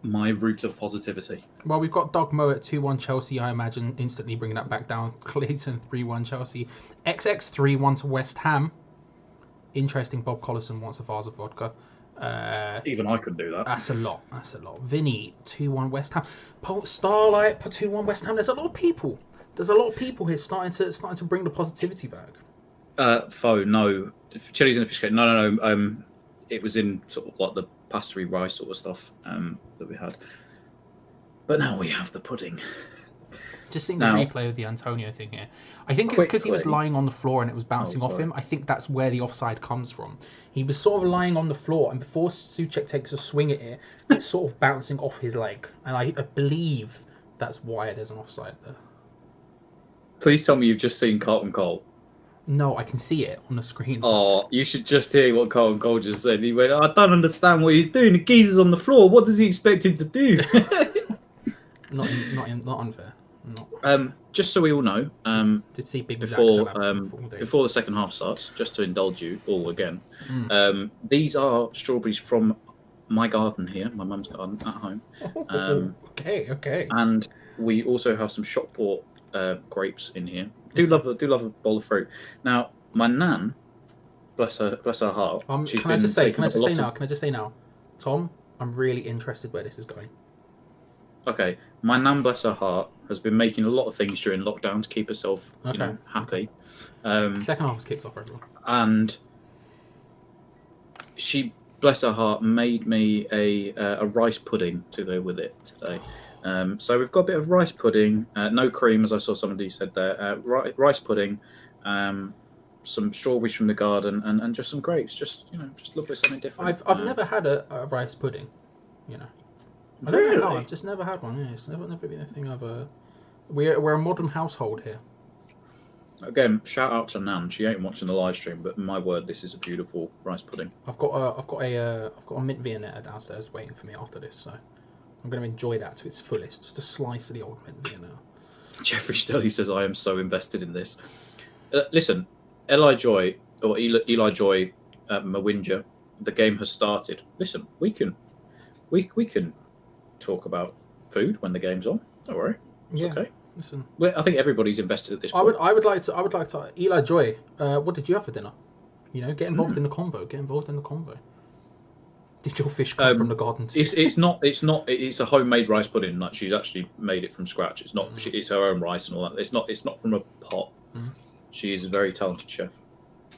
S2: route of positivity.
S1: Well, we've got Doug Moe at 2-1 Chelsea, I imagine, instantly bringing that back down. Clayton 3-1 Chelsea. XX 3-1 to West Ham. Interesting, Bob Collison wants a vase of vodka.
S2: Even I could do that.
S1: That's a lot. Vinny 2-1 West Ham. Starlight 2-1 West Ham. There's a lot of people. Here starting to bring the positivity back.
S2: Foe, no. Chili's in the fish cake. No. It was in sort of like the pastry rice sort of stuff that we had. But now we have the pudding.
S1: Just seeing the replay of the Antonio thing here. I think it's because he was lying on the floor and it was bouncing off him. I think that's where the offside comes from. He was sort of lying on the floor, and before Souček takes a swing at it, it's sort of bouncing off his leg. And I believe that's why there's an offside there.
S2: Please tell me you've just seen Carlton Cole.
S1: No, I can see it on the screen.
S2: Oh, you should just hear what Carlton Cole just said. He went, I don't understand what he's doing. The geezer's on the floor. What does he expect him to do?
S1: Not unfair.
S2: Just so we all know, before the second half starts, just to indulge you all again, these are strawberries from my garden here, my mum's garden at home.
S1: Okay.
S2: And we also have some shop bought grapes in here. Do love a bowl of fruit. Now, my nan, bless her heart.
S1: Can I just say now, Tom, I'm really interested where this is going.
S2: Okay, my nan, bless her heart, has been making a lot of things during lockdown to keep herself, happy.
S1: Second half has kicked off, everyone.
S2: And she, bless her heart, made me a rice pudding to go with it today. So we've got a bit of rice pudding, no cream, as I saw somebody said there. Rice pudding, some strawberries from the garden, and just some grapes. Just just a little bit of something different.
S1: I've never had a rice pudding. You know, I don't know how. I've just never had one. Yeah, it's never been a thing I've. We're a modern household here.
S2: Again, shout out to Nan. She ain't watching the live stream, but my word, this is a beautiful rice pudding.
S1: I've got a mint Viennetta downstairs waiting for me after this, so I'm going to enjoy that to its fullest. Just a slice of the old mint Viennetta.
S2: Jeffrey Stelly says, "I am so invested in this." Listen, Eli Joy Mawinja, the game has started. Listen, we can talk about food when the game's on. Don't worry, it's okay.
S1: Listen,
S2: I think everybody's invested at this point.
S1: I would like to. Eli Joy, what did you have for dinner? Get involved in the convo. Get involved in the convo. Did your fish come from the garden too?
S2: It's not. It's a homemade rice pudding. Like, she's actually made it from scratch. It's not. It's her own rice and all that. It's not from a pot. Mm. She is a very talented chef.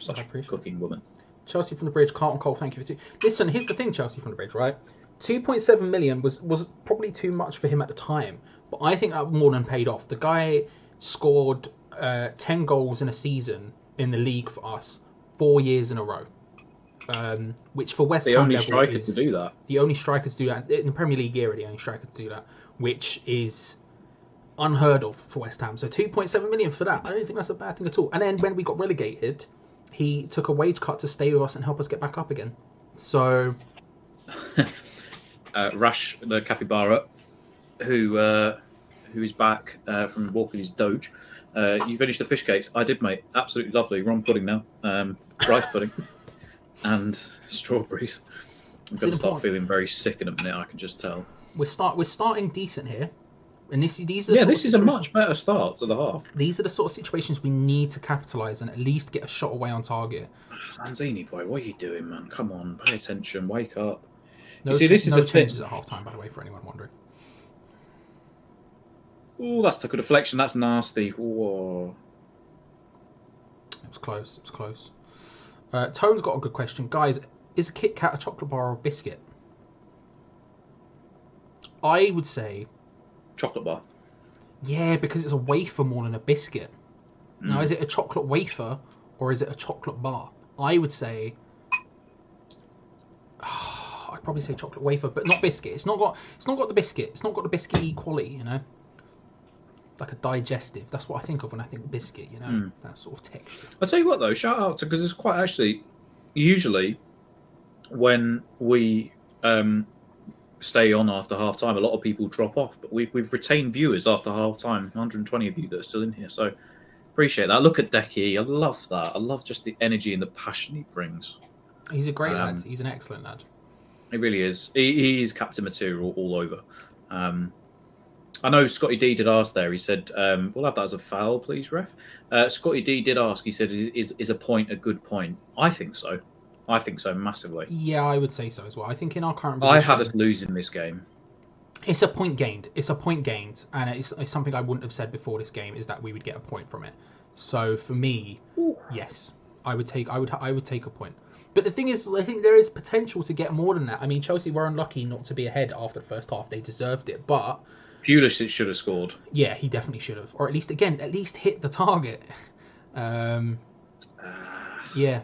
S2: Such a cooking woman.
S1: Chelsea from the Bridge, Carlton Cole, thank you for Listen, here's the thing, Chelsea from the Bridge, right? 2.7 million was probably too much for him at the time, but I think that more than paid off. The guy scored 10 goals in a season in the league for us 4 years in a row, which for West Ham
S2: level is the only striker to do that.
S1: The only striker to do that in the Premier League era. The only striker to do that, which is unheard of for West Ham. So 2.7 million for that, I don't think that's a bad thing at all. And then when we got relegated, he took a wage cut to stay with us and help us get back up again. So
S2: Rash the capybara, who is back from walking his doge. You finished the fish cakes. I did, mate. Absolutely lovely. Rum pudding now. Rice pudding and strawberries. I'm going to start feeling very sick in a minute. I can just tell.
S1: We're starting decent here, and this is
S2: a much better start to the half.
S1: These are the sort of situations we need to capitalise and at least get a shot away on target.
S2: Lanzini boy, what are you doing, man? Come on, pay attention, wake up.
S1: No changes at half time, by the way, for anyone wondering.
S2: Oh, that's took a deflection. That's nasty. Whoa.
S1: It was close. Tone's got a good question. Guys, is a Kit Kat a chocolate bar or a biscuit? I would say...
S2: chocolate bar.
S1: Yeah, because it's a wafer more than a biscuit. Now, is it a chocolate wafer or is it a chocolate bar? I would say... I'd probably say chocolate wafer, but not biscuit. It's not got the biscuit. It's not got the biscuity quality, like a digestive. That's what I think of when I think biscuit, that sort of texture.
S2: I'll tell you what, though, shout out to, because it's quite actually, usually when we stay on after half time, a lot of people drop off, but we've retained viewers after half time, 120 of you that are still in here, so appreciate that. Look at Decky, I love that. I love just the energy and the passion he brings.
S1: He's a great lad. He's an excellent lad.
S2: He really is. He's captain material all over. I know Scotty D did ask there. He said, we'll have that as a foul, please, ref. Scotty D did ask. He said, is a point a good point? I think so. I think so massively.
S1: Yeah, I would say so as well. I think in our current position...
S2: I had us losing this game.
S1: It's a point gained. And it's something I wouldn't have said before this game, is that we would get a point from it. So for me, yes, I would take a point. But the thing is, I think there is potential to get more than that. I mean, Chelsea were unlucky not to be ahead after the first half. They deserved it, but...
S2: Pulisic should have scored.
S1: Yeah, he definitely should have. Or at least hit the target. Yeah.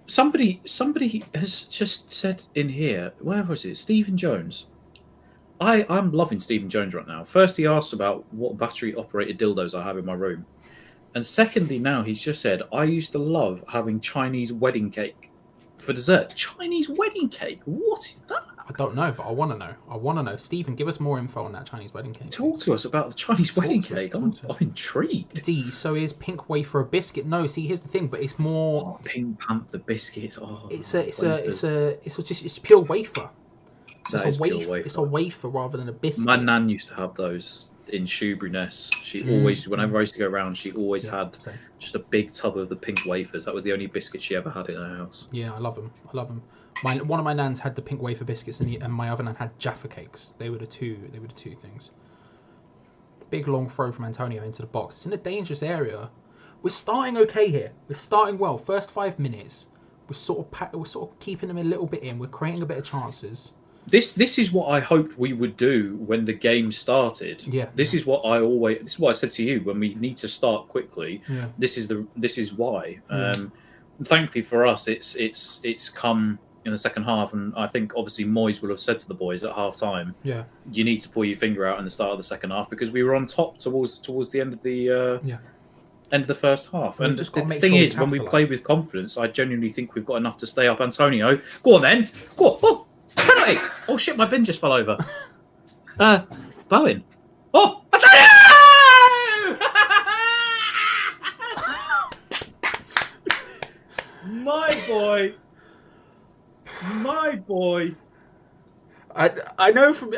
S2: Somebody has just said in here, where was it? Stephen Jones. I'm loving Stephen Jones right now. First, he asked about what battery-operated dildos I have in my room. And secondly, now he's just said, I used to love having Chinese wedding cake for dessert. Chinese wedding cake? What is that?
S1: I don't know, but I want to know. Stephen, give us more info on that Chinese wedding cake.
S2: Talk to us about the Chinese wedding cake. I'm intrigued.
S1: D, so is pink wafer a biscuit? No, see, here's the thing, but it's more...
S2: Pink Panther biscuits.
S1: It's pure wafer. So it's a wafer. It's a wafer rather than a biscuit.
S2: My nan used to have those in Shoeburyness. She always, whenever I used to go around, she always had just a big tub of the pink wafers. That was the only biscuit she ever had in her house.
S1: Yeah, I love them. One of my nans had the pink wafer biscuits, and my other nan had Jaffa cakes. They were the two things. Big long throw from Antonio into the box. It's in a dangerous area. We're starting okay here. We're starting well. First 5 minutes, we're sort of keeping them a little bit in. We're creating a bit of chances.
S2: This is what I hoped we would do when the game started.
S1: Yeah.
S2: This is what I said to you when we need to start quickly.
S1: Yeah.
S2: This is why.
S1: Yeah.
S2: Thankfully for us, it's come in the second half, and I think obviously Moyes will have said to the boys at half time,
S1: Yeah.
S2: you need to pull your finger out in the start of the second half because we were on top towards the end of the end of the first half.
S1: We
S2: And
S1: just
S2: the
S1: gotta make
S2: thing
S1: sure we
S2: is, when we play
S1: capitalise.
S2: with confidence, I genuinely think we've got enough to stay up. Antonio, go on then, go on. Oh, penalty! Oh shit, my bin just fell over. Bowen. Oh, Antonio! My boy.
S1: I know from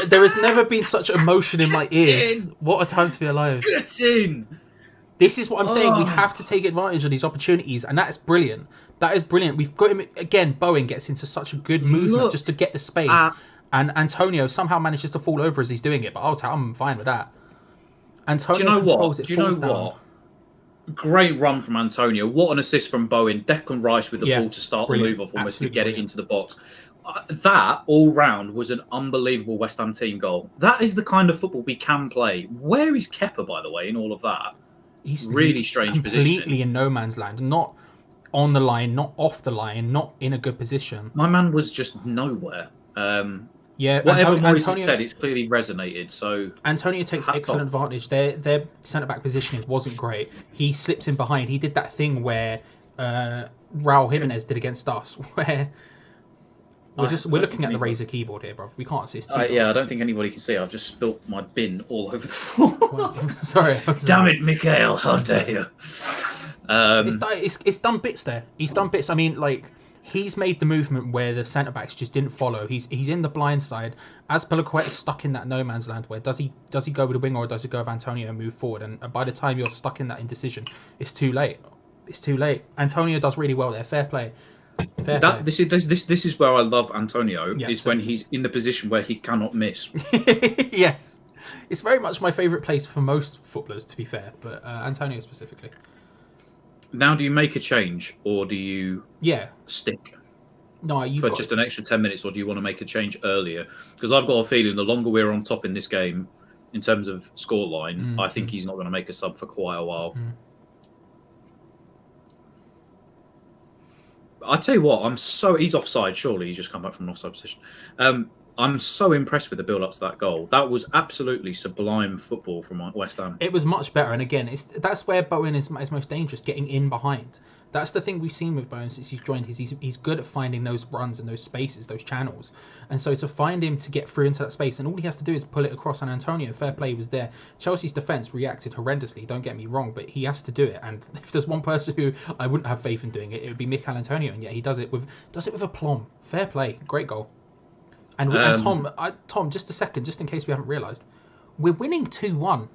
S1: there has never been such emotion in my ears. What a time to be alive!
S2: Get in.
S1: This is what I'm saying. We
S2: Oh.
S1: have to take advantage of these opportunities, and that is brilliant. That is brilliant. We've got him again. Bowen gets into such a good movement
S2: Look
S1: just to get the space,
S2: at-
S1: and Antonio somehow manages to fall over as he's doing it. But I'm fine with that. Antonio
S2: Do you know
S1: controls
S2: what?
S1: it.
S2: Do you know
S1: falls down.
S2: what? Great run from Antonio. What an assist from Bowen. Declan Rice with the
S1: Yeah,
S2: ball to start
S1: brilliant.
S2: the move off almost to
S1: Absolutely
S2: get it
S1: brilliant.
S2: into the box. That all round was an unbelievable West Ham team goal. That is the kind of football we can play. Where is Kepa, by the way, in all of that?
S1: He's
S2: Really strange
S1: completely
S2: positioning.
S1: in no man's land. Not on the line, not off the line, not in a good position.
S2: My man was just nowhere.
S1: Yeah,
S2: Whatever Moyes
S1: Antonio
S2: had said, it's clearly resonated. So
S1: Antonio takes
S2: hats
S1: excellent
S2: off.
S1: advantage. Their centre back positioning wasn't great. He slips in behind. He did that thing where Raul Jimenez did against us, where we're looking at the Razer keyboard here, bro. We can't see. It's too
S2: yeah, I
S1: dark.
S2: don't think anybody can see. I've just spilt my bin all over the floor.
S1: Well, sorry.
S2: Damn it, Mikhail! How dare you?
S1: It's done bits there. He's done bits. I mean, like, he's made the movement where the centre backs just didn't follow. He's in the blind side. As is stuck in that no man's land, where does he go with the wing or does he go with Antonio and move forward? And by the time you're stuck in that indecision, it's too late. It's too late. Antonio does really well there. Fair play. Fair play.
S2: This is where I love Antonio.
S1: Yeah,
S2: is when he's in the position where he cannot miss.
S1: Yes. It's very much my favourite place for most footballers, to be fair, but Antonio specifically.
S2: Now, do you make a change or do you stick
S1: No,
S2: for just an extra 10 minutes, or do you want to make a change earlier? Because I've got a feeling the longer we're on top in this game, in terms of scoreline, I think he's not going to make a sub for quite a while. I tell you what, he's offside. Surely he's just come back from an offside position. I'm so impressed with the build-up to that goal. That was absolutely sublime football from West Ham.
S1: It was much better, and again, that's where Bowen is most dangerous, getting in behind. That's the thing we've seen with Bowen since he's joined. He's good at finding those runs and those spaces, those channels. And so to find him to get through into that space, and all he has to do is pull it across. And Antonio, fair play, was there. Chelsea's defence reacted horrendously. Don't get me wrong, but he has to do it. And if there's one person who I wouldn't have faith in doing it, it would be Mikel Antonio. And yet he does it with aplomb. Fair play, great goal. And Tom, just a second, just in case we haven't realised, we're winning 2-1.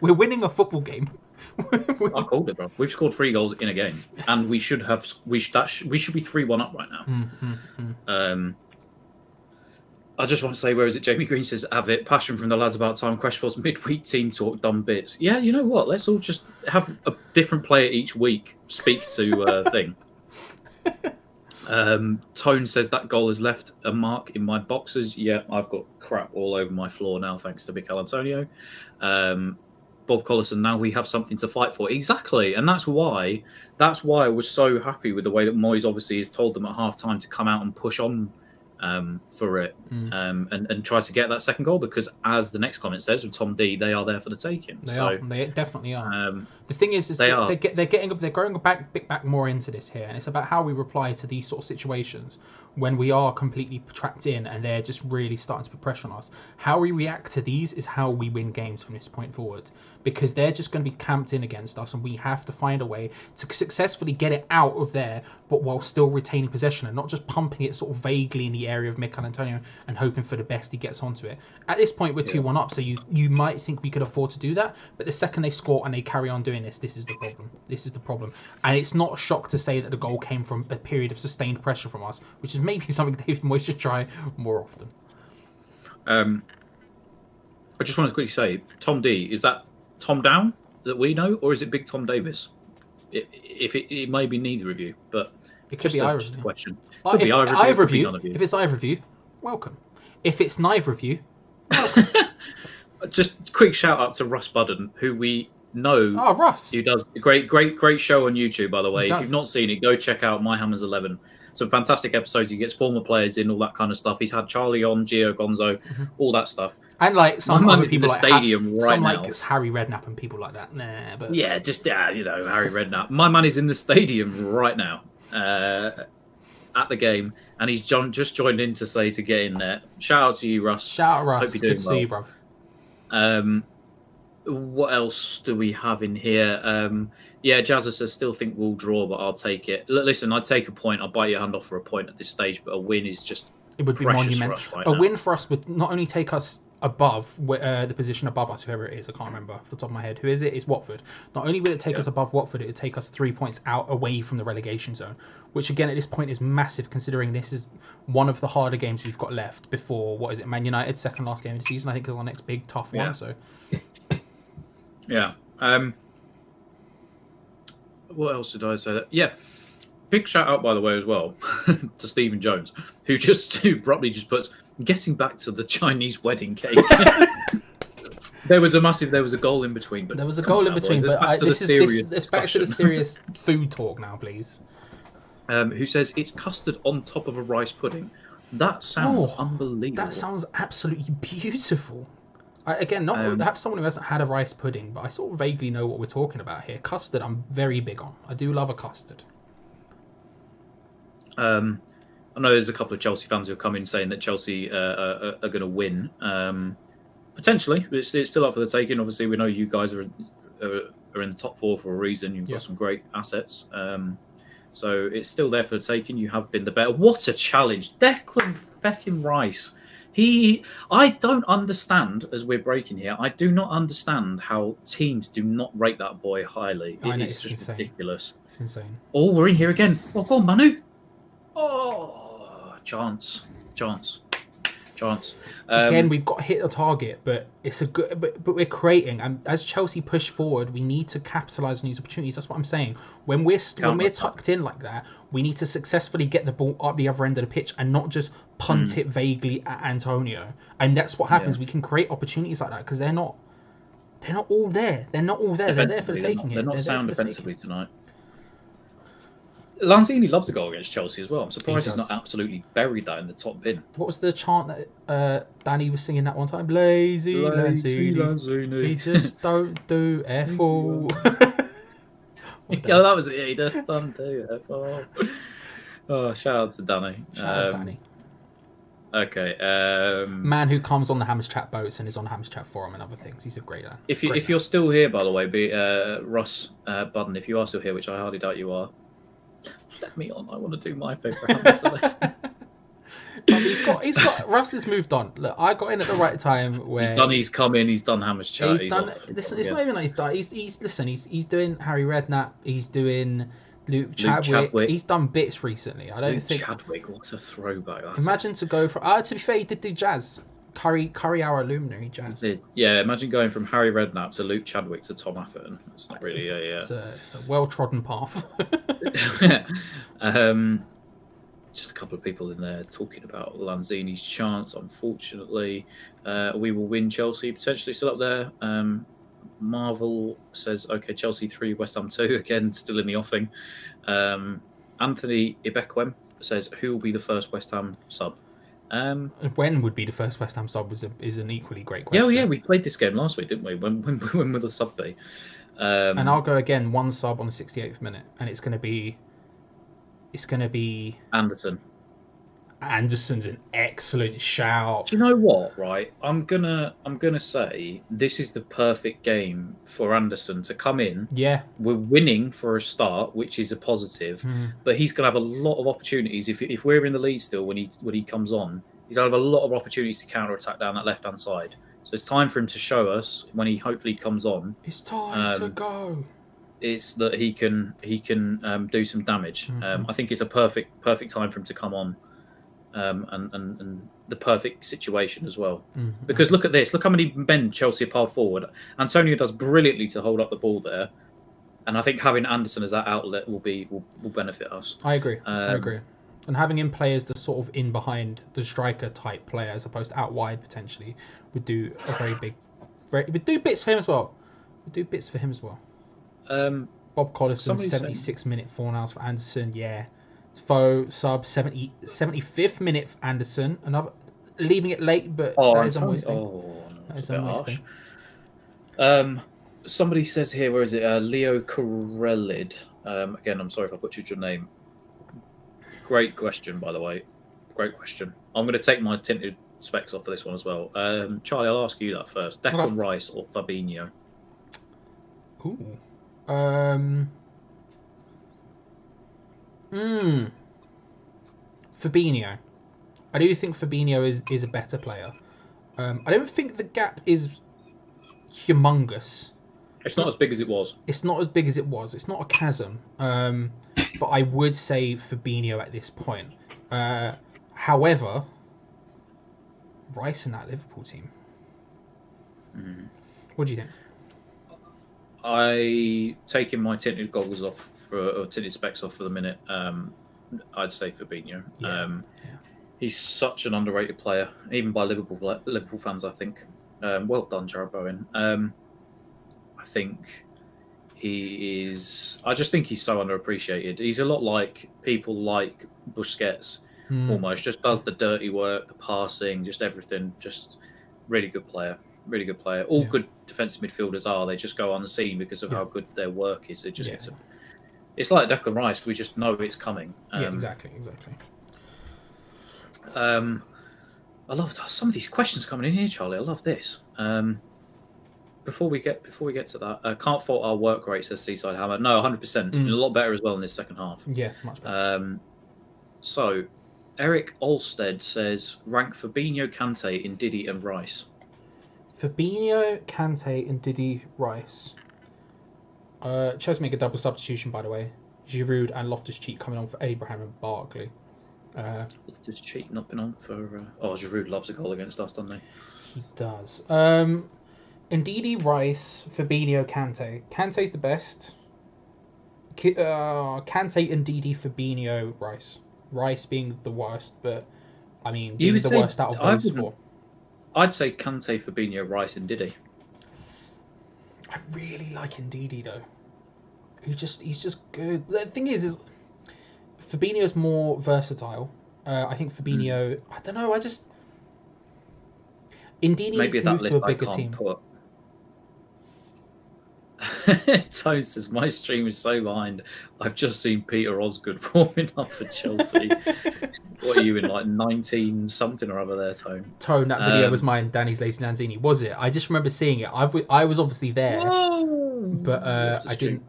S1: We're winning a football game.
S2: I called it, bro. We've scored 3 goals in a game, and we should be 3-1 up right now. I just want to say, where is it? Jamie Green says, "Have it, passion from the lads about time. Cresswell's midweek team talk, dumb bits." Yeah, you know what? Let's all just have a different player each week speak to thing. Tone says that goal has left a mark in my boxes. Yeah, I've got crap all over my floor now, thanks to Mikel Antonio. Bob Collison, now we have something to fight for. Exactly, and that's why I was so happy with the way that Moyes obviously has told them at half time to come out and push on for it and try to get that second goal, because as the next comment says with Tom D, they are there for the taking.
S1: They definitely are. The thing is
S2: they're
S1: growing back more into this here, and it's about how we reply to these sort of situations when we are completely trapped in and they're just really starting to put pressure on us. How we react to these is how we win games from this point forward, because they're just going to be camped in against us, and we have to find a way to successfully get it out of there, but while still retaining possession and not just pumping it sort of vaguely in the area of Mikel Antonio and hoping for the best he gets onto it. At this point, we're 2-1 up, so you might think we could afford to do that, but the second they score and they carry on doing this is the problem. This is the problem. And it's not a shock to say that the goal came from a period of sustained pressure from us, which is maybe something David Moyes should try more often.
S2: I just wanted to quickly say, Tom D, is that Tom Down that we know, or is it Big Tom Davis? It may be neither of you, but
S1: It could be either.
S2: Just a question.
S1: Could be either of you.
S2: None of you.
S1: If it's either of you, welcome. If it's neither of you,
S2: just quick shout out to Russ Budden, who we know.
S1: Oh, Russ.
S2: Who does a great show on YouTube, by the way. If you've not seen it, go check out My Hammers 11. Some fantastic episodes. He gets former players in, all that kind of stuff. He's had Charlie on, Gio Gonzo, all that stuff.
S1: And like some other people
S2: in the stadium right now.
S1: Like it's Harry Redknapp and people like that. Nah, but
S2: yeah, just Harry Redknapp. My man is in the stadium right now at the game, and he's just joined in to get in there. Shout out to you, Russ.
S1: Shout out, Russ.
S2: Hope you're doing
S1: Good to
S2: well.
S1: see you, bro.
S2: What else do we have in here? Jazza says, still think we'll draw, but I'll take it. Listen, I'd take a point. I'll bite your hand off for a point at this stage, but a win is just
S1: it would be monumental. A win for us would not only take us above the position above us, whoever it is, I can't remember off the top of my head. Who is it? It's Watford. Not only will it take us above Watford, it would take us 3 points out away from the relegation zone, which again at this point is massive considering this is one of the harder games we've got left before, Man United's second last game of the season, I think, is our next big tough one. So
S2: yeah. What else did I say? Yeah. Big shout out, by the way, as well, to Stephen Jones, who abruptly just puts, getting back to the Chinese wedding cake. There was a goal in between. But
S1: there was a goal in between, but let's back to the serious food talk now, please.
S2: Who says, it's custard on top of a rice pudding. That sounds unbelievable.
S1: That sounds absolutely beautiful. Have someone who hasn't had a rice pudding, but I sort of vaguely know what we're talking about here. Custard, I'm very big on. I do love a custard.
S2: I know there's a couple of Chelsea fans who have come in saying that Chelsea are going to win. Potentially, it's still up for the taking. Obviously, we know you guys are in the top four for a reason. You've got some great assets. So it's still there for the taking. You have been the better. What a challenge. Declan feckin' Rice. I don't understand, as we're breaking here, I do not understand how teams do not rate that boy highly. It's just insane. Ridiculous.
S1: It's insane.
S2: Oh, we're in here again. Oh, go on, Manu. Oh, chance.
S1: Again, we've got to hit the target, but it's a good. But we're creating, and as Chelsea push forward, we need to capitalise on these opportunities. That's what I'm saying. When we're tucked in like that, we need to successfully get the ball up the other end of the pitch and not just punt it vaguely at Antonio. And that's what happens. We can create opportunities like that because they're not all there. They're not all there. They're there for the taking.
S2: They're not sound defensively tonight. Lanzini loves a goal against Chelsea as well. I'm surprised he's not absolutely buried that in the top bin.
S1: What was the chant that Danny was singing that one time? Lazy Lanzini. He just don't do F-all.
S2: Yeah, that was it. He just don't do F-all. Oh, shout out to Danny.
S1: Shout out Danny.
S2: Okay.
S1: Man who comes on the Hammers Chat boats and is on the Hammers Chat forum and other things. He's a great man.
S2: If you're still here, by the way, Russ Budden, if you are still here, which I hardly doubt you are, let me on. I want to do my favourite Hammers. Russ has moved on. Look, I got in at the right time where he's come in. He's done Hammers Chat.
S1: It's not even like he's done. He's doing Harry Redknapp. He's doing Luke Chadwick. He's done bits recently. I don't think
S2: Chadwick. What a throwback!
S1: Imagine to go from. To be fair, he did do jazz. Curry Hour Luminary jazz.
S2: Yeah, imagine going from Harry Redknapp to Luke Chadwick to Tom Atherton. It's not really
S1: It's a well-trodden path.
S2: Just a couple of people in there talking about Lanzini's chance. Unfortunately, we will win. Chelsea potentially still up there. Marvel says, okay, Chelsea 3, West Ham 2. Again, still in the offing. Anthony Ibekwem says, who will be the first West Ham sub?
S1: When would be the first West Ham sub is an equally great question.
S2: Yeah, we played this game last week, didn't we? When will the sub be?
S1: And I'll go again, one sub on the 68th minute, and it's going to be
S2: Anderson.
S1: Anderson's an excellent shout.
S2: Do you know what? Right, I'm gonna say this is the perfect game for Anderson to come in.
S1: Yeah,
S2: we're winning for a start, which is a positive. But he's gonna have a lot of opportunities if we're in the lead still when he comes on. He's gonna have a lot of opportunities to counter attack down that left hand side. So it's time for him to show us when he hopefully comes on.
S1: It's time to go.
S2: It's that he can do some damage. I think it's a perfect time for him to come on. And the perfect situation as well. Because look at this. Look how many men Chelsea have piled forward. Antonio does brilliantly to hold up the ball there. And I think having Anderson as that outlet will benefit us.
S1: I agree. And having him play as the sort of in behind the striker type player as opposed to out wide potentially would do a very big, would do bits for him as well. Bob Collison, 76-minute Fornals for Anderson. Yeah, Foe sub 75th minute for Anderson. Another leaving it late, but that is unwasting.
S2: Somebody says here, where is it? Leo Corellid. Again, I'm sorry if I butchered your name. Great question, by the way. Great question. I'm going to take my tinted specs off for this one as well. Charlie, I'll ask you that first. Declan Rice or Fabinho?
S1: Ooh. Fabinho. I do think Fabinho is a better player. I don't think the gap is humongous.
S2: It's not as big as it was.
S1: It's not a chasm. But I would say Fabinho at this point. However, Rice in that Liverpool team. What do you think?
S2: Taking my tinted goggles off or tinted specs off for the minute. I'd say Fabinho. He's such an underrated player, even by Liverpool fans. I think. Well done, Jared Bowen. I think he is. I just think he's so underappreciated. He's a lot like people like Busquets, almost. Just does the dirty work, the passing, just everything. Just really good player. Really good player. All good defensive midfielders are. They just go unseen because of how good their work is. It just gets. It's like Declan Rice. We just know it's coming.
S1: Exactly.
S2: I love some of these questions coming in here, Charlie. I love this. Before we get to that, can't fault our work rate, says Seaside Hammer. No, 100%. A lot better as well in this second half.
S1: Yeah, much better.
S2: So, Eric Olsted says, rank Fabinho, Kante, in Diddy and Rice.
S1: Fabinho, Kante, and Diddy, Rice. Chose to make a double substitution, by the way. Giroud and Loftus-Cheek coming on for Abraham and Barkley.
S2: Loftus-Cheek not been on for... Giroud loves a goal against us, doesn't he?
S1: He does. Ndidi, Rice, Fabinho, Kante. Kante's the best. Kante, Ndidi, Fabinho, Rice. Rice being the worst, but I mean, being the worst out of those four.
S2: I'd say Kante, Fabinho, Rice, and Ndidi.
S1: I really like Ndidi though. He's just good. The thing is Fabinho's more versatile. I think Fabinho. I don't know. Ndidi needs to move to a bigger team.
S2: Tone says, my stream is so behind. I've just seen Peter Osgood warming up for Chelsea. What are you in, like 19 something or other there, Tone?
S1: Tone, that video was mine, Danny's Lazy Lanzini. Was it? I just remember seeing it. I was obviously there. Whoa! But I didn't.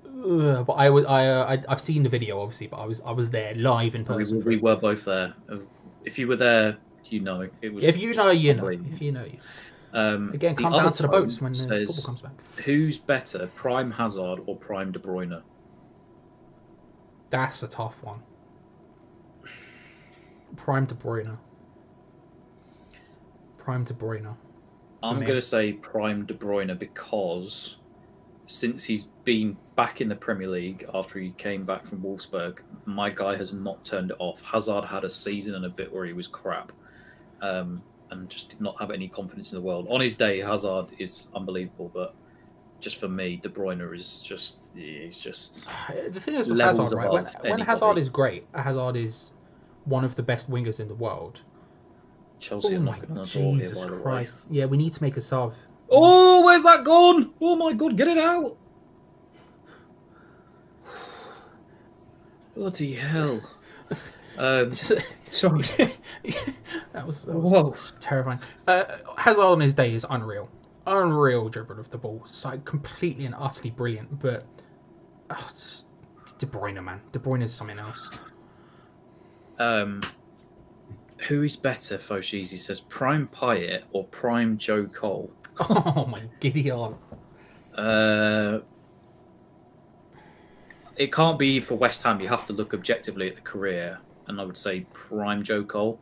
S1: But I've seen the video obviously, but I was there live in person.
S2: We were both there. If you were there, you know it was.
S1: If you know, you know. If you know, you. Again, come down to the boats when the football comes back.
S2: Who's better, Prime Hazard or Prime De Bruyne?
S1: That's a tough one. Prime De Bruyne.
S2: I'm going to say Prime De Bruyne because since he's been back in the Premier League after he came back from Wolfsburg, my guy has not turned it off. Hazard had a season and a bit where he was crap. And just did not have any confidence in the world. On his day, Hazard is unbelievable, but just for me, De Bruyne is just... He's just...
S1: The thing is with Hazard, right? When Hazard is great, Hazard is one of the best wingers in the world.
S2: Chelsea are knocking on the door here, by the way.
S1: Yeah, we need to make a sub.
S2: Oh, where's that gone? Oh my God, get it out! Bloody hell. Sorry.
S1: that was terrifying. Hazard on his day is unreal dribble of the ball. It's like completely and utterly brilliant. But it's De Bruyne, man. De Bruyne is something else.
S2: Who is better? Foshizi says Prime Payet or Prime Joe Cole.
S1: Oh my giddy on.
S2: It can't be for West Ham. You have to look objectively at the career. And I would say Prime Joe Cole,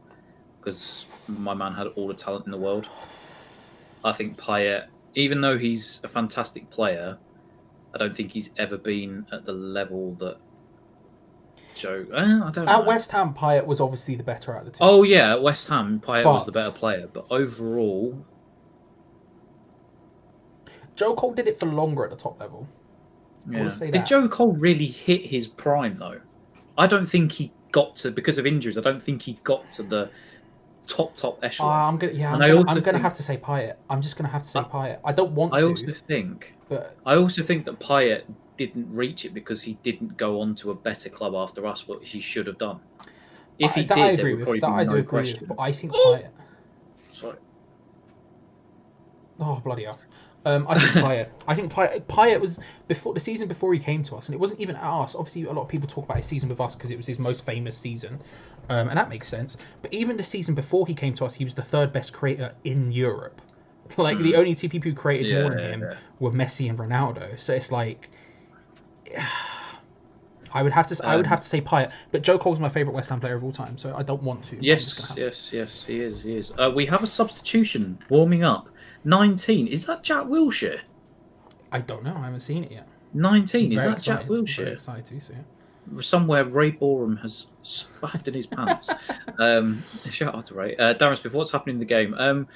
S2: because my man had all the talent in the world. I think Payet, even though he's a fantastic player, I don't think he's ever been at the level that Joe. I don't know.
S1: At West Ham, Payet was obviously the better out of the two.
S2: Oh yeah, at West Ham, Payet was the
S1: But-
S2: better player, but overall,
S1: Joe Cole did it for longer at the top level. I
S2: yeah.
S1: will say
S2: Did
S1: that.
S2: Joe Cole really hit his prime though? I don't think he got to, because of injuries. I don't think he got to the top echelon.
S1: I'm gonna have to say Payet. I'm just gonna have to say Payet. I don't want to. I
S2: also think that Payet didn't reach it because he didn't go on to a better club after us, what he should have done. If he did,
S1: I
S2: there
S1: agree
S2: would
S1: with.
S2: probably
S1: That
S2: be
S1: I do
S2: no
S1: agree
S2: question.
S1: with. But I think Payet.
S2: Sorry.
S1: Oh bloody hell! I think Payet. I think Payet was before the season before he came to us, and it wasn't even at us. Obviously, a lot of people talk about his season with us because it was his most famous season, and that makes sense. But even the season before he came to us, he was the third best creator in Europe. Like the only two people who created more than him were Messi and Ronaldo. So it's like, I would have to say Payet. But Joe Cole's my favorite West Ham player of all time, so I don't want to.
S2: Yes, he is. We have a substitution warming up. 19. Is that Jack Wilshere?
S1: I don't know. I haven't seen it yet.
S2: 19. Is
S1: Very
S2: that Jack
S1: excited.
S2: Wilshere?
S1: Very excited to see it.
S2: Somewhere Ray Boreham has spaffed in his pants. Shout out to Ray. Darren Smith, what's happening in the game?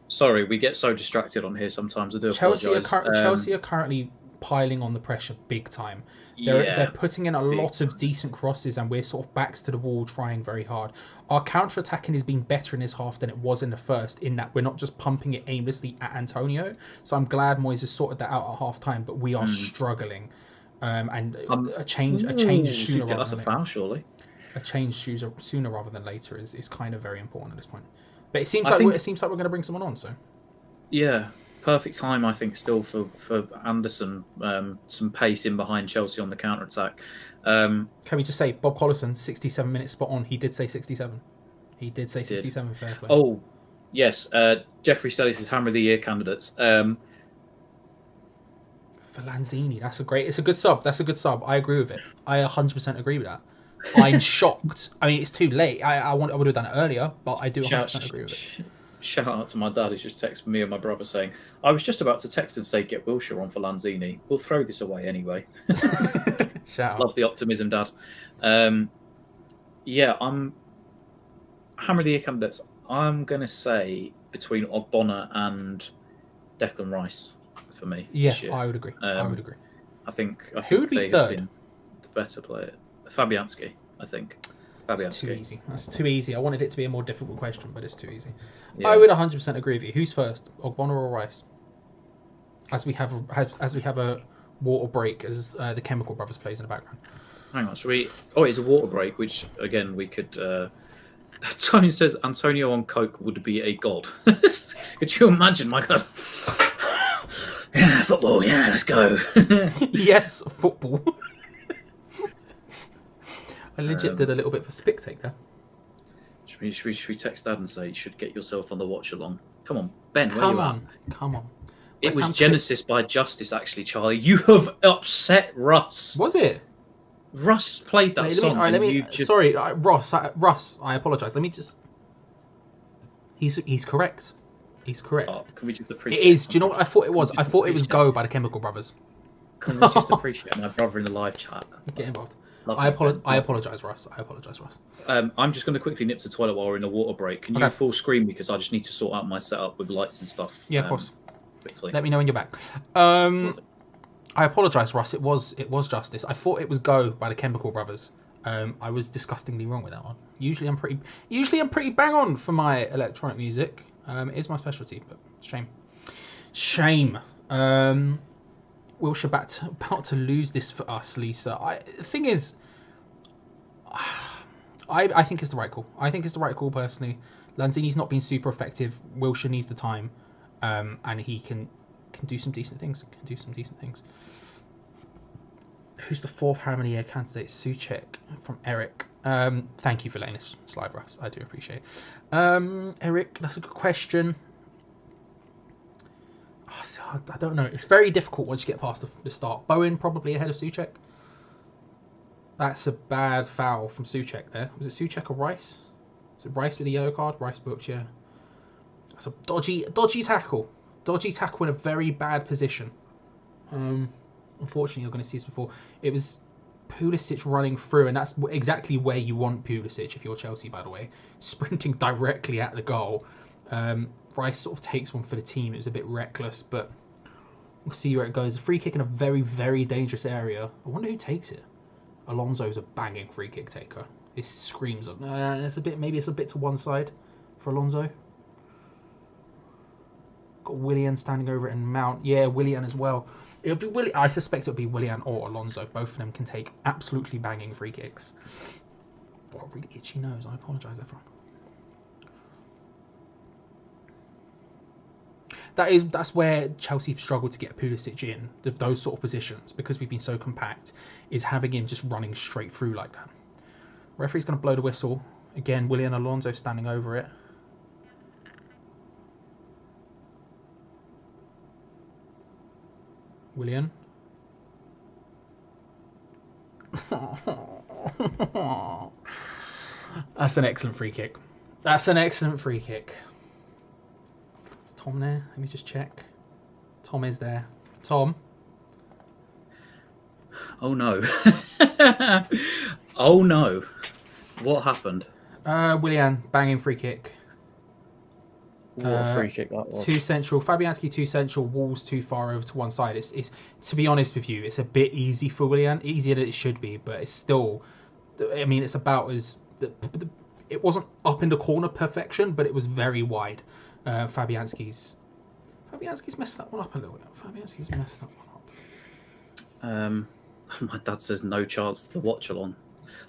S2: Sorry, we get so distracted on here sometimes. I do apologise.
S1: Chelsea are currently piling on the pressure big time. They're putting in a lot of decent crosses, and we're sort of backs to the wall trying very hard. Our counter-attacking has been better in this half than it was in the first, in that we're not just pumping it aimlessly at Antonio. So I'm glad Moyes has sorted that out at half-time, but we are struggling. And a change sooner rather
S2: that's
S1: than
S2: a foul, surely.
S1: A change sooner rather than later is kind of very important at this point. But it seems like we're going to bring someone on. So
S2: yeah, perfect time I think still for Anderson. Some pace in behind Chelsea on the counter attack.
S1: Can we just say Bob Collison, 67 minutes spot on. He did say 67. He did say 67. Fair play.
S2: Oh yes, Jeffrey Stellis is Hammer of the Year candidates. For
S1: Lanzini, it's a good sub. That's a good sub. I agree with it. I 100% agree with that. I'm shocked. I mean, it's too late. I would have done it earlier, but I do 100% agree with it.
S2: Shout out to my dad who's just texted me and my brother saying, I was just about to text and say get Wilshere on for Lanzini. We'll throw this away anyway.
S1: Shout out.
S2: Love the optimism, Dad. Yeah, I'm Hammer of the Year candidates. I'm going to say between Ogbonna and Declan Rice for me.
S1: Yeah, I would agree. I think
S2: Who
S1: would be
S2: they
S1: third?
S2: have been the better player. Fabianski, I think.
S1: That's too easy. That's too easy. I wanted it to be a more difficult question, but it's too easy.
S2: Yeah.
S1: I would 100% agree with you. Who's first, Ogbonna or Rice? As we have a water break as the Chemical Brothers plays in the background.
S2: Hang on, should we? Oh, it's a water break, which again we could. Tony says Antonio on coke would be a god. Could you imagine, Michael? Yeah, football. Yeah, let's go.
S1: Yes, football. I legit did a little bit of a spick take there.
S2: Should we text Dad and say you should get yourself on the watch along? Come on, Ben.
S1: Come on.
S2: It was Genesis by Justice, actually, Charlie. You have upset Russ.
S1: Was it?
S2: Russ played that song.
S1: Sorry, Ross. I apologise. Let me just. He's correct. He's correct.
S2: Oh, can we just appreciate?
S1: It is. Do you know what I thought it was? I thought it was "Go" by the Chemical Brothers.
S2: Can we just appreciate my brother in the live chat?
S1: Get involved. I apologise, Russ.
S2: I'm just going to quickly nip to the toilet while we're in a water break. Can you full screen because I just need to sort out my setup with lights and stuff.
S1: Yeah, of course.
S2: Quickly.
S1: Let me know when you're back. I apologise, Russ. It was Justice. I thought it was "Go" by the Chemical Brothers. I was disgustingly wrong with that one. Usually I'm pretty bang on for my electronic music. It is my specialty, but shame. Wilshere about to lose this for us, Lisa. The thing is, I think it's the right call. I think it's the right call personally. Lanzini's not been super effective. Wilshere needs the time, and he can do some decent things. Who's the fourth Hammer of the Year candidate? Souček from Eric. Thank you for letting us slide, Russ. I do appreciate it. Eric, that's a good question. I don't know. It's very difficult once you get past the start. Bowen probably ahead of Souček. That's a bad foul from Souček there. Was it Souček or Rice? Was it Rice with a yellow card? Rice booked, yeah. That's a dodgy tackle. Dodgy tackle in a very bad position. Unfortunately, you're going to see this before. It was Pulisic running through, and that's exactly where you want Pulisic if you're Chelsea, by the way. Sprinting directly at the goal. Rice sort of takes one for the team. It was a bit reckless, but we'll see where it goes. A free kick in a very, very dangerous area. I wonder who takes it. Alonso's a banging free kick taker. This screams of maybe it's a bit to one side for Alonso. Got Willian standing over it and Mount. Yeah, Willian as well. It'll be Willian. I suspect it'll be Willian or Alonso. Both of them can take absolutely banging free kicks. Got a really itchy nose. I apologise, everyone. That's where Chelsea struggled to get Pulisic in those sort of positions because we've been so compact. Is having him just running straight through like that. Referee's going to blow the whistle again. Willian Alonso standing over it. Willian. That's an excellent free kick. That's an excellent free kick. Is Tom there? Let me just check. Tom is there. Tom.
S2: Oh no. Oh no. What happened?
S1: Willian, banging free kick.
S2: What a free kick that was.
S1: Too central. Fabianski too central. Walls too far over to one side. It's to be honest with you, it's a bit easy for Willian. Easier than it should be, but it's still. I mean, it's about as. It wasn't up in the corner perfection, but it was very wide. Fabianski's messed that one up a little bit. Fabianski's messed that one up.
S2: My dad says no chance to the watch along.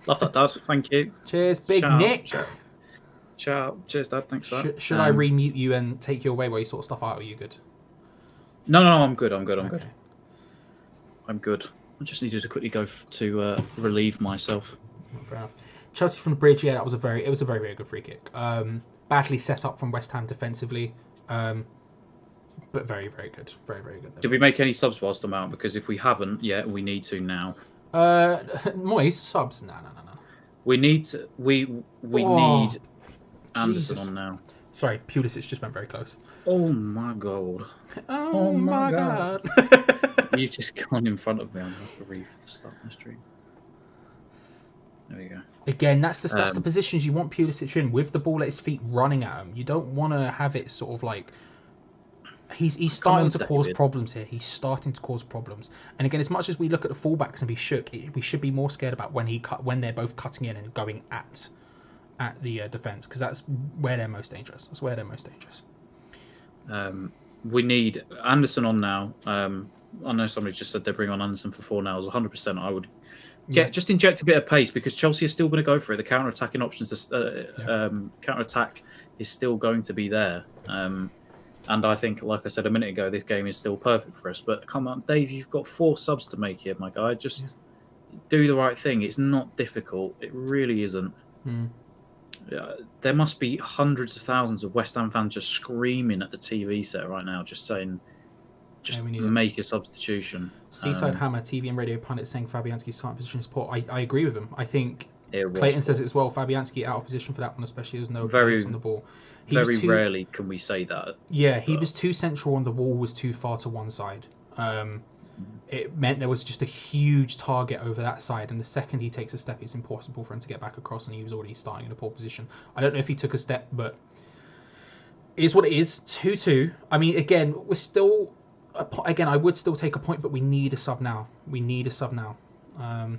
S2: Love that, Dad. Thank you.
S1: Cheers, Big
S2: Shout
S1: Nick.
S2: Shout out. Cheers, Dad. Thanks for that.
S1: Should I remute you and take you away while you sort stuff out? Are you good?
S2: No, I'm good. I'm good.
S1: Okay.
S2: I'm good. I just needed to quickly go to relieve myself.
S1: Fair enough. Chelsea from the bridge. Yeah, it was a very, very good free kick. Badly set up from West Ham defensively, but very, very good. Very, very good.
S2: Did we make any subs whilst I'm out? Because if we haven't yet, we need to now.
S1: Moyes subs. No.
S2: We need to. We need Anderson
S1: Jesus.
S2: on now.
S1: Sorry, Pulisic just went very close.
S2: Oh my god.
S1: Oh my god.
S2: You've just gone in front of me. I'm going to have to restart my stream. There we go.
S1: Again, that's the positions you want Pulisic in, with the ball at his feet running at him. You don't want to have it sort of like... He's starting to cause problems here. He's starting to cause problems. And again, as much as we look at the fullbacks and be shook, we should be more scared about when they're both cutting in and going at the defence, because that's where they're most dangerous. That's where they're most dangerous.
S2: We need Anderson on now. I know somebody just said they bring on Anderson for 4 now. 100%. I would just inject a bit of pace, because Chelsea is still going to go for it. The counter-attacking options, counter-attack is still going to be there. And I think, like I said a minute ago, this game is still perfect for us. But come on, Dave, you've got 4 subs to make here, my guy. Just do the right thing. It's not difficult. It really isn't. There must be hundreds of thousands of West Ham fans just screaming at the TV set right now, just saying, make a substitution.
S1: Seaside Hammer, TV and radio pundit, saying Fabianski's starting position is poor. I agree with him. I think Clayton says it as well. Fabianski out of position for that one, especially as no place on the ball. Rarely can we say that. Yeah, he was too central and the wall was too far to one side. It meant there was just a huge target over that side, and the second he takes a step, it's impossible for him to get back across, and he was already starting in a poor position. I don't know if he took a step, but it is what it is. 2-2. I mean, again, we're still... Again, I would still take a point, but we need a sub now. I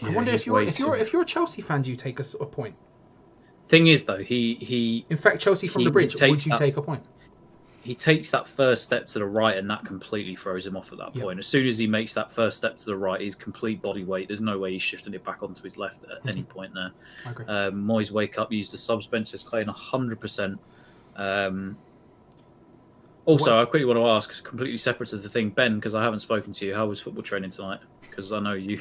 S1: wonder if you're a Chelsea fan, do you take a point?
S2: Thing is, though, he
S1: in fact, Chelsea from the bridge, would you take a point?
S2: He takes that first step to the right, and that completely throws him off at that point. As soon as he makes that first step to the right, his complete body weight, there's no way he's shifting it back onto his left at any point there.
S1: I agree.
S2: Moyes wake up, use the subs bench, says Clayton 100%. Also, I quickly want to ask, completely separate to the thing, Ben, because I haven't spoken to you. How was football training tonight? Because I know you.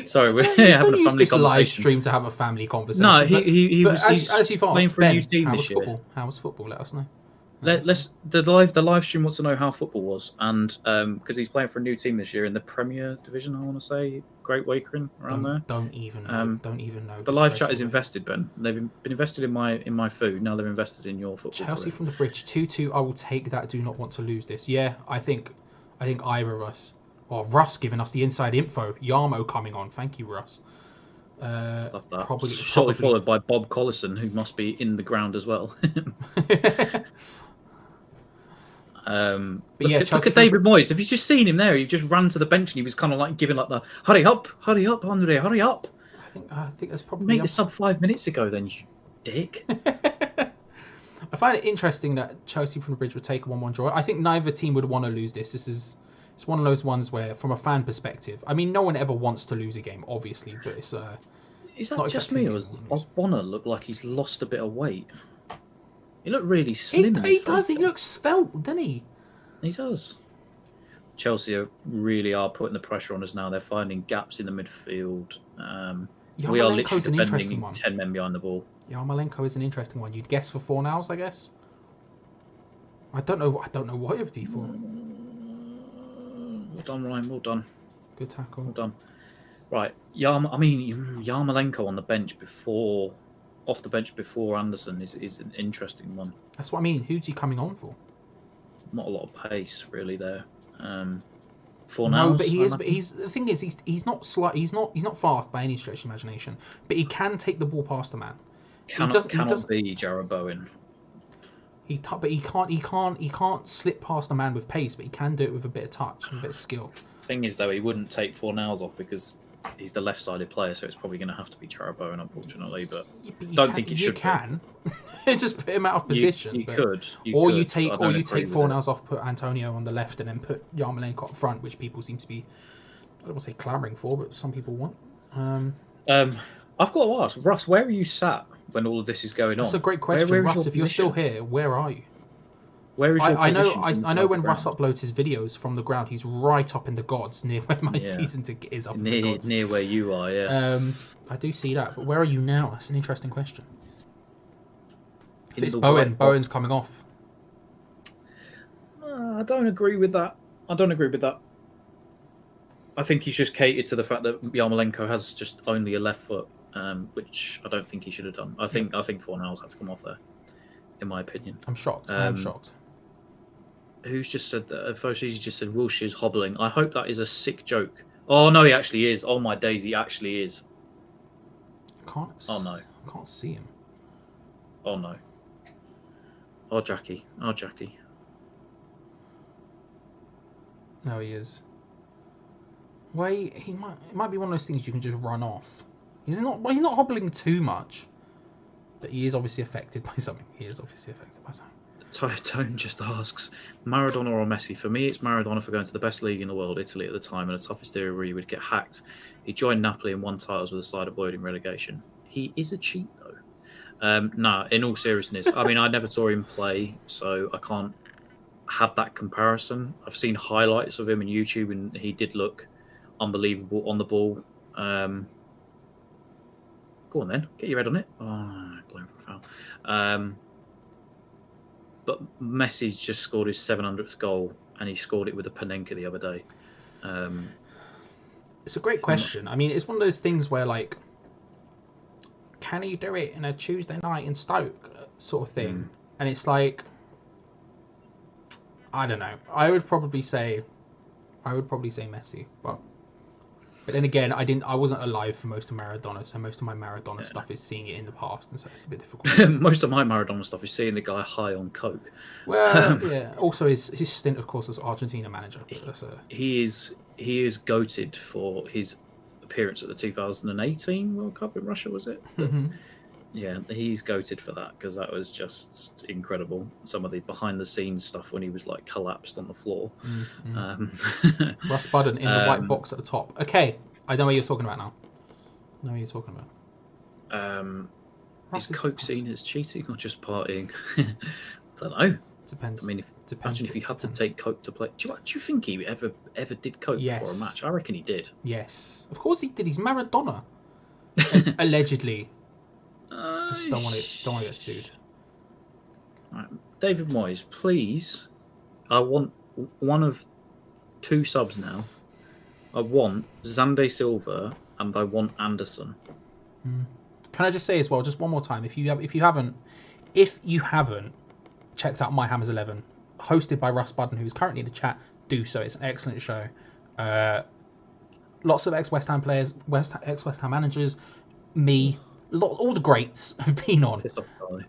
S2: Sorry, we're having a family conversation.
S1: Live stream to have a family conversation.
S2: No, he was
S1: as you've asked,
S2: playing for a new team this year.
S1: How was football? Let us know.
S2: The live stream wants to know how football was, and because he's playing for a new team this year in the Premier Division, I want to say Great Wakering around there.
S1: Don't even know.
S2: The live chat is invested, Ben. They've been invested in my food. Now they're invested in your football.
S1: Chelsea from the bridge 2-2. I will take that. Do not want to lose this. Yeah, I think either of us Oh, Russ giving us the inside info. Yarmo coming on. Thank you, Russ.
S2: Love that.
S1: Probably
S2: Shortly followed by Bob Collison, who must be in the ground as well. Look at David Moyes. Have you just seen him there? He just ran to the bench and he was kind of like giving like the hurry up, Andre, hurry up.
S1: I think that's probably
S2: made the sub 5 minutes ago. Then you dick.
S1: I find it interesting that Chelsea from the Bridge would take a 1-1 draw. I think neither team would want to lose this. It's one of those ones where, from a fan perspective, I mean, no one ever wants to lose a game, obviously, but it's
S2: is that just me, or does Bonner look like he's lost a bit of weight? He looked really slim.
S1: He does. He looks svelte, doesn't he?
S2: He does. Chelsea really are putting the pressure on us now. They're finding gaps in the midfield. We are literally defending 10 men behind the ball.
S1: Yarmolenko is an interesting one. You'd guess for Fornals, I guess. I don't know what it would be for.
S2: Well done, Ryan. Well done.
S1: Good tackle.
S2: Well done. Right, Yarmolenko on the bench off the bench before Anderson is an interesting one.
S1: That's what I mean. Who's he coming on for?
S2: Not a lot of pace really there.
S1: For now, no, but he is. But the thing is, he's not fast by any stretch of imagination. But he can take the ball past a man.
S2: Cannot be Jarrod Bowen.
S1: He can't slip past a man with pace, but he can do it with a bit of touch and a bit of skill.
S2: Thing is, though, he wouldn't take Fornals off because he's the left-sided player, so it's probably going to have to be Jarrod Bowen, unfortunately. But don't think it should.
S1: You can just put him out of position.
S2: You could.
S1: You take Fornals off, put Antonio on the left, and then put Yarmolenko up front, which people seem to be, I don't want to say clamouring for, but some people want.
S2: I've got to ask, Russ, where are you sat when all of this is going on?
S1: That's a great question, Russ. If you're still here, where are you?
S2: Where is your position?
S1: I know when Russ uploads his videos from the ground, he's right up in the gods near where my season ticket is up in the gods.
S2: Near where you are, yeah.
S1: I do see that, but where are you now? That's an interesting question. If it's Bowen's coming off.
S2: I don't agree with that. I think he's just catered to the fact that Yarmolenko has just only a left foot, which I don't think he should have done. I think Fornals had to come off there, in my opinion.
S1: I'm shocked. I'm shocked.
S2: Who's just said that? Foshi's just said Wilshire's hobbling. I hope that is a sick joke. Oh no, he actually is. Oh my days, he actually is.
S1: Oh no, I can't see him.
S2: Oh no. Oh Jackie.
S1: No, he is. Well, it might be one of those things you can just run off. He's not hobbling too much, but he is obviously affected by something.
S2: Tone just asks, Maradona or Messi? For me, it's Maradona for going to the best league in the world, Italy at the time, and the toughest era where he would get hacked. He joined Napoli and won titles with a side avoiding relegation. He is a cheat, though. No, in all seriousness, I mean, I never saw him play, so I can't have that comparison. I've seen highlights of him on YouTube, and he did look unbelievable on the ball. Go on then, get your head on it. Oh, blown for a foul. But Messi's just scored his 700th goal, and he scored it with a Panenka the other day.
S1: It's a great question. I mean, it's one of those things where, like, can he do it in a Tuesday night in Stoke sort of thing? And it's like, I don't know. I would probably say Messi, but then again, I wasn't alive for most of Maradona, so most of my Maradona stuff is seeing it in the past, and so it's a bit difficult.
S2: Most of my Maradona stuff is seeing the guy high on coke.
S1: Well, yeah. Also, his stint, of course, as Argentina manager.
S2: He is goated for his appearance at the 2018 World Cup in Russia, was it?
S1: Mm-hmm.
S2: Yeah, he's goated for that because that was just incredible. Some of the behind-the-scenes stuff when he was like collapsed on the floor.
S1: Mm-hmm. Russ Budden in the white box at the top. Okay, I know what you're talking about now.
S2: Is coke seen as cheating or just partying? I don't know.
S1: Depends.
S2: I mean, imagine if you had to take coke to play. Do you think he ever did coke before a match? I reckon he did.
S1: Yes, of course he did. He's Maradona, allegedly. I just don't want to get sued.
S2: Right. David Moyes, please. I want one of two subs now. I want Xande Silva and I want Anderson.
S1: Can I just say as well, just one more time, if you haven't checked out My Hammers 11, hosted by Russ Budden, who is currently in the chat, do so. It's an excellent show. Lots of ex-West Ham players, ex-West Ham managers, me, all the greats have been on.
S2: Pissed off, Charlie.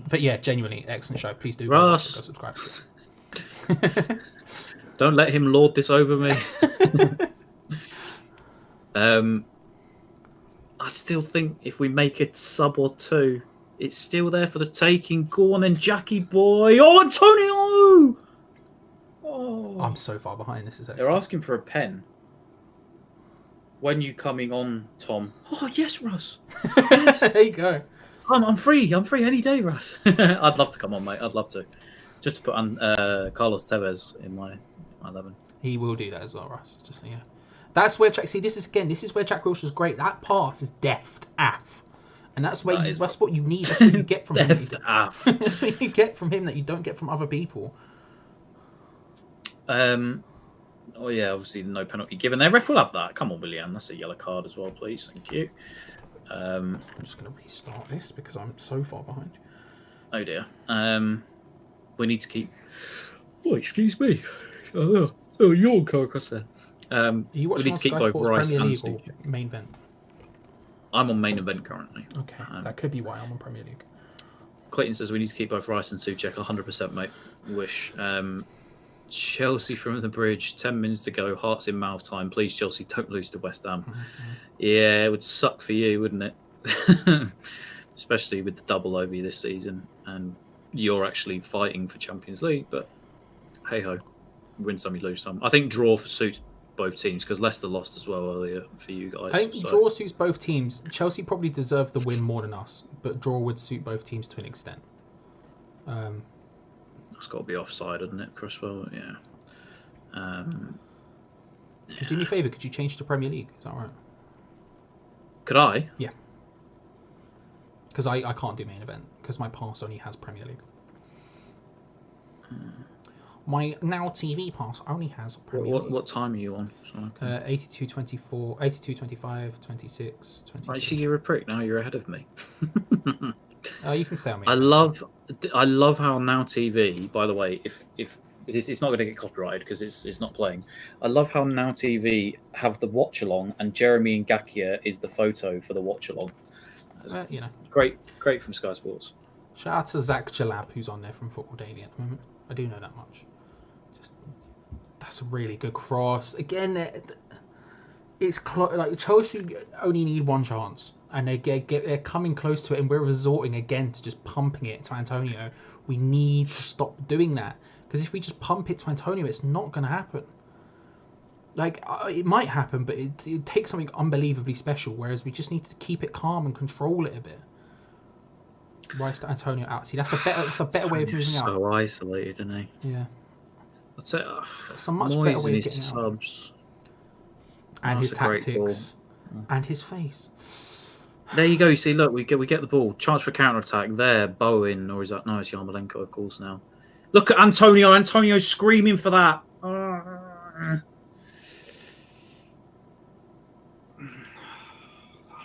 S1: But yeah, genuinely excellent show. Please do go watch it,
S2: Russ,
S1: go subscribe to it.
S2: don't let him lord this over me. I still think if we make it sub or 2, it's still there for the taking. Go on then, Jackie boy. Oh, Antonio! Oh,
S1: I'm so far behind. This is excellent.
S2: they're asking for a pen. When you coming on, Tom? Oh yes, Russ. Yes.
S1: There you go.
S2: I'm free. I'm free any day, Russ. I'd love to come on, mate. I'd love to. Just to put on Carlos Tevez in my 11.
S1: He will do that as well, Russ. Just yeah. That's where Jack. See, this is where Jack Wilshere's great. That pass is deft af, and that's where that's what you need. That's what you get from him.
S2: Deft af.
S1: That's what you get from him that you don't get from other people.
S2: Oh yeah, obviously no penalty given there. Ref will have that. Come on, William. That's a yellow card as well, please. Thank you.
S1: I'm just going to restart this because I'm so far behind.
S2: Oh dear. We need to keep. Oh, excuse me. Oh, you're car across there.
S1: Are you watching
S2: we need to keep both Rice
S1: Premier
S2: and
S1: League or
S2: Suchek.
S1: main event?
S2: I'm on main event currently.
S1: Okay, that could be why I'm on Premier League.
S2: Clayton says we need to keep both Rice and Suchek. 100%, mate. Wish. Chelsea from the bridge. 10 minutes to go. Hearts in mouth time. Please, Chelsea, don't lose to West Ham.
S1: Mm-hmm.
S2: Yeah, it would suck for you, wouldn't it? Especially with the double over you this season, and you're actually fighting for Champions League. But hey ho, win some, you lose some. I think draw suits both teams because Leicester lost as well earlier for you guys.
S1: I think draw suits both teams. Chelsea probably deserve the win more than us, but draw would suit both teams to an extent.
S2: It's got to be offside, isn't it, Cresswell? Yeah.
S1: Could you do me a favour? Could you change to Premier League? Is that right?
S2: Could I?
S1: Yeah. Because I can't do main event because my pass only has Premier League. My Now TV pass only has Premier League.
S2: What time are you on? So
S1: 82, 24, 82, 25, 26, 26.
S2: Actually, you're a prick now. You're ahead of me.
S1: You can stay on me.
S2: I love how Now TV. By the way, if it's not going to get copyrighted because it's not playing. I love how Now TV have the watch along, and Jeremy Ngakia is the photo for the watch along.
S1: You know,
S2: great from Sky Sports.
S1: Shout out to Zach Jalab, who's on there from Football Daily at the moment. I do know that much. That's a really good cross. Again, it's like Chelsea only need one chance, and they're coming close to it, and we're resorting again to just pumping it to Antonio. We need to stop doing that because if we just pump it to Antonio, it's not going to happen. Like it might happen, but it takes something unbelievably special. Whereas we just need to keep it calm and control it a bit. Rice to Antonio out. See, that's a better way of moving out.
S2: So isolated, isn't he?
S1: Yeah.
S2: That's it.
S1: It's a much better way of getting
S2: subs.
S1: Out. And his tactics. And his face.
S2: There you go. You see, look, we get the ball. Chance for counter attack there. Bowen, or is that no? It's Yarmolenko, of course. Now, look at Antonio. Antonio screaming for that. I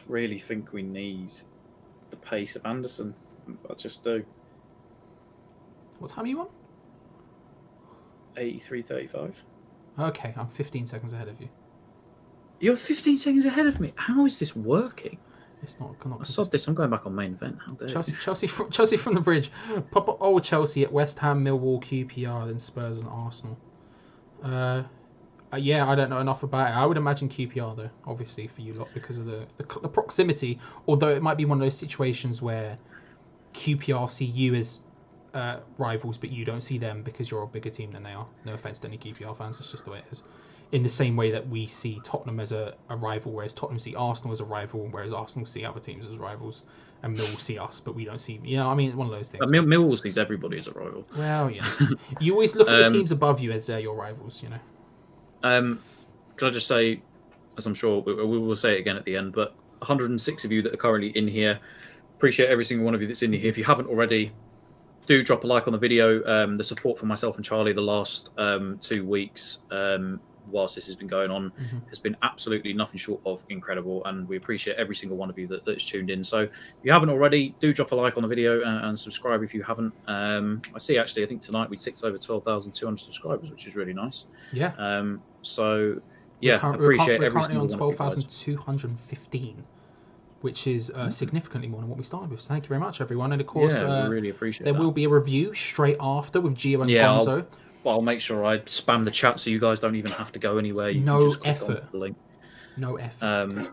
S2: really think we need the pace of Anderson. I just do.
S1: What time are you on?
S2: 83:35.
S1: Okay, I'm 15 seconds ahead of you.
S2: You're 15 seconds ahead of me. How is this working?
S1: It's not.
S2: I saw this. I'm going back on main event. How dare
S1: Chelsea from the bridge. Pop up old Chelsea at West Ham, Millwall, QPR, then Spurs and Arsenal. Yeah, I don't know enough about it. I would imagine QPR though, obviously for you lot because of the proximity. Although it might be one of those situations where QPR see you as rivals, but you don't see them because you're a bigger team than they are. No offense to any QPR fans, it's just the way it is. In the same way that we see Tottenham as a rival, whereas Tottenham see Arsenal as a rival, whereas Arsenal see other teams as rivals, and Millwall see us, but we don't see. You know, I mean, one of those things.
S2: Millwall sees everybody as a rival.
S1: Well, yeah. You always look at the teams above you as your rivals. You know.
S2: Can I just say, as I'm sure we will say it again at the end, but 106 of you that are currently in here, appreciate every single one of you that's in here. If you haven't already, do drop a like on the video. The support from myself and Charlie the last 2 weeks, whilst this has been going on, has been absolutely nothing short of incredible, and we appreciate every single one of you that's tuned in. So if you haven't already, do drop a like on the video and subscribe if you haven't. I see actually, I think tonight we ticked over 12,200 subscribers, which is really nice.
S1: Yeah.
S2: So Yeah, appreciate
S1: we're
S2: every
S1: currently on
S2: single one of you guys.
S1: 12,215, which is significantly more than what we started with. So thank you very much, everyone. And of course,
S2: Yeah, we really appreciate
S1: there
S2: that.
S1: will be a review straight after with Gio and
S2: Yeah,
S1: Gonzo.
S2: I'll make sure I spam the chat so you guys don't even have to go anywhere. You
S1: No
S2: can just click
S1: effort.
S2: on the link.
S1: No effort.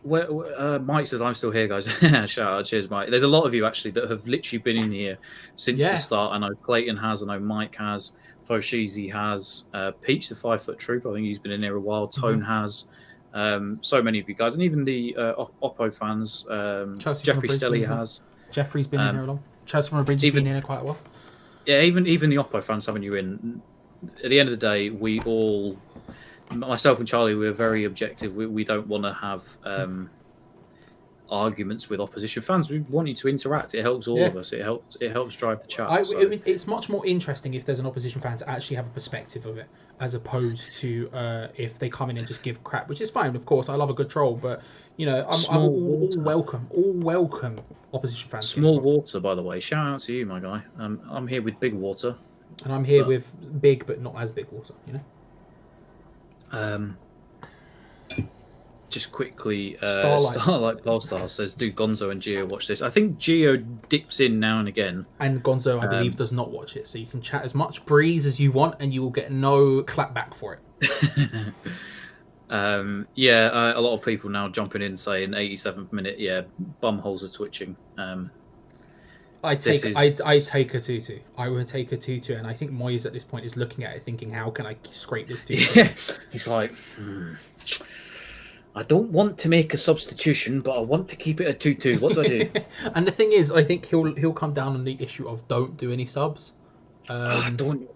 S2: Mike says, I'm still here, guys. Shout out. Cheers, Mike. There's a lot of you, actually, that have literally been in here since the start. I know Clayton has. I know Mike has. Foshizi has. Peach, the 5-foot troop. I think he's been in here a while. Tone has. So many of you guys. And even the Oppo fans. Jeffrey Stelly has.
S1: Jeffrey's been in here a long. Chelsea from a Bridge has been in here quite a while.
S2: Yeah, even the Oppo fans having you in. At the end of the day, we all... Myself and Charlie, we're very objective. We don't want to have arguments with opposition fans. We want you to interact. It helps all of us. It helps drive the chat.
S1: It's much more interesting if there's an opposition fan to actually have a perspective of it, as opposed to if they come in and just give crap, which is fine. Of course, I love a good troll, but I'm all welcome opposition fans.
S2: Small water, by the way. Shout out to you, my guy. I'm here with big water,
S1: and I'm here with big but not as big water.
S2: Just quickly, Starlight Polestar says, "Do Gonzo and Gio watch this?" I think Gio dips in now and again,
S1: and Gonzo, I believe, does not watch it. So you can chat as much breeze as you want, and you will get no clap back for it.
S2: A lot of people now jumping in saying 87th minute. Yeah, bum holes are twitching.
S1: I take a 2-2. I would take a 2-2, and I think Moyes at this point is looking at it thinking, how can I scrape this 2-2?
S2: Yeah. He's like, I don't want to make a substitution, but I want to keep it a 2-2. What do I do?
S1: And the thing is, I think he'll come down on the issue of don't do any subs.
S2: I don't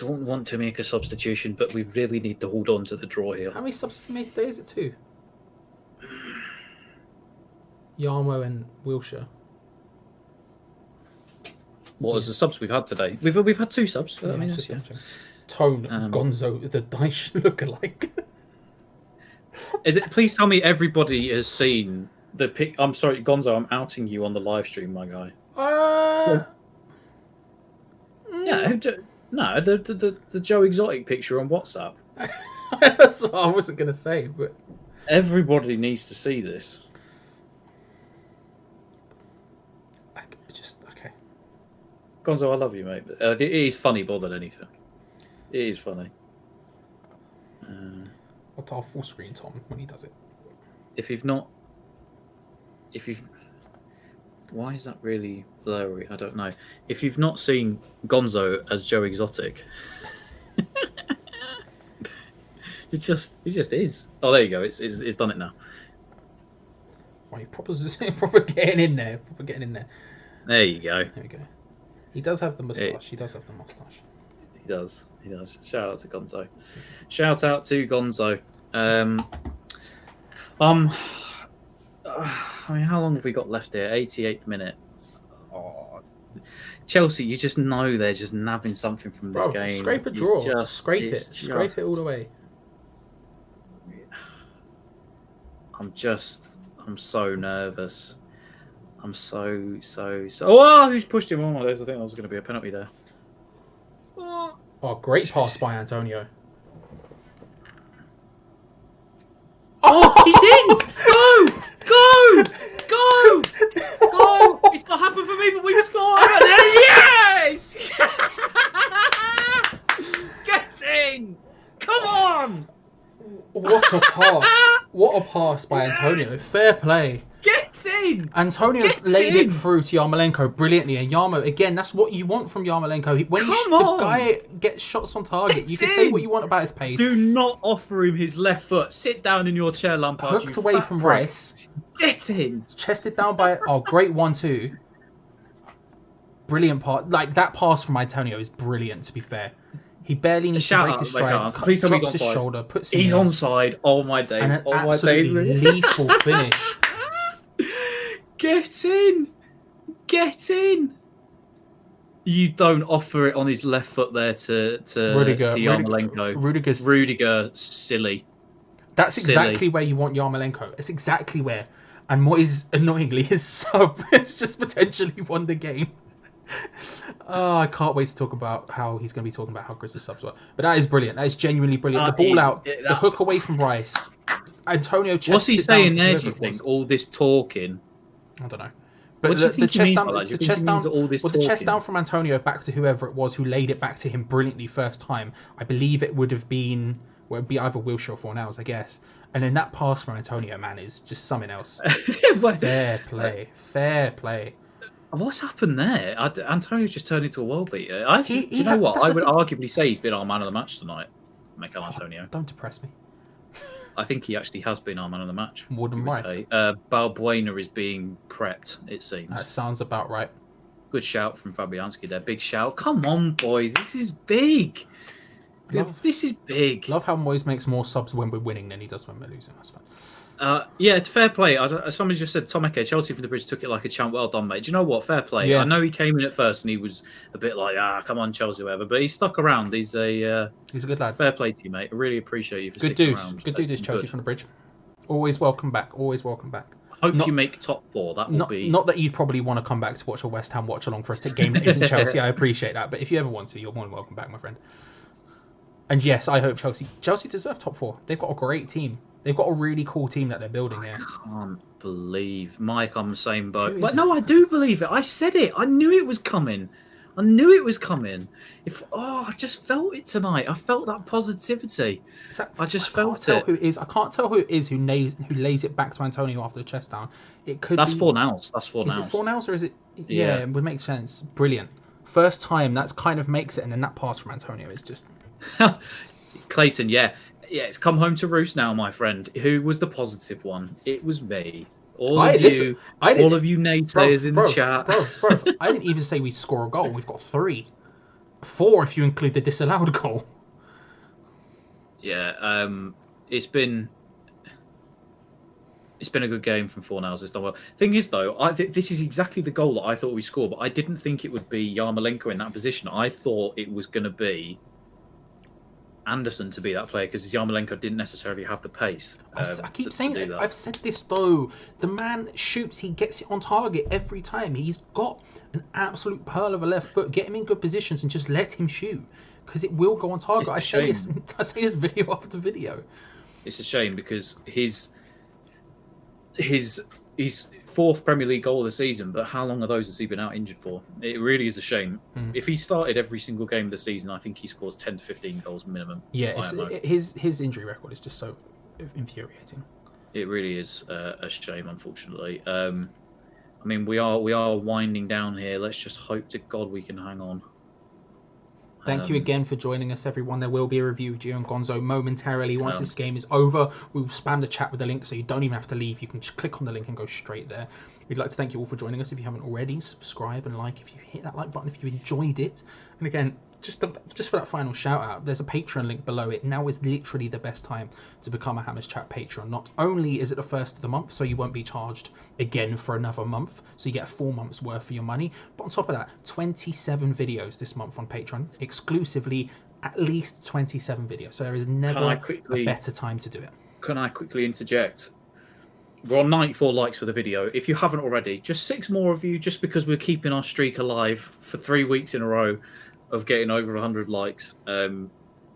S2: want to make a substitution, but we really need to hold on to the draw here.
S1: How many subs have you made today? Is it 2? Yarmo and Wilshire.
S2: What was the subs we've had today? We've had 2 subs.
S1: Tone, Gonzo, the Dyche lookalike.
S2: Is it? Please tell me everybody has seen the pic. I'm sorry, Gonzo. I'm outing you on the live stream, my guy. Yeah, no, the Joe Exotic picture on WhatsApp.
S1: That's what I wasn't going to say, but
S2: everybody needs to see this.
S1: Okay.
S2: Gonzo, I love you, mate. But, it is funny more than anything. It is funny.
S1: I'll tell full screen Tom when he does it.
S2: Why is that really blurry? I don't know. If you've not seen Gonzo as Joe Exotic, it just is. Oh, there you go. It's done it now.
S1: Oh, you're proper getting in there.
S2: There you go.
S1: There we go. He does have the moustache. He does.
S2: Shout out to Gonzo. I mean, how long have we got left here? 88th minute. Oh, Chelsea, you just know they're just nabbing something from this game.
S1: Scrape a draw. Scrape it all the way.
S2: I'm so nervous. I'm so. Oh, who's pushed him? Oh, I think that was going to be a penalty there.
S1: Oh, great pass by Antonio.
S2: Oh, he's in! Go! It's not happened for me, but we've scored! Yes! Get in! Come on!
S1: What a pass! What a pass by Antonio. Fair play.
S2: Get in!
S1: Antonio's laid it through to Yarmolenko brilliantly, and Yarmo, again, that's what you want from Yarmolenko. When the guy gets shots on target, you can say what you want about his pace.
S2: Do not offer him his left foot. Sit down in your chair, Lampard.
S1: Hooked away from Rice.
S2: Get in!
S1: Chested down by... Oh, great 1-2. Brilliant pass. Like, that pass from Antonio is brilliant, to be fair. He barely needs to break his stride.
S2: Please tell me he's
S1: his
S2: onside.
S1: Shoulder, puts
S2: he's onside. Oh, my days.
S1: And an absolutely lethal finish.
S2: Get in! You don't offer it on his left foot there to Yarmolenko. Rudiger, silly.
S1: That's exactly where you want Yarmolenko. It's exactly where. And Moyes, annoyingly, his sub has just potentially won the game. Oh, I can't wait to talk about how he's going to be talking about how Grizzly subs were. But that is brilliant. That is genuinely brilliant. The ball out, the hook away from Rice. Antonio chests
S2: What's he
S1: it down
S2: saying
S1: to
S2: there,
S1: whoever
S2: do you
S1: it was.
S2: think? All this talking.
S1: I don't know.
S2: What
S1: But
S2: do you think he
S1: chest
S2: means
S1: down,
S2: by that? Do you
S1: the
S2: think
S1: chest
S2: he
S1: down,
S2: means all this
S1: well, the chest
S2: talking?
S1: down from Antonio back to whoever it was who laid it back to him brilliantly first time. I believe it would have been, well, it'd be either Wilshere or Fornals, I guess. And then that pass from Antonio, man, is just something else. Fair play. Fair play.
S2: What's happened there? Antonio's just turned into a world beater. Do you know
S1: that's
S2: what? I
S1: the
S2: would
S1: thing.
S2: arguably say he's been our man of the match tonight, Mikel Antonio.
S1: Don't depress me.
S2: I think he actually has been our man of the match.
S1: More than right.
S2: Balbuena is being prepped, it seems.
S1: That sounds about right.
S2: Good shout from Fabianski there. Big shout. Come on, boys. This is big. This is big.
S1: Love how Moyes makes more subs when we're winning than he does when we're losing. That's fine.
S2: Yeah, it's fair play. Somebody just said, Tom Eke, Chelsea from the bridge took it like a champ. Well done, mate. Do you know what? Fair play.
S1: Yeah.
S2: I know he came in at first and he was a bit like, come on, Chelsea, whatever. But he stuck around. He's a
S1: good lad.
S2: Fair play to you, mate. I really appreciate you for
S1: good
S2: sticking
S1: dude.
S2: around.
S1: Good dude is Chelsea from the bridge. Always welcome back. Always welcome back.
S2: Hope you make top four. That will be...
S1: Not that you'd probably want to come back to watch a West Ham watch along for a game that isn't Chelsea. I appreciate that. But if you ever want to, you're more than welcome back, my friend. And yes, I hope Chelsea deserve top four. They've got a great team. They've got a really cool team that they're building here.
S2: I can't believe, Mike, I'm the same boat. But no, I do believe it. I said it. I knew it was coming. I just felt it tonight. I felt that positivity. I just felt it.
S1: I can't tell who it is who lays it back to Antonio after the chest down. It could.
S2: That's
S1: be...
S2: Fornals. That's Fornals.
S1: Is it Fornals or is it? Yeah, it would make sense. Brilliant. First time that's kind of makes it, and then that pass from Antonio is just.
S2: Clayton, yeah, it's come home to roost now, my friend. Who was the positive one? It was me. All of you naysayers in the chat. Bro,
S1: I didn't even say we score a goal. We've got 3. 4 if you include the disallowed goal.
S2: Yeah, it's been a good game from Fornals. It's done well. Thing is, though, this is exactly the goal that I thought we scored, but I didn't think it would be Yarmolenko in that position. I thought it was going to be Anderson to be that player because Yarmolenko didn't necessarily have the pace.
S1: I keep saying it. I've said this though. The man shoots, he gets it on target every time. He's got an absolute pearl of a left foot. Get him in good positions and just let him shoot because it will go on target. I say this video after video. It's
S2: a shame because his 4th Premier League goal of the season, but how long of those has he been out injured for? It really is a shame. If he started every single game of the season, I think he scores 10 to 15 goals minimum.
S1: Yeah, his injury record is just so infuriating.
S2: It really is a shame, unfortunately. I mean, we are winding down here. Let's just hope to God we can hang on.
S1: Thank you again for joining us, everyone. There will be a review of Gio and Gonzo momentarily. Once this game is over, we'll spam the chat with the link, so you don't even have to leave. You can just click on the link and go straight there. We'd like to thank you all for joining us. If you haven't already, subscribe and like. If you hit that like button, if you enjoyed it. And again, just for that final shout out, there's a Patreon link below it. Now is literally the best time to become a Hammers Chat Patreon. Not only is it the first of the month, so you won't be charged again for another month, so you get 4 months worth for your money, but on top of that, 27 videos this month on Patreon, exclusively at least 27 videos. So there is never a better time to do it.
S2: Can I quickly interject? We're on 94 likes for the video. If you haven't already, just 6 more of you, just because we're keeping our streak alive for 3 weeks in a row of getting over 100 likes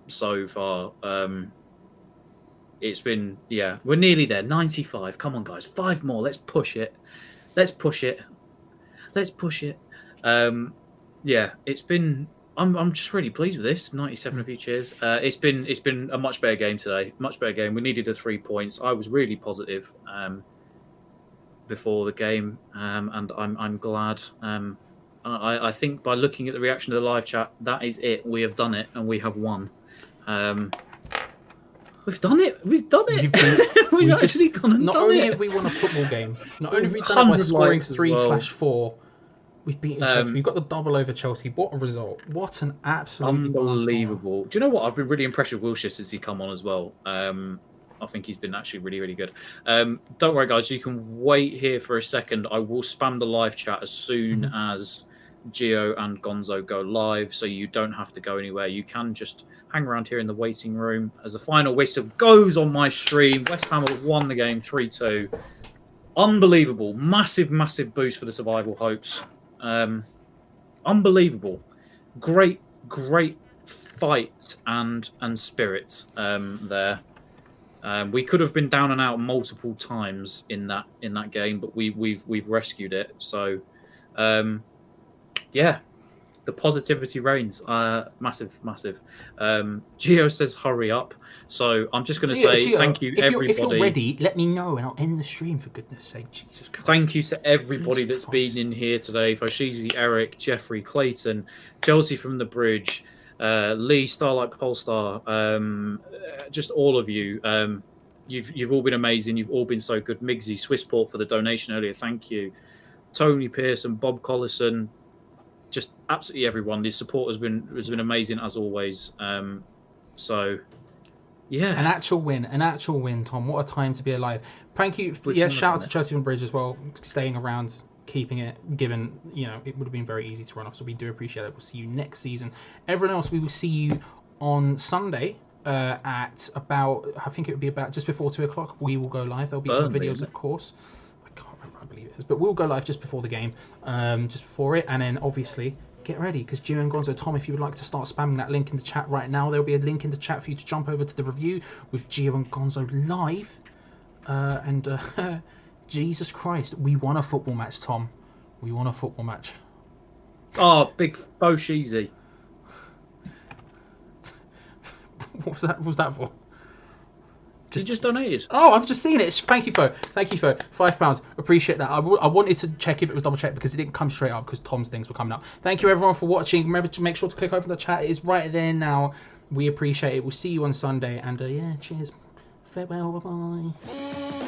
S2: so far. It's been, we're nearly there. 95. Come on, guys. 5 more. Let's push it. It's been... I'm just really pleased with this. 97 of you, cheers. It's been a much better game today. Much better game. We needed the 3 points. I was really positive before the game, and I'm glad. I think by looking at the reaction to the live chat, that is it. We have done it, and we have won. We've done it. We've actually gone and done it.
S1: Not only have we won a football game, not only have we done it by scoring 3/4, we've beaten Chelsea. We've got the double over Chelsea. What a result. What an absolutely
S2: unbelievable. Do you know what? I've been really impressed with Wilshere since he come on as well. I think he's been actually really, really good. Don't worry, guys. You can wait here for a second. I will spam the live chat as soon as Gio and Gonzo go live, so you don't have to go anywhere. You can just hang around here in the waiting room as the final whistle goes on my stream. West Ham have won the game 3-2. Unbelievable. Massive, massive boost for the survival hopes. I'm unbelievable. Great fight and spirit there. We could have been down and out multiple times in that game, but we've rescued it. So, yeah, the positivity reigns. Massive. Gio says hurry up. So I'm just going to say
S1: Gio,
S2: thank you, everybody.
S1: If you're ready, let me know and I'll end the stream, for goodness sake. Jesus Christ.
S2: Thank you to everybody that's been in here today. Fashizi, Eric, Jeffrey, Clayton, Chelsea from the Bridge, Lee, Starlight Polestar, just all of you. You've all been amazing. You've all been so good. Migsy, Swissport for the donation earlier. Thank you. Tony Pearson, Bob Collison, just absolutely everyone. The support has been amazing as always. So, yeah,
S1: an actual win, Tom. What a time to be alive. Thank you. Shout out to Chelsea from Bridge as well, staying around, keeping it. Given it would have been very easy to run off, so we do appreciate it. We'll see you next season. Everyone else, we will see you on Sunday. At about, I think it would be about just before 2:00. We will go live. There'll be other videos, of course. I can't remember. I believe it is, but we'll go live just before the game, just before it, and then obviously get ready because Gio and Gonzo, Tom, if you would like to start spamming that link in the chat right now, there'll be a link in the chat for you to jump over to the review with Gio and Gonzo live. Jesus Christ, we won a football match, Tom. We won a football match.
S2: Oh, big Boshizi.
S1: What was that for?
S2: You just donated.
S1: Oh, I've just seen it. Thank you for £5. Appreciate that. I wanted to check if it was double check because it didn't come straight up because Tom's things were coming up. Thank you everyone for watching. Remember to make sure to click open the chat. It is right there now. We appreciate it. We'll see you on Sunday. And yeah, cheers. Farewell. Bye bye.